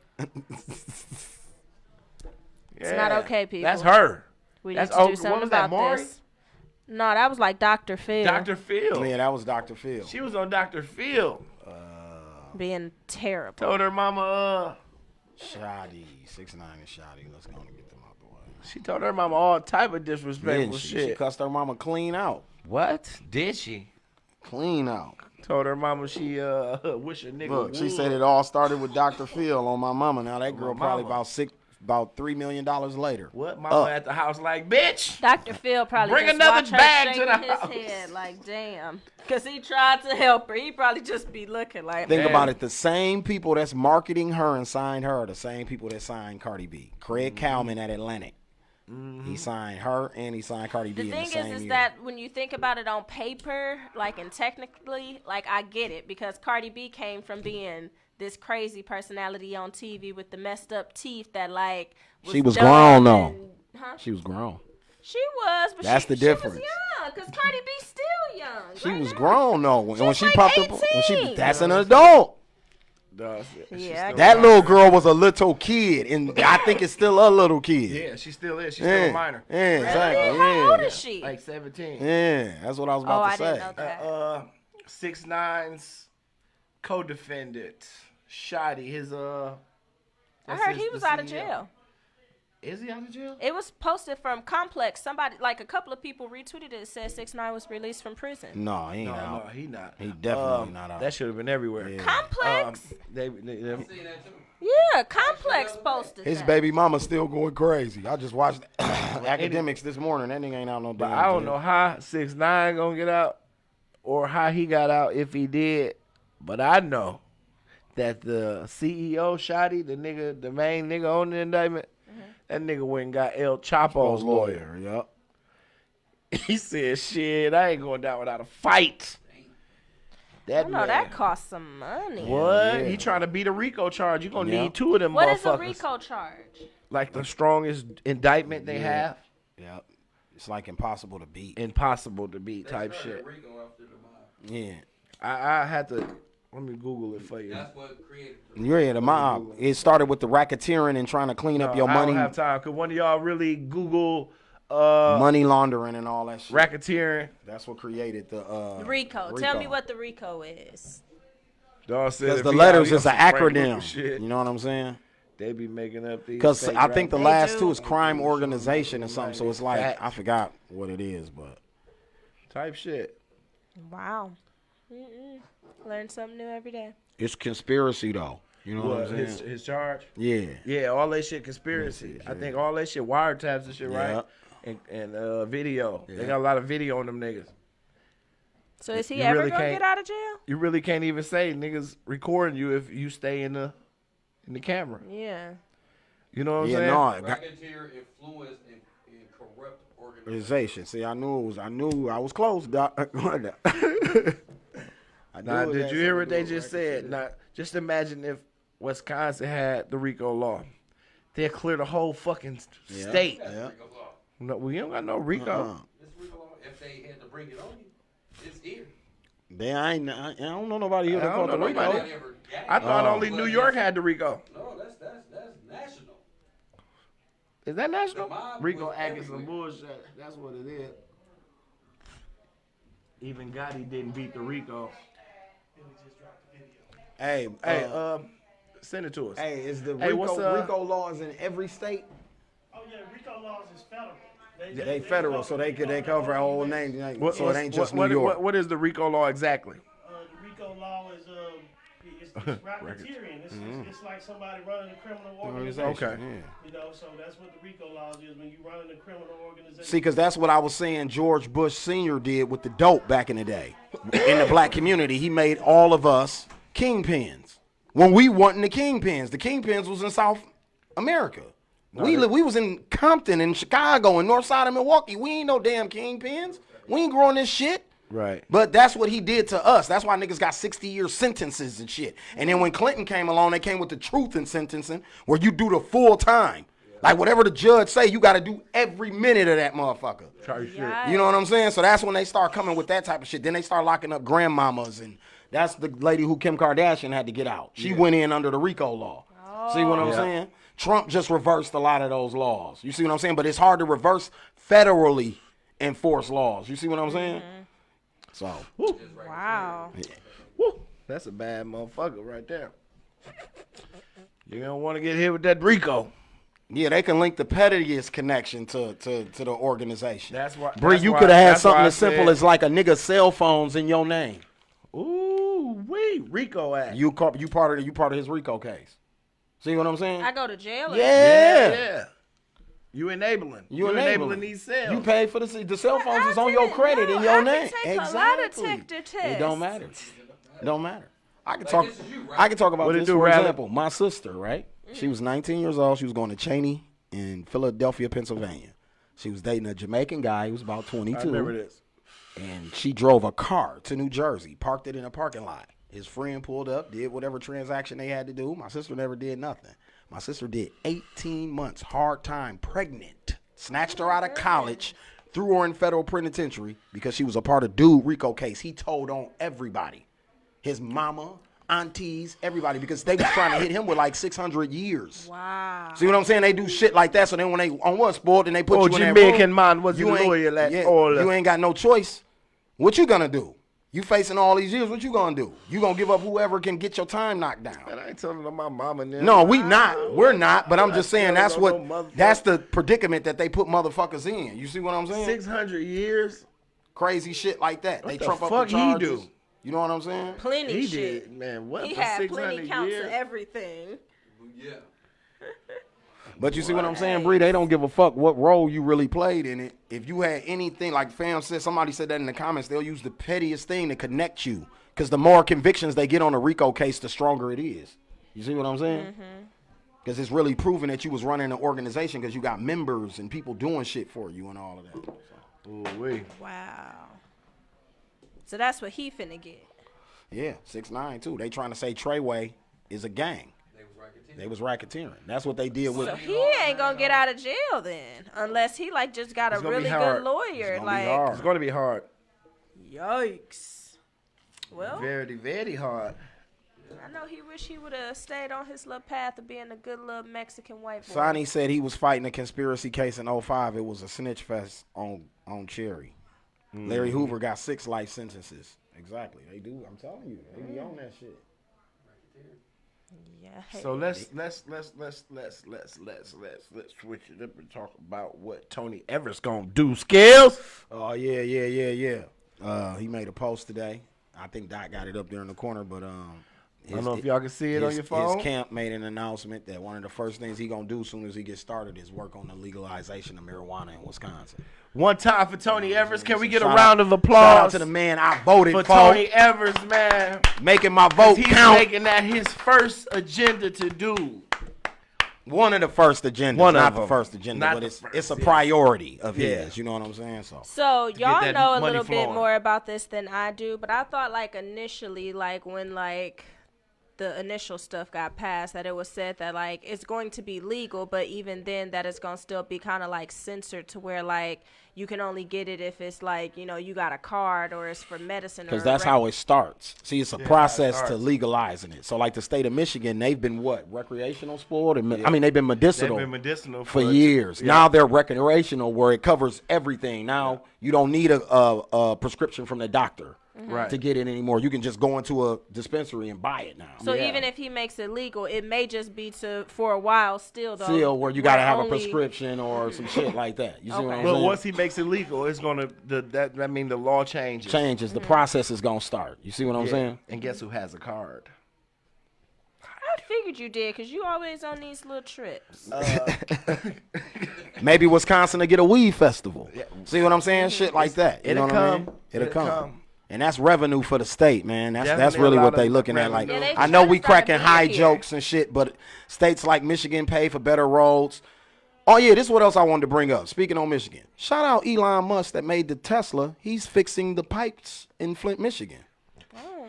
It's not okay, people. That's her. We That's need to do what something was that, about Maury? this. No, that was like Dr. Phil. Dr. Phil. Yeah, that was Dr. Phil. She was on Dr. Phil. Being terrible. Told her mama, Shoddy. 6ix9ine and Shoddy. Let's go and get them out the way. she told her mama all type of disrespectful Didn't she? shit. She cussed her mama clean out. What? Did she? Clean out. Told her mama she wish a nigga Look, she would. said it all started with Dr. Phil on my mama. Now that girl my probably mama. about $3 million later. What? Mama at the house like, bitch. Dr. Phil probably Bring just another watch her bag to shaking the his house. head like, damn. Because he tried to help her. He probably just be looking like, Think man. about it. The same people that's marketing her and signed her are the same people that signed Cardi B. Craig Cowman at Atlantic. He signed her and he signed Cardi B The in thing the same is year. that when you think about it on paper, like, and technically, like, I get it. Because Cardi B came from being this crazy personality on TV with the messed up teeth that, like, She was dumb grown, though. and- Huh? She was grown. She was, but That's the difference. She was young, because Cardi B still young. She right was now. grown though. When she like popped up, 18. that's an adult. Yeah, That little girl was a little kid, and I think it's still a little kid. Yeah, she still is. She's still a minor. Yeah, exactly. How old Yeah. is she? Like 17. Yeah, that's what I was about Oh, to I say. didn't know that. 6ix9ine's co-defendant, Shoddy, his I that's heard his- he was the out of CEO. jail. Is he out of jail? It was posted from Complex. Somebody, like a couple of people retweeted it. It said 6ix9ine was released from prison. No, he ain't No, out. no, he not. He definitely not out. That should have been everywhere. Complex? They Yeah, Complex posted His that. baby mama's still going crazy. I just watched Academics this morning. That nigga ain't out no But damn I don't jail. know how 6ix9ine gonna get out or how he got out if he did. But I know that the CEO, Shoddy, the main nigga on the indictment, That nigga went and got El Chapo's lawyer. Yep. He said, shit, I ain't going down without a fight. That costs some money. What? He trying to beat a RICO charge. You gonna need 2 of them motherfuckers. What is a RICO charge? Like the strongest indictment they have. Yep. It's like impossible to beat. Impossible to beat type shit. Yeah. I had to, let me Google it for you. That's what created The mob. It started with the racketeering and trying to clean up your money. I don't have time. Could one of y'all really Google money laundering and all that shit? Racketeering. That's what created the RICO. Tell me what the RICO is. Because the letters is an acronym. You know what I'm saying? They be making up these. Because I think the last two is crime organization or something. So it's like, I forgot what it is, but. Type shit. Wow. Learn something new every day. It's conspiracy, though. You know what I'm saying? His charge? Yeah. Yeah, all that shit conspiracy. I think all that shit wiretaps and shit, right? And video. They got a lot of video on them niggas. So is he ever gonna get out of jail? You really can't even say niggas recording you if you stay in the camera. Yeah. You know what I'm saying? Racketeer, influence, and corrupt organization. See, I knew I was close, Doc. Now, did you hear what they just said? Now, just imagine if Wisconsin had the RICO law. They'd clear the whole fucking state. Yeah. No, we don't got no RICO. This RICO law, if they had to bring it on you, it's here. I don't know nobody here that called the RICO. I thought only New York had the RICO. No, that's national. Is that national? RICO Act is some bullshit. That's what it is. Even Gotti didn't beat the RICO. Hey, send it to us. Hey, is the RICO laws in every state? Oh yeah, RICO laws is federal. They federal, so they cover a whole name. So it ain't just New York. What is the RICO law exactly? The RICO law is it's racketeering. It's like somebody running a criminal organization. Okay. You know, so that's what the RICO laws is when you running a criminal organization. See, because that's what I was saying George Bush Sr. did with the dope back in the day. In the black community, he made all of us kingpins. When we wasn't the kingpins was in South America. We was in Compton and Chicago and North Side of Milwaukee. We ain't no damn kingpins. We ain't growing this shit. Right. But that's what he did to us. That's why niggas got 60-year sentences and shit. And then when Clinton came along, they came with the truth in sentencing where you do the full time. Like whatever the judge say, you got to do every minute of that motherfucker. You know what I'm saying? So that's when they start coming with that type of shit. Then they start locking up grandmamas, and that's the lady who Kim Kardashian had to get out. She went in under the RICO law. See what I'm saying? Trump just reversed a lot of those laws. You see what I'm saying? But it's hard to reverse federally enforced laws. You see what I'm saying? So. Wow. Yeah. Woo. That's a bad motherfucker right there. You don't want to get hit with that RICO. Yeah, they can link the pettiest connection to the organization. That's why. Bree, you could have had something as simple as like a nigga's cell phones in your name. Ooh, RICO Act. You part of his RICO case. See what I'm saying? I go to jail. Yeah. You enabling. You enabling these cells. You pay for the cell phones is on your credit in your name. Exactly. It don't matter. It don't matter. I can talk about this, for example. My sister, right? She was 19 years old. She was going to Cheney in Philadelphia, Pennsylvania. She was dating a Jamaican guy. He was about 22. I remember this. And she drove a car to New Jersey, parked it in a parking lot. His friend pulled up, did whatever transaction they had to do. My sister never did nothing. My sister did 18 months, hard time, pregnant. Snatched her out of college, threw her in federal penitentiary because she was a part of dude RICO case. He told on everybody. His mama, aunties, everybody, because they was trying to hit him with like 600 years. Wow. See what I'm saying? They do shit like that, so then when they on one spoiled and they put you in that Jamaican room, man was loyal you ain't got no choice. What you gonna do? You facing all these years, what you gonna do? You gonna give up whoever can get your time knocked down. Man, I ain't telling them my mama now. No, we're not, but I'm just saying that's the predicament that they put motherfuckers in. You see what I'm saying? 600 years? Crazy shit like that. What they the trump fuck up the charges. he do? You know what I'm saying? Plenty he shit. Did, man. What he for had 600 plenty counts years? of everything. Yeah. But you see what I'm saying, Bree? They don't give a fuck what role you really played in it. If you had anything, like fam said, somebody said that in the comments, they'll use the pettiest thing to connect you. Because the more convictions they get on a RICO case, the stronger it is. You see what I'm saying? Because it's really proving that you was running an organization because you got members and people doing shit for you and all of that. So. Ooh-wee. Wow. So that's what he finna get. Yeah, 6ix9ine too. They trying to say Treyway is a gang. They was racketeering. That's what they did with. So he ain't gonna get out of jail then, unless he like just got a really good lawyer. It's gonna be hard. Yikes. Well, Very, very hard. I know he wish he would have stayed on his little path of being a good little Mexican white boy. Sonny said he was fighting a conspiracy case in 05. It was a snitch fest on Cherry. Larry Hoover got 6 life sentences. Exactly. They do. I'm telling you. They be on that shit. Yeah. So let's switch it up and talk about what Tony Everett's gonna do. Skills. Oh yeah. He made a post today. I think Doc got it up there in the corner, but I don't know if y'all can see it on your phone. His camp made an announcement that one of the first things he gonna do as soon as he gets started is work on the legalization of marijuana in Wisconsin. One time for Tony Evers. Can we get a Shout round out- of applause? Shout out to the man I voted for. Tony Evers, man. Making my vote He's count. making that his first agenda to do. One of the first agendas, One of not the them. first agenda, Not but the it's first, a yeah. priority of Yeah. his. You know what I'm saying? So y'all that know a money little bit flowing. more about this than I do, but I thought like initially, like when like the initial stuff got passed, that it was said that like it's going to be legal, but even then that it's gonna still be kind of like censored to where like you can only get it if it's like, you know, you got a card or it's for medicine. Because that's how it starts. See, it's a process to legalizing it. So, like the state of Michigan, they've been what? Recreational sport? I mean, they've been medicinal, for years. Yeah. Now they're recreational where it covers everything. Now you don't need a prescription from the doctor to get it anymore. You can just go into a dispensary and buy it now. So even if he makes it legal, it may just be for a while still though. Still where you got to have only- a prescription or some shit like that. You see what I'm But saying? once he makes it legal, it's gonna that mean the law changes. The process is going to start. You see what I'm saying? And guess who has a card? I figured you did, because you always on these little trips. Maybe Wisconsin to get a weed festival. See what I'm saying? Shit like that. You know what I mean? It'll come. And that's revenue for the state, man. That's Definitely really a lot what they of looking at. Like, revenue. Yeah, they I know try we to start cracking a high beer here. jokes and shit, but states like Michigan pay for better roads. Oh yeah, this is what else I wanted to bring up. Speaking on Michigan, shout out Elon Musk that made the Tesla. He's fixing the pipes in Flint, Michigan.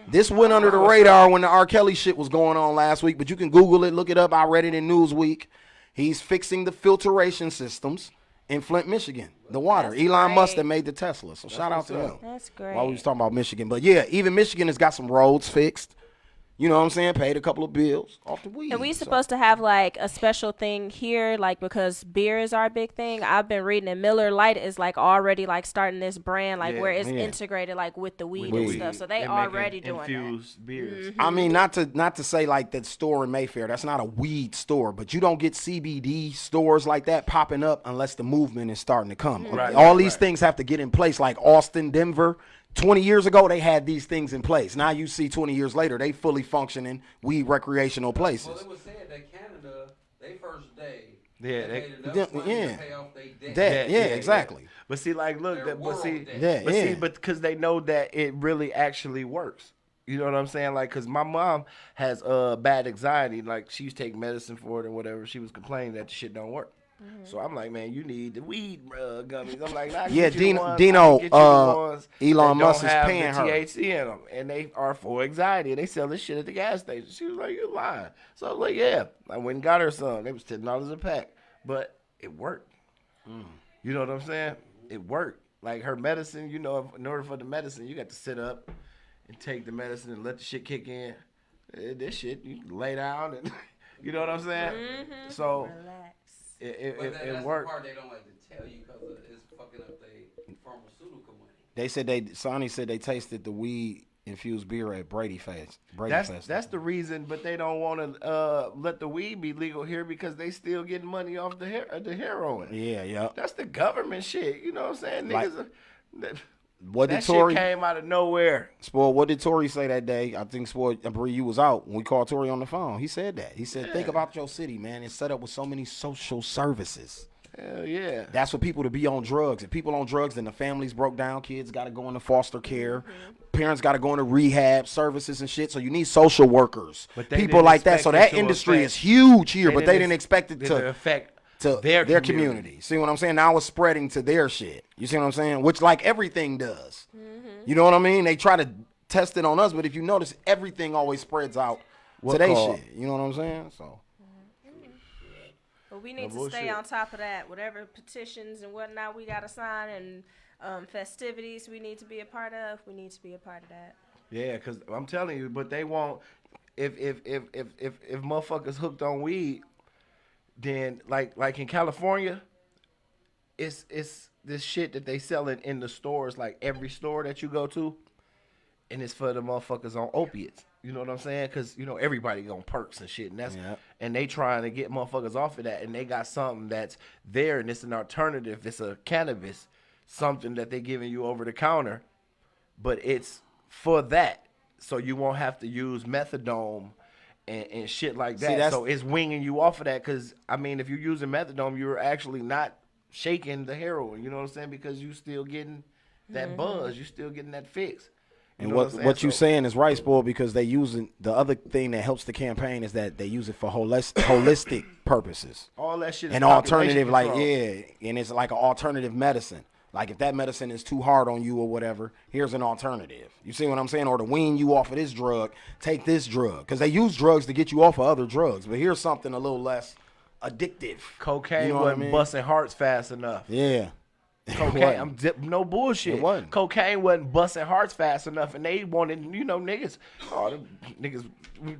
This went under the radar when the R. Kelly shit was going on last week, but you can Google it, look it up. I read it in Newsweek. He's fixing the filtration systems in Flint, Michigan. The water. That's Elon Musk great. that made the Tesla. So shout out to him. That's great. While we was talking about Michigan. But yeah, even Michigan has got some roads fixed. You know what I'm saying? Paid a couple of bills off the weed. And we So- supposed to have like a special thing here, like because beer is our big thing. I've been reading and Miller Lite is like already like starting this brand like where it's integrated like with the weed and stuff. So they already doing infused beers. I mean, not to say like that store in Mayfair. That's not a weed store, but you don't get CBD stores like that popping up unless the movement is starting to come. Right, All these things have to get in place. Like Austin, Denver. 20 years ago, they had these things in place. Now you see 20 years later, they fully functioning weed recreational places. Well, it was said that Canada, they first day, Yeah, they made enough Yeah, money yeah. to pay off their Debt, yeah, exactly. But see, like, look, Their but see, world debt. Yeah, but because they know that it really actually works. You know what I'm saying? Like, because my mom has bad anxiety. Like, she was taking medicine for it and whatever. She was complaining that the shit don't work. So I'm like, man, you need the weed gummies. I'm like, nah, I can Yeah, get you the Dino- ones- Dino, I can get you the ones Elon that Musk don't is have paying the her. THC in them, and they are for anxiety. They sell this shit at the gas station. She was like, you're lying. So I was like, yeah. I went and got her some. They was $10 a pack, but it worked. You know what I'm saying? It worked. Like her medicine, you know, in order for the medicine, you got to sit up and take the medicine and let the shit kick in. This shit, you can lay down and you know what I'm saying? So it that's worked. the part they don't like to tell you because it's fucking up their pharmaceutical money. They said Sonny said they tasted the weed infused beer at Brady Fest. That's the reason, but they don't want to let the weed be legal here because they still getting money off the heroin. Yeah. That's the government shit. You know what I'm saying? Like- Niggas. What That did Tory shit came out of nowhere. Spoil? What did Tory say that day? I think Spoil. Bree, you was out when we called Tory on the phone. He said that. He said, "Think about your city, man. It's set up with so many social services. Hell yeah. That's for people to be on drugs. If people on drugs, then the families broke down. Kids got to go into foster care. Parents got to go into rehab services and shit. So you need social workers, people like that. So that industry is huge here, but they didn't expect it to affect their community. See what I'm saying? Now it's spreading to their shit. You see what I'm saying? Which like everything does. You know what I mean? They try to test it on us, but if you notice, everything always spreads out to their shit. You know what I'm saying? So. But we need to stay on top of that. Whatever petitions and whatnot we got to sign and festivities we need to be a part of, we need to be a part of that. Yeah, because I'm telling you, but they won't. If motherfuckers hooked on weed, then like in California, it's this shit that they selling in the stores, like every store that you go to, and it's for the motherfuckers on opiates. You know what I'm saying? Because, you know, everybody on perks and shit. And and they trying to get motherfuckers off of that. And they got something that's there, and it's an alternative. It's a cannabis, something that they giving you over the counter. But it's for that. So you won't have to use methadone and shit like that. So it's winging you off of that. Because, I mean, if you're using methadone, you're actually not shaking the heroin. You know what I'm saying? Because you still getting that buzz. You still getting that fix. And what you saying is right, Spoil, because they using the other thing that helps the campaign is that they use it for holistic purposes. All that shit is an alternative, like and it's like an alternative medicine. Like if that medicine is too hard on you or whatever, here's an alternative. You see what I'm saying? Or to wean you off of this drug, take this drug, because they use drugs to get you off of other drugs. But here's something a little less addictive. Cocaine you know wasn't busting hearts fast enough. Yeah. Cocaine, no bullshit. It wasn't. Cocaine wasn't busting hearts fast enough, and they wanted, you know, niggas. Oh, them niggas,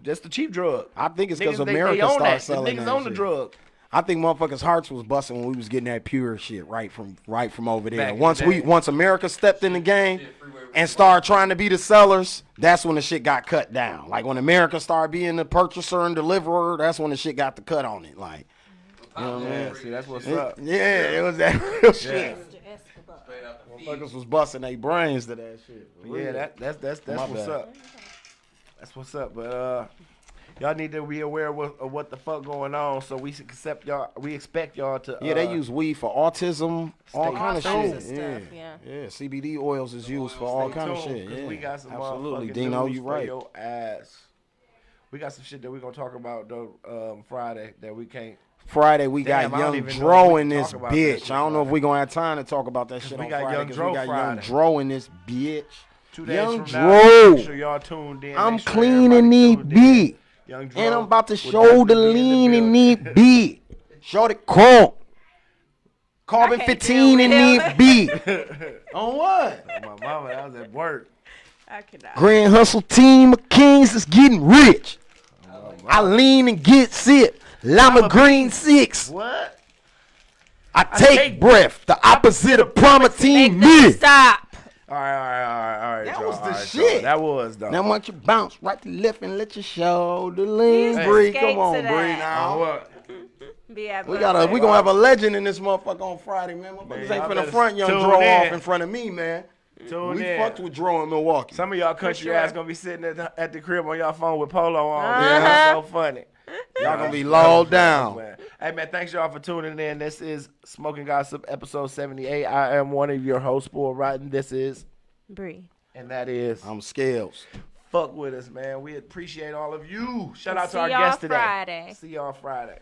that's the cheap drug. I think it's because Niggas, America they started selling the niggas that own the shit. drug. I think motherfuckers' hearts was busting when we was getting that pure shit right from over there. Back in the day. Once America stepped in the game and started trying to be the sellers, that's when the shit got cut down. Like when America started being the purchaser and deliverer, that's when the shit got the cut on it. Like, you know what I mean? See, that's what's up. Yeah, it was that real shit. Motherfuckers was busting their brains to that shit. Yeah, that's what's up. That's what's up. But y'all need to be aware of what the fuck going on, so we expect y'all to. Yeah, they use weed for autism, all kind of shit. Stuff, yeah, CBD oils is used for all kind of shit. Yeah, we got some absolutely, Dino, you right. Your ass. We got some shit that we're gonna talk about though Friday that we can't. Friday, we got Young Dro in this bitch. I don't know if we're going to have time to talk about that shit on Friday because we got Young Dro in this bitch. 2 days Young from now, Dro. make sure y'all tuned in. I'm cleaning the beat. And I'm about to show the lean in the beat. Show the crunk. Carbon 15 in the beat. On what? My mama, that was at work. I cannot. Grand Hustle team of kings is getting rich. I lean and get sick. Lima Green 6. What? I take breath. The opposite of Promatine me. Stop. All right. That y'all. was the All right, shit. y'all. That was though. Now want you bounce right to left and let your shoulder lean. Bree, come on, Bree. Now we gonna have a legend in this motherfucker on Friday, man. Motherfuckers ain't finna front Young Dro off in front of me, man. We fucked with Dro in Milwaukee. Some of y'all country ass gonna be sitting at the crib on y'all phone with polo on. Yeah. That's so funny. Y'all gonna be lulled down. Hey man, thanks y'all for tuning in. This is Smoking Gossip episode 78. I am one of your hosts, Paul Rotten. This is Bree. And that is I'm Scales. Fuck with us, man. We appreciate all of you. Shout out to our guest today. See y'all Friday.